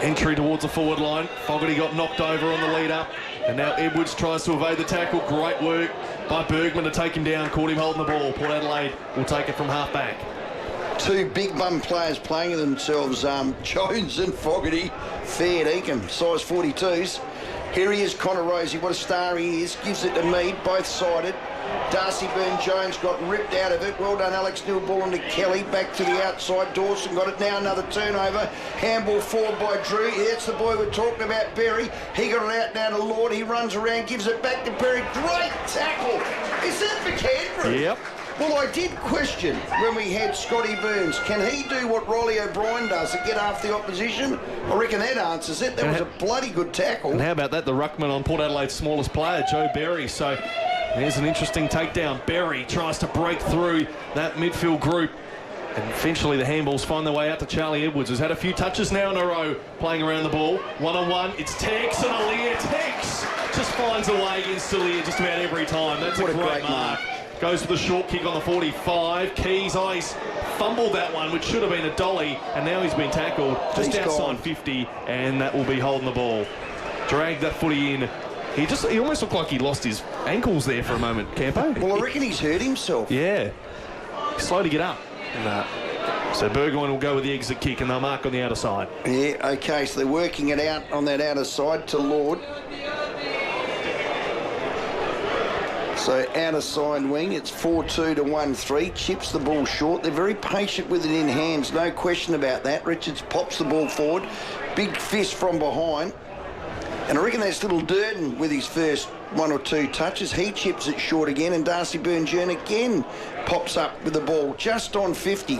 entry towards the forward line. Fogarty got knocked over on the lead up, and now Edwards tries to evade the tackle. Great work by Bergman to take him down, caught him holding the ball. Port Adelaide will take it from half back. Two big bum players playing themselves, Jones and Fogarty, fair dinkum, size 42s. Here he is, Connor Rosey, what a star he is, gives it to Mead, both-sided. Darcy Byrne-Jones got ripped out of it. Well done, Alex Neal-Bullen to Kelly. Back to the outside. Dawson got it now. Another turnover. Handball forward by Drew. That's the boy we're talking about, Berry. He got it out now to Lord. He runs around, gives it back to Berry. Great tackle. Is that for Canberra? Yep. Well, I did question when we had Scotty Burns, can he do what Riley O'Brien does to get after the opposition? I reckon that answers it. That was a bloody good tackle. And how about that, the ruckman on Port Adelaide's smallest player, Joe Berry. So there's an interesting takedown. Berry tries to break through that midfield group. And eventually the handballs find their way out to Charlie Edwards, who's had a few touches now in a row playing around the ball. One-on-one, it's Tex and Aaliyah. Tex just finds a way against Aaliyah just about every time. That's what a great mark. Goes for the short kick on the 45. Keys, he's fumbled that one, which should have been a dolly, and now he's been tackled just outside 50, and that will be holding the ball. Dragged that footy in. He almost looked like he lost his ankles there for a moment, Campo. Well, I reckon he's hurt himself. Yeah. Slow to get up. No. So Burgoyne will go with the exit kick, and they'll mark on the outer side. Yeah, okay, so they're working it out on that outer side to Lord. So outer side wing, it's 4-2 to 1-3. Chips the ball short. They're very patient with it in hands, no question about that. Richards pops the ball forward. Big fist from behind. And I reckon that's little Durden with his first one or two touches. He chips it short again, and Darcy Byrne-Jones again pops up with the ball just on 50.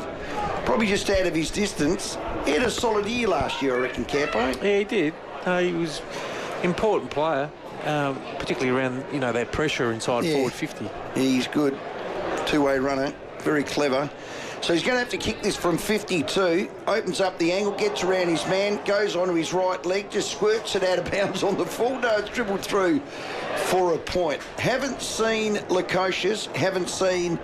Probably just out of his distance. He had a solid year last year, I reckon, Campo. Yeah, he did. He was an important player. Particularly around, that pressure inside forward 50. Yeah, he's good. Two-way runner, very clever. So he's going to have to kick this from 52, opens up the angle, gets around his man, goes onto his right leg, just squirts it out of bounds on the full. No, it's dribbled through for a point. Haven't seen Lukosius, haven't seen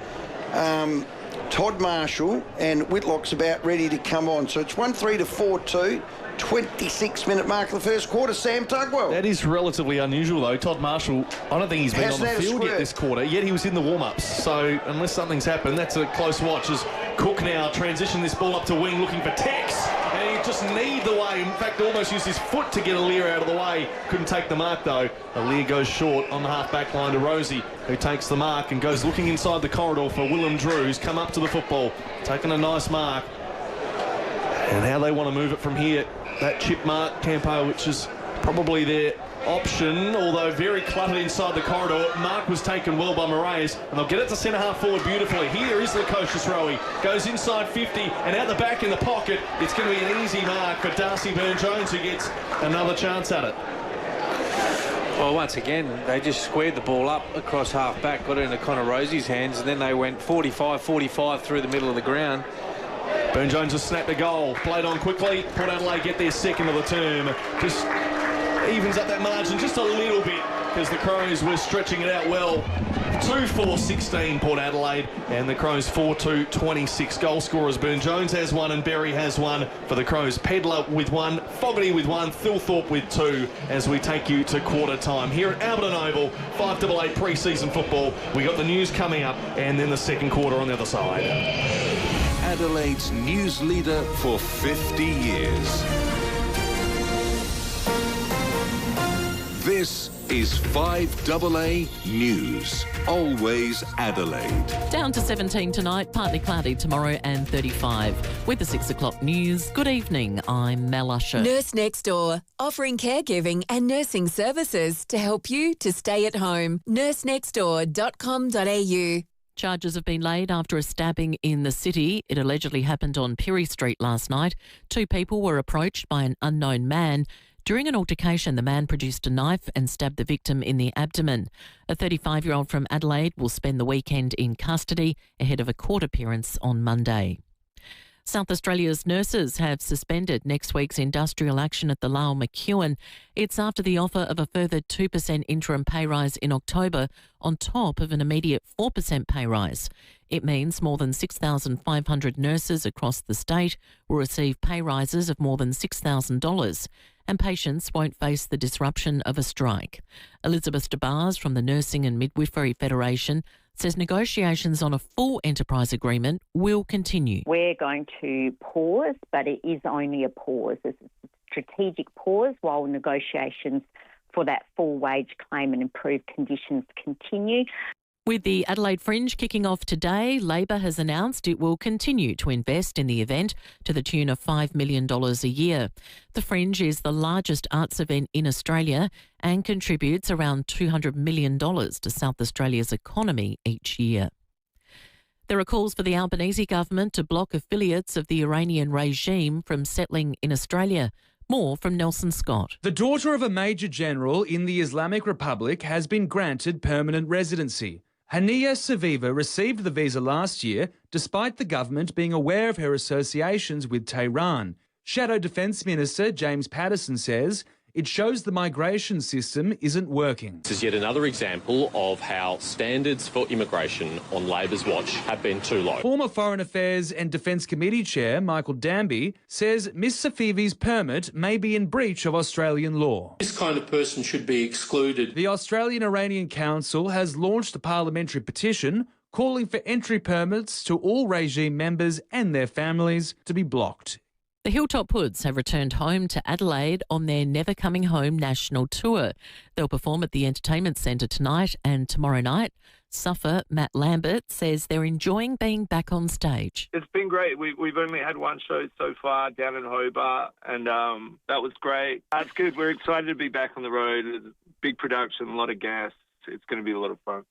Todd Marshall, and Whitlock's about ready to come on. So it's 1-3 to 4-2. 26-minute mark of the first quarter, Sam Tugwell. That is relatively unusual, though. Todd Marshall, I don't think he's been on the field yet this quarter, yet he was in the warm-ups. So unless something's happened, that's a close watch as Cook now transitioned this ball up to wing looking for Tex. And he just kneed the way. In fact, almost used his foot to get Aaliyah out of the way. Couldn't take the mark, though. Aaliyah goes short on the half-back line to Rosie, who takes the mark and goes looking inside the corridor for Willem Drew, who's come up to the football, taking a nice mark. And how they want to move it from here. That chip mark, Campo, which is probably their option, although very cluttered inside the corridor. Mark was taken well by Moraes, and they'll get it to centre-half forward beautifully. Here is Lukosius Rowey. Goes inside 50, and out the back in the pocket, it's going to be an easy mark for Darcy Byrne-Jones, who gets another chance at it. Well, once again, they just squared the ball up across half-back, got it into Connor Rosie's hands, and then they went 45-45 through the middle of the ground. Byrne-Jones has snapped a goal. Played on quickly. Port Adelaide get their second of the term. Just evens up that margin just a little bit because the Crows were stretching it out well. 2-4-16 Port Adelaide, and the Crows 4-2-26. Goal scorers Byrne-Jones has one and Berry has one for the Crows. Pedler with one, Fogarty with one, Thilthorpe with two as we take you to quarter time. Here at Alberton Oval, 5AA pre-season football. We got the news coming up and then the second quarter on the other side. Adelaide's news leader for 50 years. This is 5AA News. Always Adelaide. Down to 17 tonight, partly cloudy tomorrow and 35. With the 6 o'clock news, good evening, I'm Mel Usher. Nurse Next Door, offering caregiving and nursing services to help you to stay at home. nursenextdoor.com.au. Charges have been laid after a stabbing in the city. It allegedly happened on Pirrie Street last night. 2 people were approached by an unknown man During an altercation, the man produced a knife and stabbed the victim in the abdomen. A 35-year-old from Adelaide will spend the weekend in custody ahead of a court appearance on Monday. South Australia's nurses have suspended next week's industrial action at the Lyle McEwen. It's after the offer of a further 2% interim pay rise in October on top of an immediate 4% pay rise. It means more than 6,500 nurses across the state will receive pay rises of more than $6,000, and patients won't face the disruption of a strike. Elizabeth DeBars from the Nursing and Midwifery Federation says negotiations on a full enterprise agreement will continue. We're going to pause, but it is only a pause. It's a strategic pause while negotiations for that full wage claim and improved conditions continue. With the Adelaide Fringe kicking off today, Labor has announced it will continue to invest in the event to the tune of $5 million a year. The Fringe is the largest arts event in Australia and contributes around $200 million to South Australia's economy each year. There are calls for the Albanese government to block affiliates of the Iranian regime from settling in Australia. More from Nelson Scott. The daughter of a major general in the Islamic Republic has been granted permanent residency. Hania Saviva received the visa last year, despite the government being aware of her associations with Tehran. Shadow Defence Minister James Patterson says it shows the migration system isn't working. This is yet another example of how standards for immigration on Labor's watch have been too low. Former Foreign Affairs and Defence Committee Chair Michael Danby says Ms Safivi's permit may be in breach of Australian law. This kind of person should be excluded. The Australian-Iranian Council has launched a parliamentary petition calling for entry permits to all regime members and their families to be blocked. The Hilltop Hoods have returned home to Adelaide on their Never Coming Home national tour. They'll perform at the Entertainment Centre tonight and tomorrow night. Suffer Matt Lambert says they're enjoying being back on stage. It's been great. We've only had one show so far down in Hobart, and that was great. That's good. We're excited to be back on the road. Big production, a lot of gas. It's going to be a lot of fun.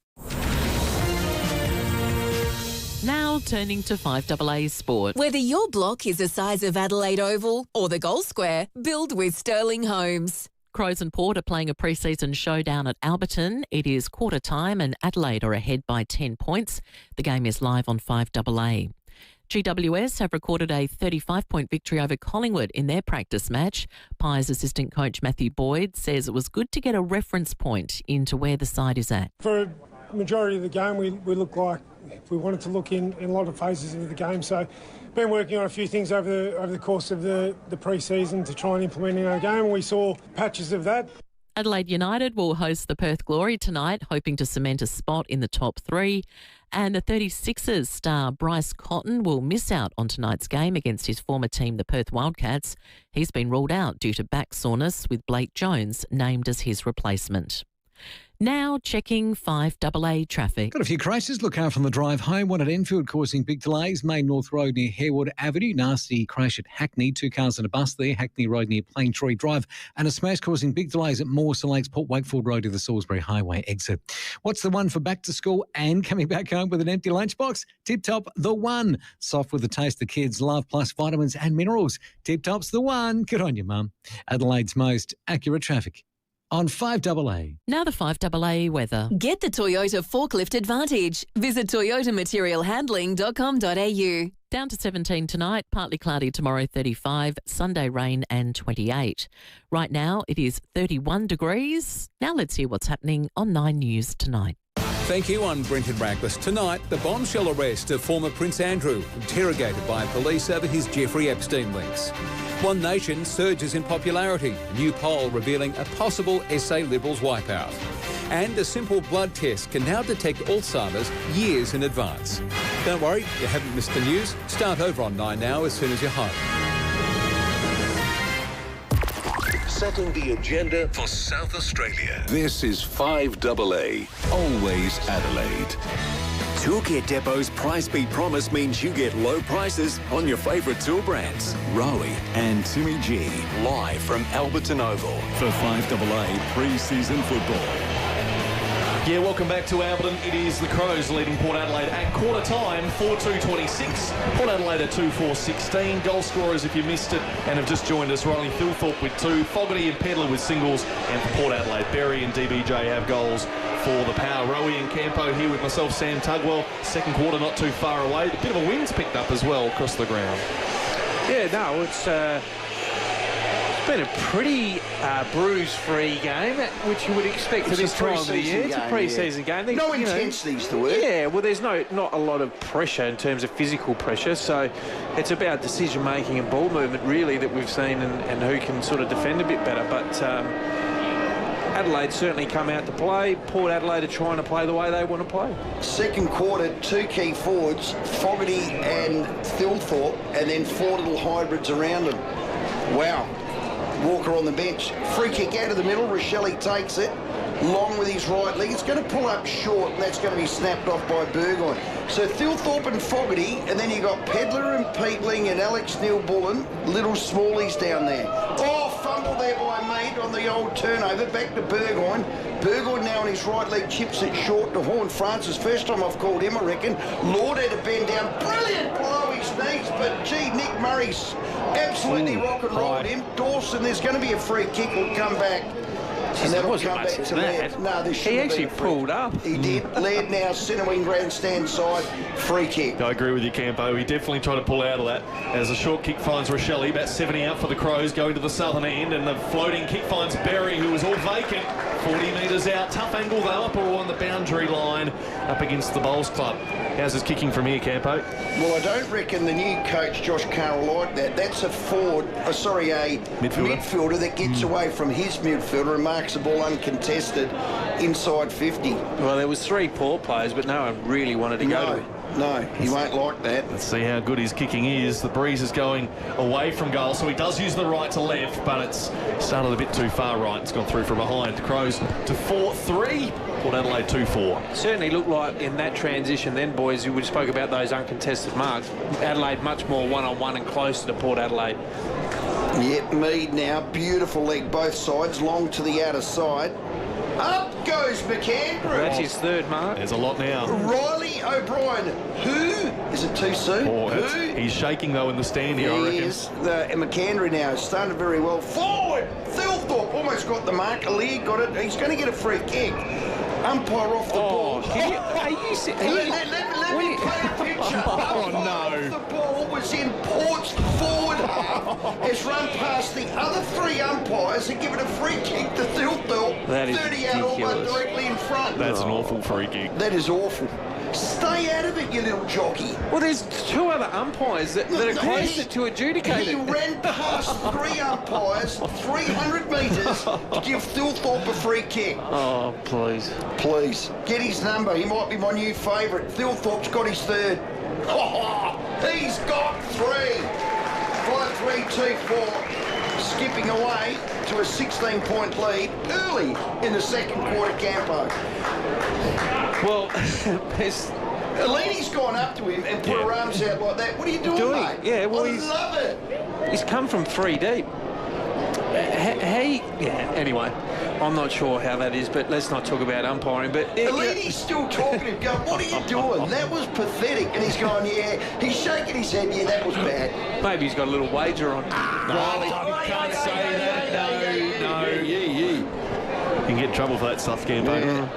Now turning to 5AA Sport. Whether your block is the size of Adelaide Oval or the Gold Square, build with Sterling Homes. Crows and Port are playing a pre-season showdown at Alberton. It is quarter time and Adelaide are ahead by 10 points. The game is live on 5AA. GWS have recorded a 35-point victory over Collingwood in their practice match. Pies assistant coach Matthew Boyd says it was good to get a reference point into where the side is at. For a majority of the game, we look like we wanted to look in a lot of phases of the game. So been working on a few things over the course of the pre-season to try and implement in our game. We saw patches of that. Adelaide United will host the Perth Glory tonight, hoping to cement a spot in the top three. And the 36ers star Bryce Cotton will miss out on tonight's game against his former team, the Perth Wildcats. He's been ruled out due to back soreness, with Blake Jones named as his replacement. Now checking 5AA traffic. Got a few crashes. Look out from the drive home. One at Enfield causing big delays. Main North Road near Harewood Avenue. Nasty crash at Hackney. 2 cars and a bus there. Hackney Road near Plaintree Drive. And a smash causing big delays at Mawson Lakes, Port Wakefield Road to the Salisbury Highway exit. What's the one for back to school and coming back home with an empty lunchbox? Tip Top, the one. Soft with the taste the kids love, plus vitamins and minerals. Tip Top's the one. Good on you, Mum. Adelaide's most accurate traffic on 5AA. Now the 5AA weather. Get the Toyota Forklift Advantage. Visit toyotamaterialhandling.com.au. Down to 17 tonight, partly cloudy tomorrow 35, Sunday rain and 28. Right now it is 31 degrees. Now let's hear what's happening on 9 News tonight. Thank you. I'm Brenton Raglis. Tonight, the bombshell arrest of former Prince Andrew, interrogated by police over his Jeffrey Epstein links. One Nation surges in popularity. A new poll revealing a possible SA Liberals wipeout. And a simple blood test can now detect Alzheimer's years in advance. Don't worry, you haven't missed the news. Start over on 9 Now as soon as you're home. Setting the agenda for South Australia. This is 5AA, always Adelaide. Toolkit Depot's Price Beat Promise means you get low prices on your favourite tool brands. Rowey and Timmy G, live from Alberton Oval for 5AA pre-season football. Yeah, welcome back to Alberton. It is the Crows leading Port Adelaide at quarter time, 4-2-26. Port Adelaide at 2-4-16. Goal scorers, if you missed it and have just joined us, Riley Thilthorpe with 2, Fogarty and Pedler with singles, and for Port Adelaide, Berry and DBJ have goals for the Power. Rowey and Campo here with myself, Sam Tugwell. Second quarter not too far away. A bit of a wind's picked up as well across the ground. Yeah, no, it's been a pretty bruise-free game, which you would expect at this time of the year. It's a pre-season game. No intensity's the word. Yeah, well, there's not a lot of pressure in terms of physical pressure, so it's about decision-making and ball movement, really, that we've seen and who can sort of defend a bit better. But Adelaide certainly come out to play. Port Adelaide are trying to play the way they want to play. Second quarter, 2 key forwards, Fogarty and Thilthorpe, and then 4 little hybrids around them. Wow. Walker on the bench. Free kick out of the middle. Rochelle takes it. Long with his right leg. It's going to pull up short, and that's going to be snapped off by Burgoyne. So Thilthorpe and Fogarty, and then you've got Pedler and Peatling and Alex Neil-Bullen. Little smallies down there. Oh, fumble there by Mead on the old turnover. Back to Burgoyne. Burgoyne now on his right leg chips it short to Horn Francis. First time I've called him, I reckon. Lord had to bend down. Brilliant below his knees, but gee, Nick Murray's absolutely rock and rolled him. Dawson, there's going to be a free kick. Will come back. And that'll come back to Laird. No, he actually pulled up. He did. Laird now centre wing grandstand side. Free kick. I agree with you, Campo. He definitely tried to pull out of that. As a short kick finds Rochelle, about 70 out for the Crows, going to the southern end, and the floating kick finds Berry, who was all vacant. 40 metres out. Tough angle, though, up all on the boundary line, up against the Bowls Club. How's his kicking from here, Campo? Well, I don't reckon the new coach, Josh Carroll, like that. That's a forward, a midfielder that gets away from his midfielder and marks the ball uncontested inside 50. Well, there was 3 Port players, but no one really wanted to go to it. No, he won't like that. Let's see how good his kicking is. The breeze is going away from goal, so he does use the right to left, but it's started a bit too far right. It's gone through from behind. Crows to 4-3. Port Adelaide 2-4. Certainly looked like in that transition then, boys, we spoke about those uncontested marks. Adelaide much more one-on-one and closer to Port Adelaide. Yep, Mead now. Beautiful leg both sides. Long to the outer side. Up goes McAndrew. That's his 3rd mark. There's a lot now. Riley O'Brien. Who? Is it too soon? Who? He's shaking, though, in the stand here, I reckon. He is. McAndrew now started very well. Forward! Thilthorpe almost got the mark. Aaliyah got it. He's going to get a free kick. Umpire off the ball. Let me play a picture. Umpire off the ball was in Port's forward half. Has run past the other 3 umpires and given a free kick to Thilthorpe. That is 30 out almost directly in front. That's an awful free kick. That is awful. Stay out of it, you little jockey. Well, there's 2 other umpires that are closer to adjudicate He ran past 3 umpires, 300 metres, to give Thilthorpe a free kick. Oh, please. Please. Get his number. He might be my new favourite. Thilthorpe's got his 3rd. Oh, he's got 3. 5-3-2-4. Skipping away to a 16-point lead early in the second quarter, Campo. Well, Alini's gone up to him and put her arms out like that. What are you doing, mate? Yeah, well, I love it. He's come from 3 deep. Anyway, I'm not sure how that is, but let's not talk about umpiring. But Alini's still talking to him, going, what are you doing? That was pathetic. And he's going, yeah. He's shaking his head, yeah, that was bad. Maybe he's got a little wager on. No, you can't say that. No. You can get in trouble for that stuff, Campo.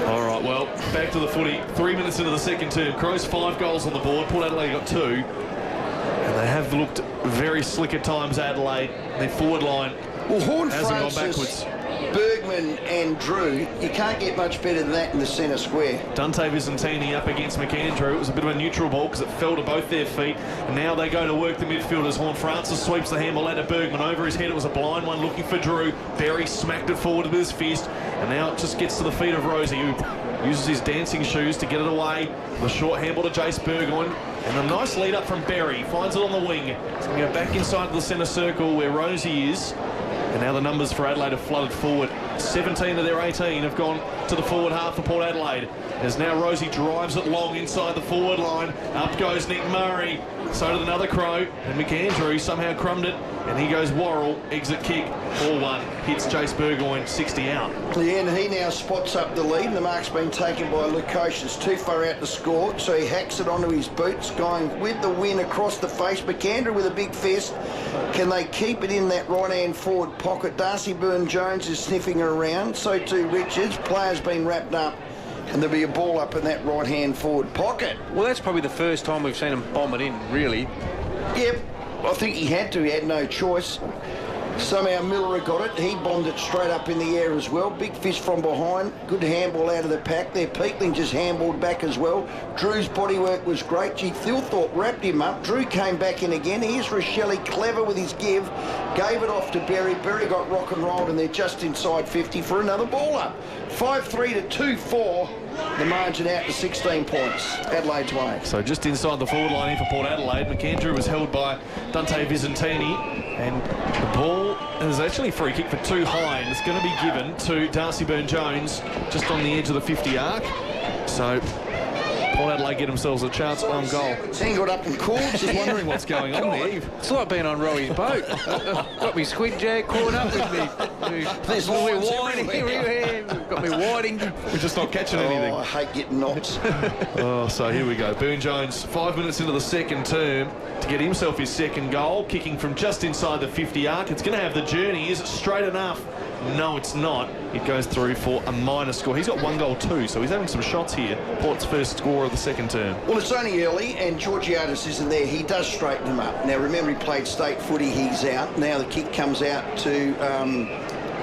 All right, well, back to the footy. 3 minutes into the second term. Crows 5 goals on the board. Port Adelaide got 2. And they have looked very slick at times, Adelaide. Their forward line hasn't gone backwards. Bergman and Drew, you can't get much better than that in the centre square. Dante Visentini up against McAndrew. It was a bit of a neutral ball because it fell to both their feet. And now they go to work the midfielders. Horn Francis sweeps the handball out to Bergman. Over his head, it was a blind one looking for Drew. Berry smacked it forward with his fist. And now it just gets to the feet of Rosie, who uses his dancing shoes to get it away. The short handball to Jace Burgoyne. And a nice lead up from Berry. Finds it on the wing. It's going to go back inside the centre circle where Rosie is. And now the numbers for Adelaide have flooded forward. 17 of their 18 have gone to the forward half for Port Adelaide. As now Rowey drives it long inside the forward line. Up goes Nick Murray. So did another Crow. And McAndrew somehow crumbed it. And he goes Worrell. Exit kick. 4-1. Hits Jace Burgoyne 60 out. Yeah, and he now spots up the lead. And the mark's been taken by Lukosius. Too far out to score. So he hacks it onto his boots. Going with the win across the face. McAndrew with a big fist. Can they keep it in that right-hand forward pocket? Darcy Byrne-Jones is sniffing around. So too Richards. Player's been wrapped up. And there'll be a ball up in that right-hand forward pocket. Well, that's probably the first time we've seen him bomb it in, really. Yep, I think he had to. He had no choice. Somehow Miller got it. He bombed it straight up in the air as well. Big fish from behind. Good handball out of the pack there. Peatling just handballed back as well. Drew's bodywork was great. G. Thilthorpe wrapped him up. Drew came back in again. Here's Rochelle, clever with his give. Gave it off to Berry. Berry got rock and rolled, and they're just inside 50 for another ball up. 5-3 to 2-4. The margin out to 16 points. Adelaide's way. So just inside the forward line here for Port Adelaide. McAndrew was held by Dante Visentini. And the ball is actually a free kick for too high. And it's going to be given to Darcy Byrne-Jones just on the edge of the 50 arc. So Port Adelaide get themselves a chance on goal. He got up and called. Just wondering what's going on there. It's like being on Rowey's boat. Got me squid jag caught up with me. There's lines whiting. Got me whiting. We're just not catching anything. I hate getting knots. So here we go. Byrne-Jones, 5 minutes into the second term to get himself his second goal, kicking from just inside the 50 arc. It's going to have the journey. Is it straight enough? No, it's not. It goes through for a minor score. He's got 1 goal too, so he's having some shots here. Port's first score of the second term. Well, it's only early, and Georgiadis isn't there. He does straighten him up. Now, remember, he played state footy. He's out. Now the kick comes out to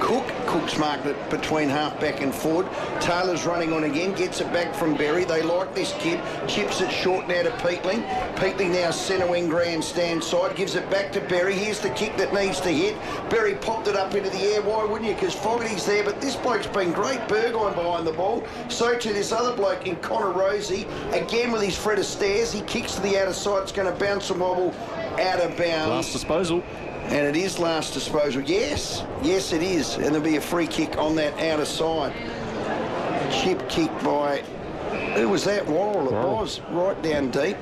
Cook. Cook's marked it between half-back and forward. Taylor's running on again, gets it back from Berry. They like this kid. Chips it short now to Peatling. Peatling now centre wing grandstand side, gives it back to Berry. Here's the kick that needs to hit. Berry popped it up into the air. Why wouldn't you? Because Fogarty's there, but this bloke's been great. Burgoyne behind the ball. So to this other bloke in Connor Rowey, again with his Fred Astairs. He kicks to the outer side. It's going to bounce and wobble out of bounds. Last disposal. And it is last disposal. Yes, yes it is. And there'll be a free kick on that outer side. Chip kick by, who was that? Worrell it was, right down deep.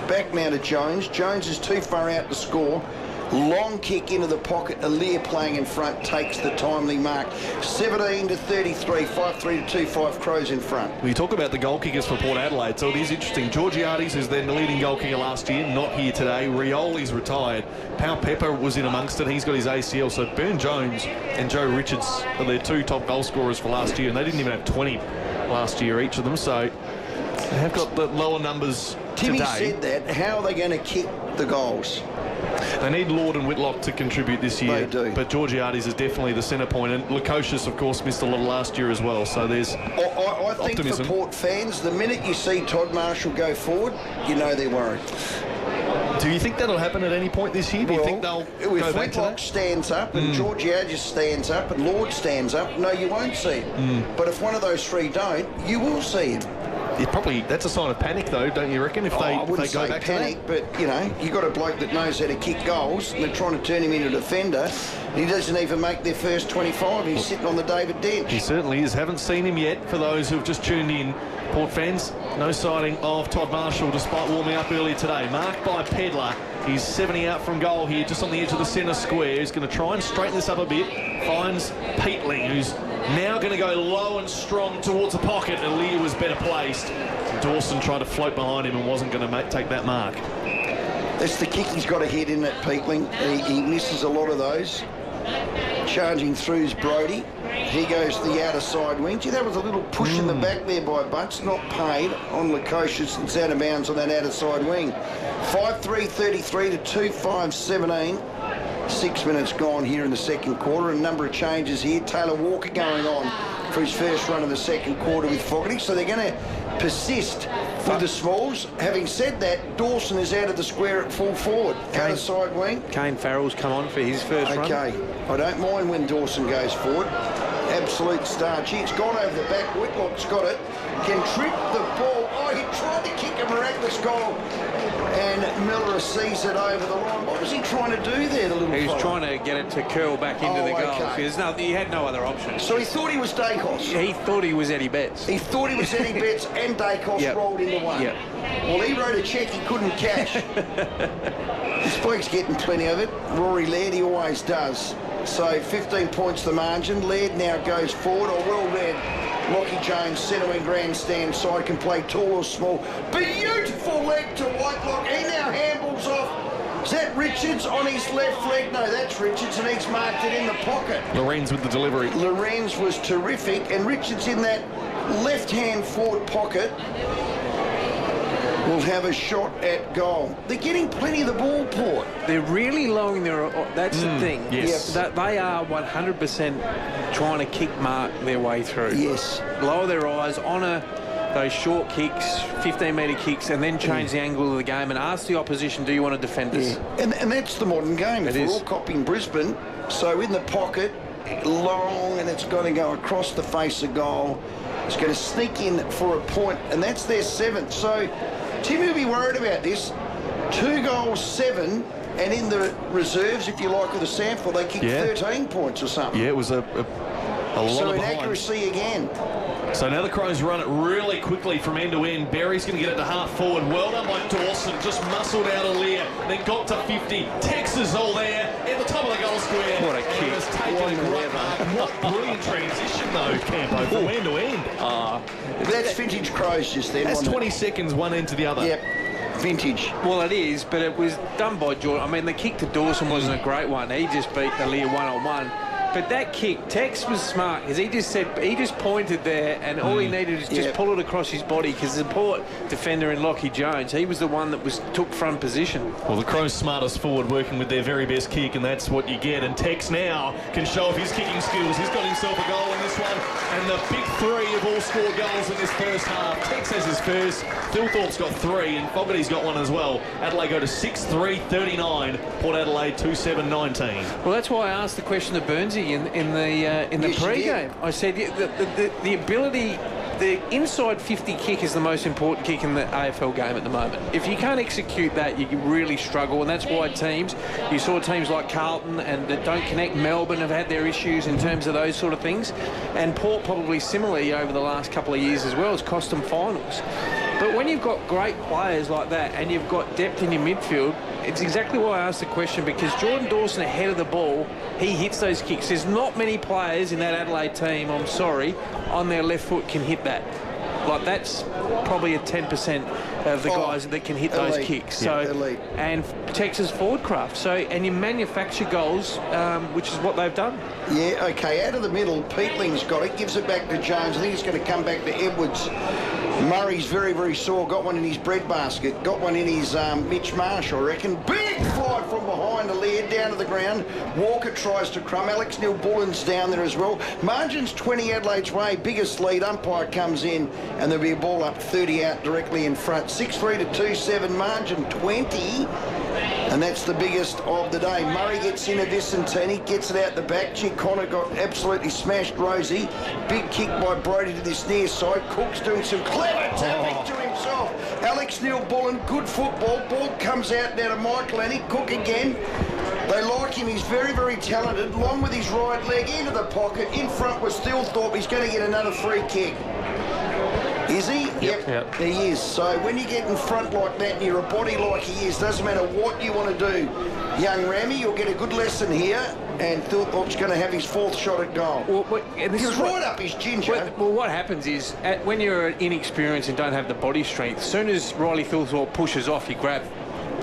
Back now to Jones. Jones is too far out to score. Long kick into the pocket. Alir playing in front takes the timely mark. 17 to 33, 5-3 to 2-5. Crows in front. We talk about the goal kickers for Port Adelaide, so it is interesting. Georgiades, who's then the leading goal kicker last year, not here today. Rioli's retired. Pau Pepper was in amongst it. He's got his ACL. So Byrne-Jones and Joe Richards are their 2 top goal scorers for last year, and they didn't even have 20 last year, each of them. So they have got the lower numbers Timmy today. said that. How are they going to kick the goals? They need Lord and Whitlock to contribute this year. They do. But Georgiades is definitely the centre point. And Lukosius, of course, missed a lot last year as well. So there's I think optimism. for Port fans, the minute you see Todd Marshall go forward, you know they're worried. Do you think that'll happen at any point this year? Do you think they'll go if back to Whitlock that? stands up and Georgiades stands up and Lord stands up, no, you won't see him. But if one of those 3 don't, you will see him. That's a sign of panic, though, don't you reckon? If they, I wouldn't go say back panic, to that? but you know, you got a bloke that knows how to kick goals, and they're trying to turn him into a defender. He doesn't even make their first 25. He's sitting on the David Dench. He certainly is. Haven't seen him yet. For those who've just tuned in, Port fans, no sighting of Todd Marshall despite warming up earlier today. Marked by Pedlar. He's 70 out from goal here, just on the edge of the centre square. He's going to try and straighten this up a bit. Finds Peatling, who's now going to go low and strong towards the pocket. Alir was better placed. Dawson tried to float behind him and wasn't going to take that mark. That's the kick he's got to hit in at Peatling. He misses a lot of those. Charging through is Brodie. He goes to the outer side wing. Gee, that was a little push in the back there by Butts. Not paid on Lukosius. It's out of bounds on that outer side wing. 5-3, 33 to 2-5, 17. 6 minutes gone here in the second quarter. A number of changes here. Taylor Walker going on for his first run of the second quarter with Fogarty. So they're going to persist with the Smalls. Having said that, Dawson is out of the square at full forward. Outer side wing. Kane Farrell's come on for his first run. Okay, I don't mind when Dawson goes forward. Absolute star. Gee, it's gone over the back. Whitlock's got it. Can trip the ball. Oh, he tried to kick a miraculous goal. And Miller sees it over the line. What was he trying to do there, the little He was fella? trying to get it to curl back into the goal. Okay. He had no other option. So he thought he was Dacos? He thought he was Eddie Betts. He thought he was Eddie Betts and Dacos rolled into one. Yep. Well, he wrote a cheque he couldn't cash. This bloke's getting plenty of it. Rory Laird, he always does. So 15 points the margin. Laird now goes forward. Well read. Lockie Jones, centering grandstand side, can play tall or small. Beautiful leg to Whitelock. He now handballs off. Is that Richards on his left leg? No, that's Richards, and he's marked it in the pocket. Lorenz with the delivery. Lorenz was terrific, and Richards in that left-hand forward pocket will have a shot at goal. They're getting plenty of the ball, Port. They're really lowering their... That's the thing. Yes. That they are 100% trying to kick mark their way through. Yes. Lower their eyes, honour those short kicks, 15-metre kicks, and then change the angle of the game and ask the opposition, do you want to defend us? And that's the modern game. We're all copying Brisbane. So in the pocket, long, and it's going to go across the face of goal. It's going to sneak in for a point, and that's their 7th. So Timmy will be worried about this. 2 goals, 7, and in the reserves, if you like, with the sample, they kicked 13 points or something. Yeah, it was a lot so of inaccuracy again. So now the Crows run it really quickly from end to end. Berry's going to get it to half forward. Well done by Dawson. Just muscled out of Lear. Then got to 50. Texas all there at the top of the goal square. What a kick. And has taken a great mark. What brilliant transition, though, Campo, from end to end. That's vintage Crows just then. That's 20 seconds one end to the other. Yep. Vintage. Well, it is, but it was done by Jordan. I mean, the kick to Dawson wasn't a great one. He just beat the Lear one-on-one. But that kick, Tex was smart because he just pointed there, and all he needed was just pull it across his body because the Port defender in Lockie Jones, he was the one that took front position. Well, the Crows' smartest forward working with their very best kick, and that's what you get. And Tex now can show off his kicking skills. He's got himself a goal in this one, and the big 3 have all scored goals in this first half. Tex has his first, Philthorpe's got 3, and Fogarty's got 1 as well. Adelaide go to 6-3-39. Port Adelaide 2-7-19. Well, that's why I asked the question to Burnsy in the pre-game. I said the ability, the inside 50 kick is the most important kick in the AFL game at the moment. If you can't execute that, you really struggle, and that's why you saw teams like Carlton and that don't connect, Melbourne have had their issues in terms of those sort of things, and Port probably similarly over the last couple of years as well has cost them finals. But when you've got great players like that and you've got depth in your midfield, it's exactly why I asked the question, because Jordan Dawson ahead of the ball, he hits those kicks. There's not many players in that Adelaide team, I'm sorry, on their left foot can hit that. Like, that's probably a 10% of the guys that can hit those kicks. So, and Texas forward craft. So, and you manufacture goals, which is what they've done. Yeah, okay, out of the middle, Peatling's got it, gives it back to Jones. I think it's going to come back to Edwards. Murray's very, very sore. Got one in his breadbasket. Got one in his Mitch Marsh, I reckon. Big fly from behind the lead, down to the ground. Walker tries to crumb. Alex Neil-Bullen's down there as well. Margin's 20 Adelaide's way. Biggest lead. Umpire comes in, and there'll be a ball up 30 out directly in front. 6-3 to 2-7. Margin 20. And that's the biggest of the day. Murray gets in a Vicentini, gets it out the back. Gee, Connor got absolutely smashed Rosie. Big kick by Brody to this near side. Cook's doing some clever tapping to himself. Alex Neil-Bullen, good football. Ball comes out now to Michael Annie. Cook again. They like him. He's very, very talented. Long with his right leg into the pocket. In front was Thilthorpe. He's going to get another free kick. Is he? Yep. He is. So when you get in front like that and you're a body like he is, doesn't matter what you want to do. Young Rammy, you'll get a good lesson here, and Thilthorpe's going to have his 4th shot at goal. He's right up his ginger. Well, what happens is, when you're inexperienced and don't have the body strength, as soon as Riley Thilthorpe pushes off, you grab.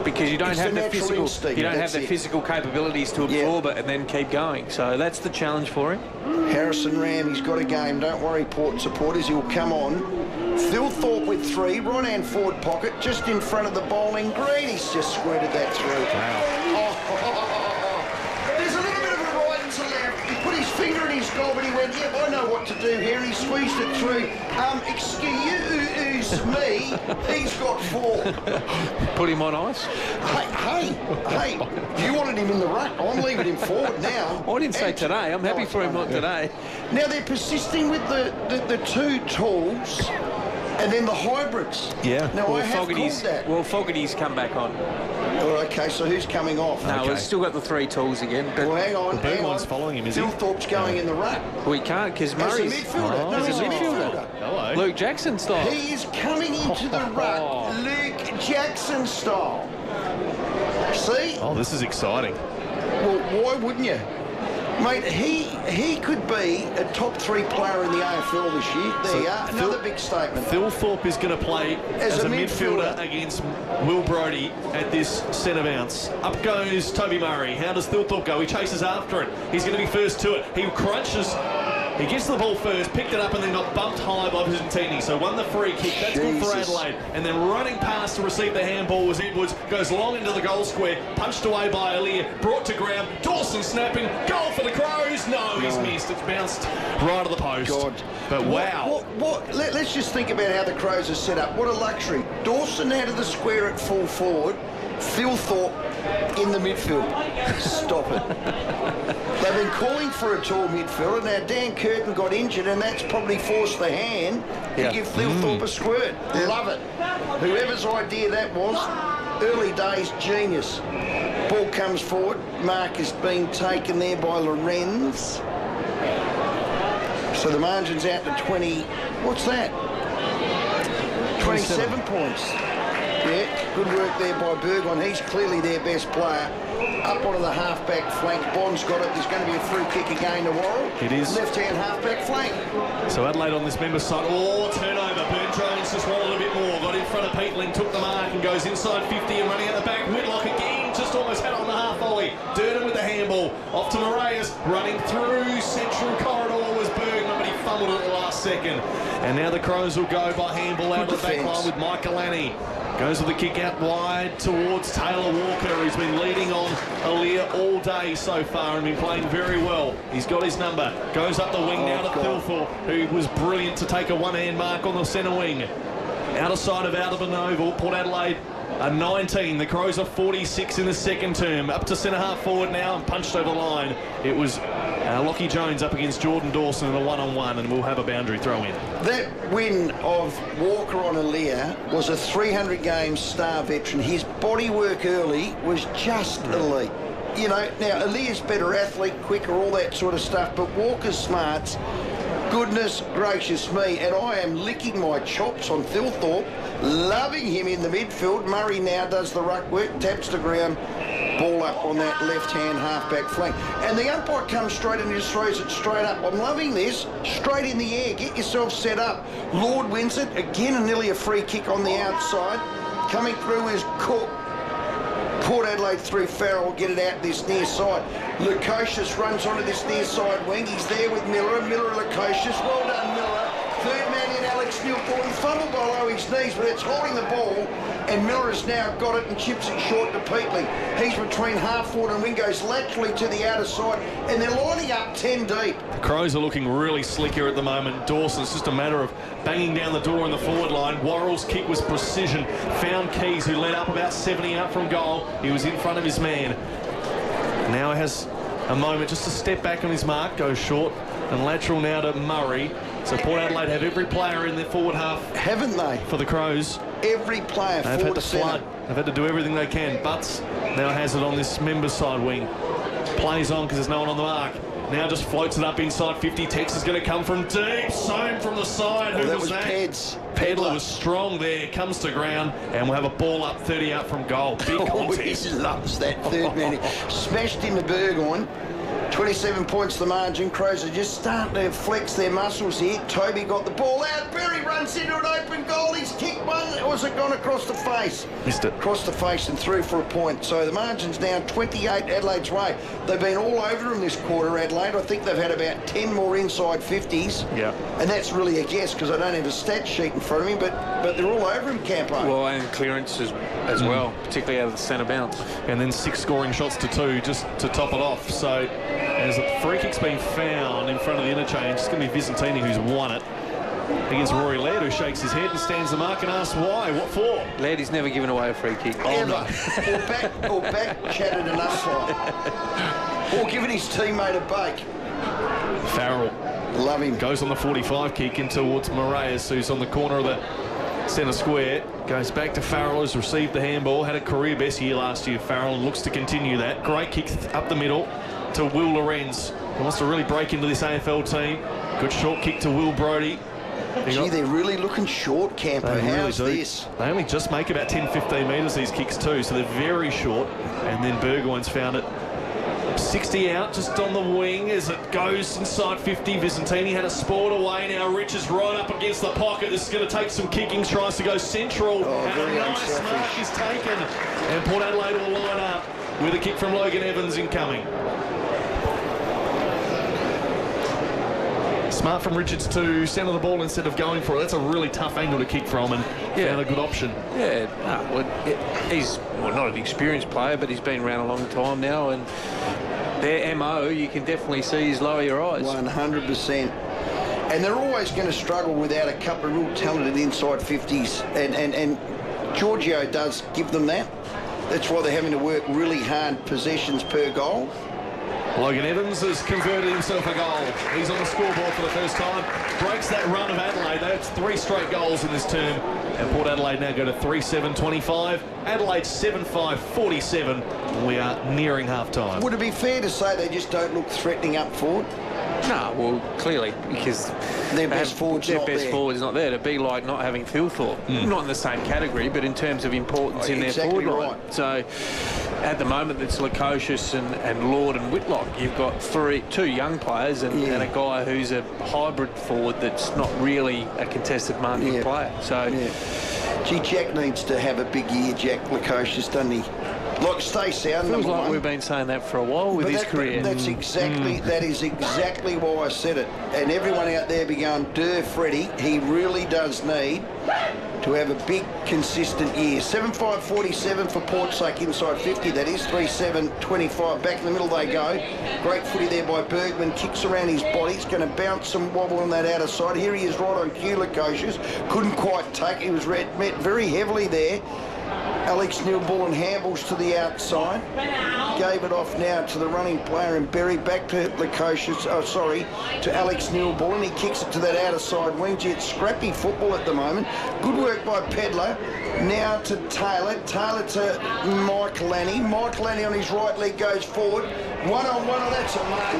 Because you don't have the physical, physical capabilities to absorb it and then keep going. So that's the challenge for him. Harrison Ram, he's got a game. Don't worry, Port supporters, he'll come on. Thilthorpe with 3, right-hand forward pocket, just in front of the bowling green. He's just squirted that through. Wow. There's a little bit of a right to left. He put his finger in his goal, but he went, yep, I know what to do here. He squeezed it through. Excuse me, he's got 4. Put him on ice. Hey, you wanted him in the ruck. I'm leaving him forward now. I didn't say today. I'm happy for him not today. Now, they're persisting with the 2 tools. And then the hybrids. Yeah. Now, I have called Fogarty's, that. well, Fogarty's come back on. Oh, okay, so who's coming off? No, okay. we've still got the 3 tools again. But Well, hang on, The hang Bergman's on. following him, is he? Philthorpe's going in the ruck. we can't because As a Murray's... midfielder. No, he's a midfielder. Hello. Luke Jackson style. He is coming into the ruck, Luke Jackson style. See? Oh, this is exciting. Well, why wouldn't you? Mate, he could be a top 3 player in the AFL this year. There you are. Another big statement. Philthorpe is going to play as a midfielder midfielder against Will Brodie at this centre bounce. Up goes Toby Murray. How does Philthorpe go? He chases after it. He's going to be first to it. He crunches. He gets to the ball first, picked it up, and then got bumped high by Visentini. So won the free kick. That's good for Adelaide. And then running past to receive the handball was Edwards. Goes long into the goal square. Punched away by Aaliyah. Brought to ground. Dawson snapping. Goal for the Crows. No, he's missed. It's bounced right at the post. God. But wow. Let's just think about how the Crows are set up. What a luxury. Dawson out of the square at full forward. Philthorpe in the midfield. Stop it. They've been calling for a tall midfielder. Now, Dan Curtin got injured, and that's probably forced the hand to give Philthorpe a squirt. Love it. Whoever's idea that was, early days genius. Ball comes forward. Mark is being taken there by Lorenz. So the margin's out to 20. What's that? 27 points. Yeah, good work there by Burgon. He's clearly their best player. Up onto the half-back flank. Bond's got it. There's going to be a free kick again to Worrell. It is. Left-hand half-back flank. So Adelaide on this member side. Oh, turnover. Burn Jones just wanted a bit more. Got in front of Peatling, took the mark and goes inside 50 and running out the back. Whitlock again. Just almost had it on the half volley. Durden with the handball. Off to Moraes. Running through central corridor was Bergman, but he fumbled it at the last second. And now the Crows will go by handball out of the back line with Michaelani. Goes with the kick out wide towards Taylor Walker, who's been leading on Aaliyah all day so far and been playing very well. He's got his number. Goes up the wing now to Philthorpe, who was brilliant to take a one-hand mark on the centre wing. Outer side of Albion Oval, Port Adelaide a 19. The Crows are 46 in the second term. Up to centre half forward now and punched over the line. It was Lockie Jones up against Jordan Dawson in a one-on-one, and we'll have a boundary throw in. That win of Walker on Aaliyah was a 300-game star veteran. His body work early was just elite. You know, now Aaliyah's better athlete, quicker, all that sort of stuff, but Walker's smarts, goodness gracious me, and I am licking my chops on Philthorpe, loving him in the midfield. Murray now does the ruck work, taps the ground, ball up on that left-hand half-back flank. And the umpire comes straight and just throws it straight up. I'm loving this. Straight in the air. Get yourself set up. Lord wins it. Again, and nearly a free kick on the outside. Coming through is Cook. Port Adelaide through Farrell, get it out this near side. Lukosius runs onto this near side wing. He's there with Miller. Miller, Lukosius. Well done, Miller. Third man in, Alex Newport. Fumbled below his knees, but it's holding the ball. And Miller has now got it and chips it short to Peatling. He's between half forward and wing, goes laterally to the outer side. And they're lining up 10 deep. The Crows are looking really slicker at the moment. Dawson's just a matter of banging down the door in the forward line. Worrell's kick was precision. Found Keys, who led up about 70 out from goal. He was in front of his man. Now he has a moment just to step back on his mark, goes short, and lateral now to Murray. So Port Adelaide have every player in their forward half. Haven't they? For the Crows. Every player They've had to flood. They've had to do everything they can. Butts now has it on this member side wing. Plays on because there's no one on the mark. Now just floats it up inside 50. Tex is going to come from deep. Sown from the side. Who was that? Peds. Pedler was strong there. Comes to ground. And we'll have a ball up 30 out from goal. Big contest. He loves that third man. Smashed into Burgoyne. 27 points the margin. Crows are just starting to flex their muscles here. Toby got the ball out. Berry runs into an open goal. He's kicked one. Or was it gone across the face? Missed it. Across the face and through for a point. So the margin's now 28 Adelaide's way. They've been all over them this quarter, Adelaide. I think they've had about 10 more inside 50s. Yeah. And that's really a guess because I don't have a stat sheet in front of me, but they're all over him, Campo. Well, and clearances as well, particularly out of the centre bounce. And then 6 scoring shots to 2 just to top it off. So as a free kick's been found in front of the interchange, it's going to be Visentini who's won it against Rory Laird, who shakes his head and stands the mark and asks why. What for? Laird is never given away a free kick. Ever. or back chatted an umpire. Or given his teammate a bake. Farrell. Love him. Goes on the 45 kick in towards Moraes, who's on the corner of the centre square. Goes back to Farrell, who's received the handball. Had a career best year last year, Farrell, and looks to continue that. Great kick up the middle to Will Lorenz, who wants to really break into this AFL team. Good short kick to Will Brodie. Gee, they're really looking short, Campo. How's this? They only just make about 10-15 metres, these kicks too, so they're very short. And then Burgoyne's found it 60 out, just on the wing as it goes inside 50. Visentini had a sport away. Now Rich is right up against the pocket. This is going to take some kicking. Tries to go central. And a nice mark is taken. And Port Adelaide will line up with a kick from Logan Evans incoming. Smart from Richards to centre the ball instead of going for it. That's a really tough angle to kick from, and found a good option. Yeah, he's not an experienced player, but he's been around a long time now, and their MO, you can definitely see, is lower your eyes. 100%. And they're always going to struggle without a couple of real talented inside 50s, and Giorgio does give them that. That's why they're having to work really hard possessions per goal. Logan Evans has converted himself a goal. He's on the scoreboard for the first time. Breaks that run of Adelaide. That's 3 straight goals in this term. And Port Adelaide now go to 3-7-25. Adelaide 7-5-47. We are nearing half-time. Would it be fair to say they just don't look threatening up forward? No, well, clearly, because their best forward's not there. To be like not having Phil Thorpe. Not in the same category, but in terms of importance in their forward line. So, at the moment, it's Lukosius and Lord and Whitlock. You've got 2 young players and a guy who's a hybrid forward that's not really a contested marking player. So, gee, Jack needs to have a big year, Jack Lukosius, doesn't he? Like, stay sound. Feels like 1. we've been saying that for a while with his career. That's exactly that is exactly why I said it. And everyone out there be going, Freddie, he really does need to have a big, consistent year. 7-5-47 for Port's sake, inside 50. That is 3-7-25. Back in the middle they go. Great footy there by Bergman. Kicks around his body. He's going to bounce some wobble on that outer side. Here he is right on cue, Lukosius. Couldn't quite take it. He was met very heavily there. Alex Newbullen handballs to the outside. Gave it off now to the running player and Berry. Back to Lukosius, to Alex Newbullen. He kicks it to that outer side wing. Gee, it's scrappy football at the moment. Good work by Pedler. Now to Taylor. Taylor to Mike Lanny. Mike Lanny on his right leg goes forward. One-on-one, that's a mark.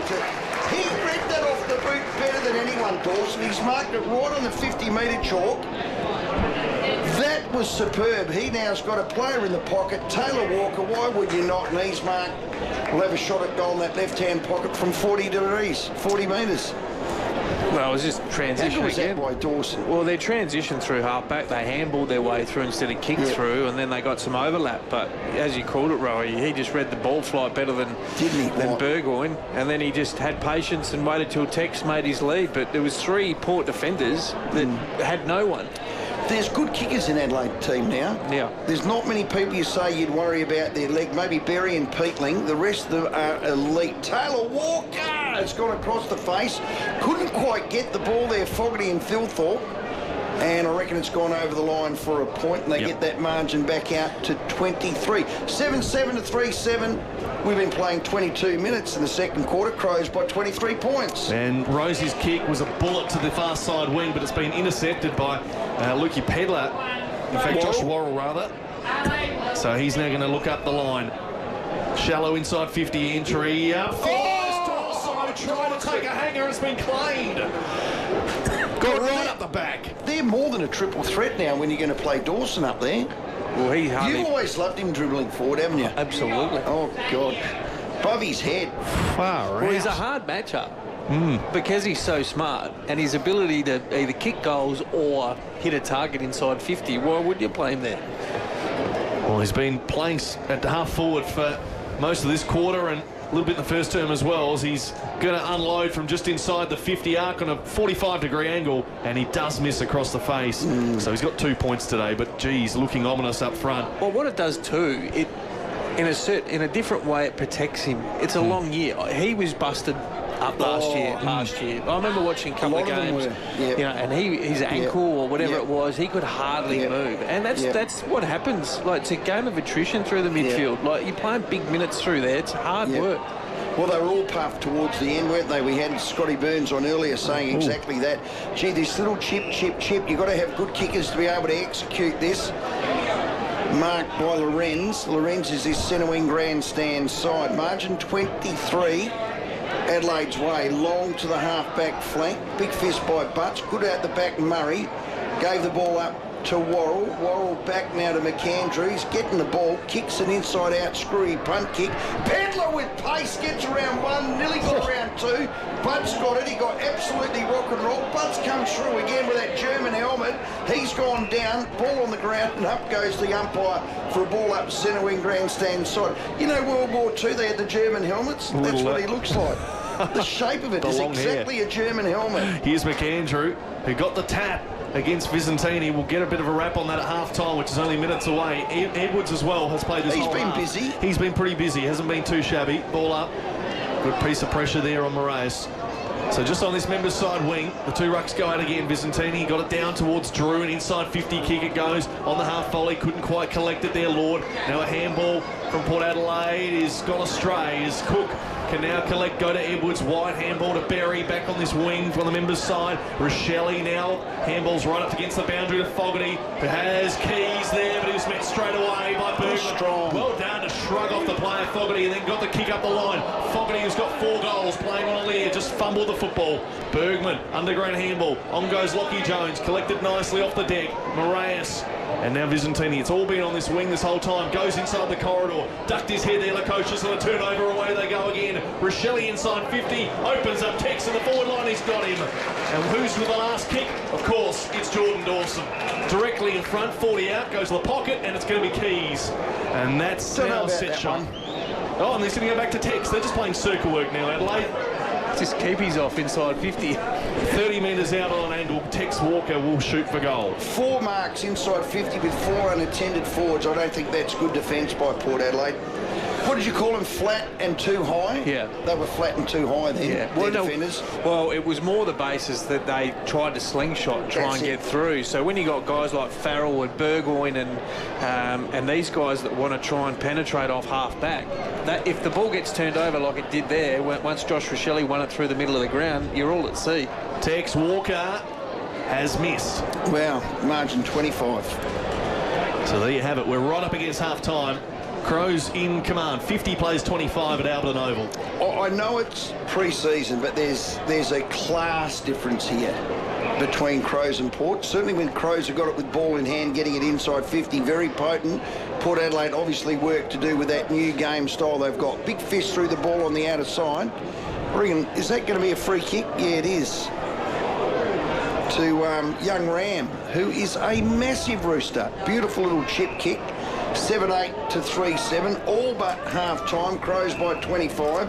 He read that off the boot better than anyone, Dawson. He's marked it right on the 50-metre chalk. That was superb. He now's got a player in the pocket. Taylor Walker, why would you not? And he's marked. Will have a shot at goal in that left-hand pocket from 40 degrees, 40 metres. Well, it was just transition How good was again. that by Dawson? Well, they transitioned through half-back. They handballed their way through instead of kicked through, and then they got some overlap. But as you called it, Rowey, he just read the ball flight better than Burgoyne, and then he just had patience and waited till Tex made his lead. But there was 3 Port defenders that had no one. There's good kickers in Adelaide team now. Yeah. There's not many people you say you'd worry about their leg. Maybe Berry and Peatling. The rest of them are elite. Taylor Walker has gone across the face. Couldn't quite get the ball there, Fogarty and Philthorpe. And I reckon it's gone over the line for a point, and they get that margin back out to 23. 7-7 to 3-7. We've been playing 22 minutes in the second quarter. Crows by 23 points. And Rosie's kick was a bullet to the far side wing, but it's been intercepted by Lukey Pedler. In fact, Josh Worrell, rather. So he's now going to look up the line. Shallow inside 50 entry. Trying to take a hanger. It's been claimed. Got right up the back. They're more than a triple threat now when you're going to play Dawson up there. Well, you've always loved him dribbling forward, haven't you? Absolutely. Oh, God. Above his head. Far out. Well, he's a hard matchup because he's so smart, and his ability to either kick goals or hit a target inside 50. Why would you play him there? Well, he's been playing at the half forward for most of this quarter and a little bit in the first term as well, as he's going to unload from just inside the 50 arc on a 45-degree angle, and he does miss across the face. So he's got 2 points today, but geez, looking ominous up front. Well, what it does too, in a different way, it protects him. It's a long year. He was busted up last year. I remember watching a couple of games, and his ankle or whatever it was, he could hardly move, and that's what happens. Like, it's a game of attrition through the midfield. Like, you're playing big minutes through there. It's hard work. Well, they were all puffed towards the end, weren't they? We had Scotty Burns on earlier saying exactly that. Gee, this little chip. You've got to have good kickers to be able to execute this. Marked by Lorenz. Lorenz is his centre wing grandstand side. Margin 23. Adelaide's way. Long to the half-back flank. Big fist by Butts. Good out the back, Murray. Gave the ball up to Worrell. Worrell back now to McAndrew. He's getting the ball. Kicks an inside-out screwy punt kick. Pedler with pace. Gets around one. Nearly got around two. Butts got it. He got absolutely rock and roll. Butts comes through again with that German helmet. He's gone down. Ball on the ground. And up goes the umpire for a ball up centre wing grandstand side. You know, World War II, they had the German helmets. That's what he looks like. The shape of it is exactly a German helmet. Here's McAndrew, who got the tap against Visentini. Will get a bit of a wrap on that at half-time, which is only minutes away. Edwards as well has played this whole half. He's been busy. He's been pretty busy. Hasn't been too shabby. Ball up. Good piece of pressure there on Moraes. So just on this members' side wing, the two rucks go out again. Visentini got it down towards Drew, an inside 50 kick. It goes on the half volley. Couldn't quite collect it there, Lord. Now a handball from Port Adelaide is gone astray. Is Cook can now collect, go to Edwards. Wide handball to Berry, back on this wing from the members' side. Rochelle now, handball's right up against the boundary to Fogarty, who has keys there, but he was met straight away by Bergman. Well done to shrug off the player, Fogarty, and then got the kick up the line. Fogarty, who's got 4 goals, playing on a leer, just fumbled the football. Bergman, underground handball. On goes Lockie Jones, collected nicely off the deck. Moraes. And now Visentini, it's all been on this wing this whole time. Goes inside the corridor, ducked his head there, Lukosius on a turnover, away they go again. Rochelle inside 50, opens up Tex in the forward line, he's got him. And who's with the last kick? Of course, it's Jordan Dawson. Directly in front, 40 out, goes to the pocket, and it's going to be Keys. And that's now a set shot. Oh, and they're going to go back to Tex. They're just playing circle work now, Adelaide. Just keep his off inside 50. 30 metres out on an angle. Tex Walker will shoot for goal. 4 marks inside 50 with 4 unattended forwards. I don't think that's good defence by Port Adelaide. What did you call them? Flat and too high? Yeah. They were flat and too high then, their defenders. Well, it was more the basis that they tried to slingshot and try and get through. So when you got guys like Farrell and Burgoyne and these guys that want to try and penetrate off half-back, that if the ball gets turned over like it did there, once Josh Rochelle won it through the middle of the ground, you're all at sea. Tex Walker has missed. Wow, margin 25. So there you have it. We're right up against half-time. Crows in command. 50 plays 25 at Alberton Oval. I know it's pre-season, but there's a class difference here between Crows and Port. Certainly when Crows have got it with ball in hand, getting it inside 50, very potent. Port Adelaide obviously work to do with that new game style they've got. Big fist through the ball on the outer side. Is that going to be a free kick? Yeah, it is. To young Ram, who is a massive rooster. Beautiful little chip kick. 7-8 to 3-7, all but half-time. Crows by 25.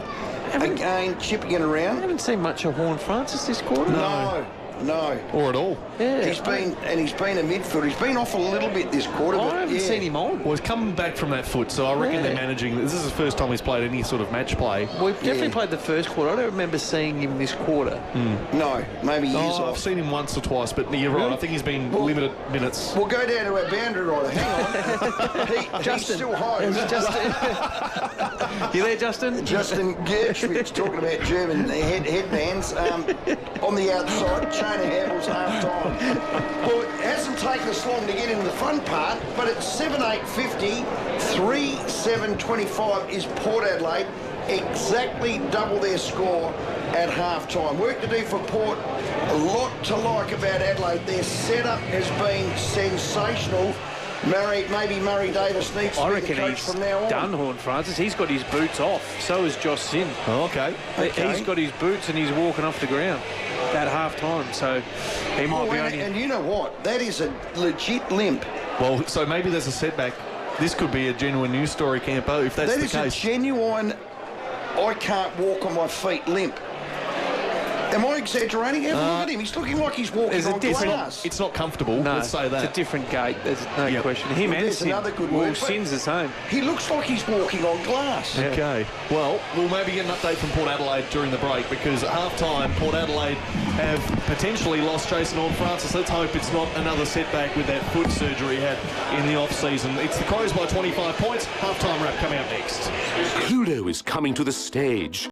Again, chipping it around. I haven't seen much of Horn Francis this quarter. No. Or at all. Yeah. He's been a midfielder. He's been off a little bit this quarter. I but haven't seen him on. Well, he's come back from that foot, so I reckon they're managing. This is the first time he's played any sort of match play. We've definitely played the first quarter. I don't remember seeing him this quarter. No, maybe he's off. I've seen him once or twice, but you're right. I think he's been limited minutes. We'll go down to our boundary rider. Hang on. He's still high. You there, Justin? Justin Gershwitz talking about German headbands. On the outside, Shana Hamill's half-time. Well, it hasn't taken us long to get into the fun part, but it's 7-8-50, 3-7-25 is Port Adelaide. Exactly double their score at half-time. Work to do for Port. A lot to like about Adelaide. Their setup has been sensational. Maybe Murray Davis needs to be the coach from now on. He's done, Horn Francis. He's got his boots off. So has Josh Sin. Oh, okay. He's got his boots and he's walking off the ground at half-time. So he might be only... And you know what? That is a legit limp. Well, so maybe there's a setback. This could be a genuine news story, Campo, if that's the case. That is a genuine, I can't walk on my feet limp. Am I exaggerating? Have a look at him. He's looking like he's walking on glass. It's not comfortable. No, let's say that. It's a different gate. There's no question. Him and Sin. Another good word. Sin's the same. He looks like he's walking on glass. Yeah. Okay. Well, we'll maybe get an update from Port Adelaide during the break, because at half-time, Port Adelaide have potentially lost Jason Horn-Francis. Let's hope it's not another setback with that foot surgery he had in the off-season. It's the Crows by 25 points. Half-time wrap coming up next. Cluedo is coming to the stage.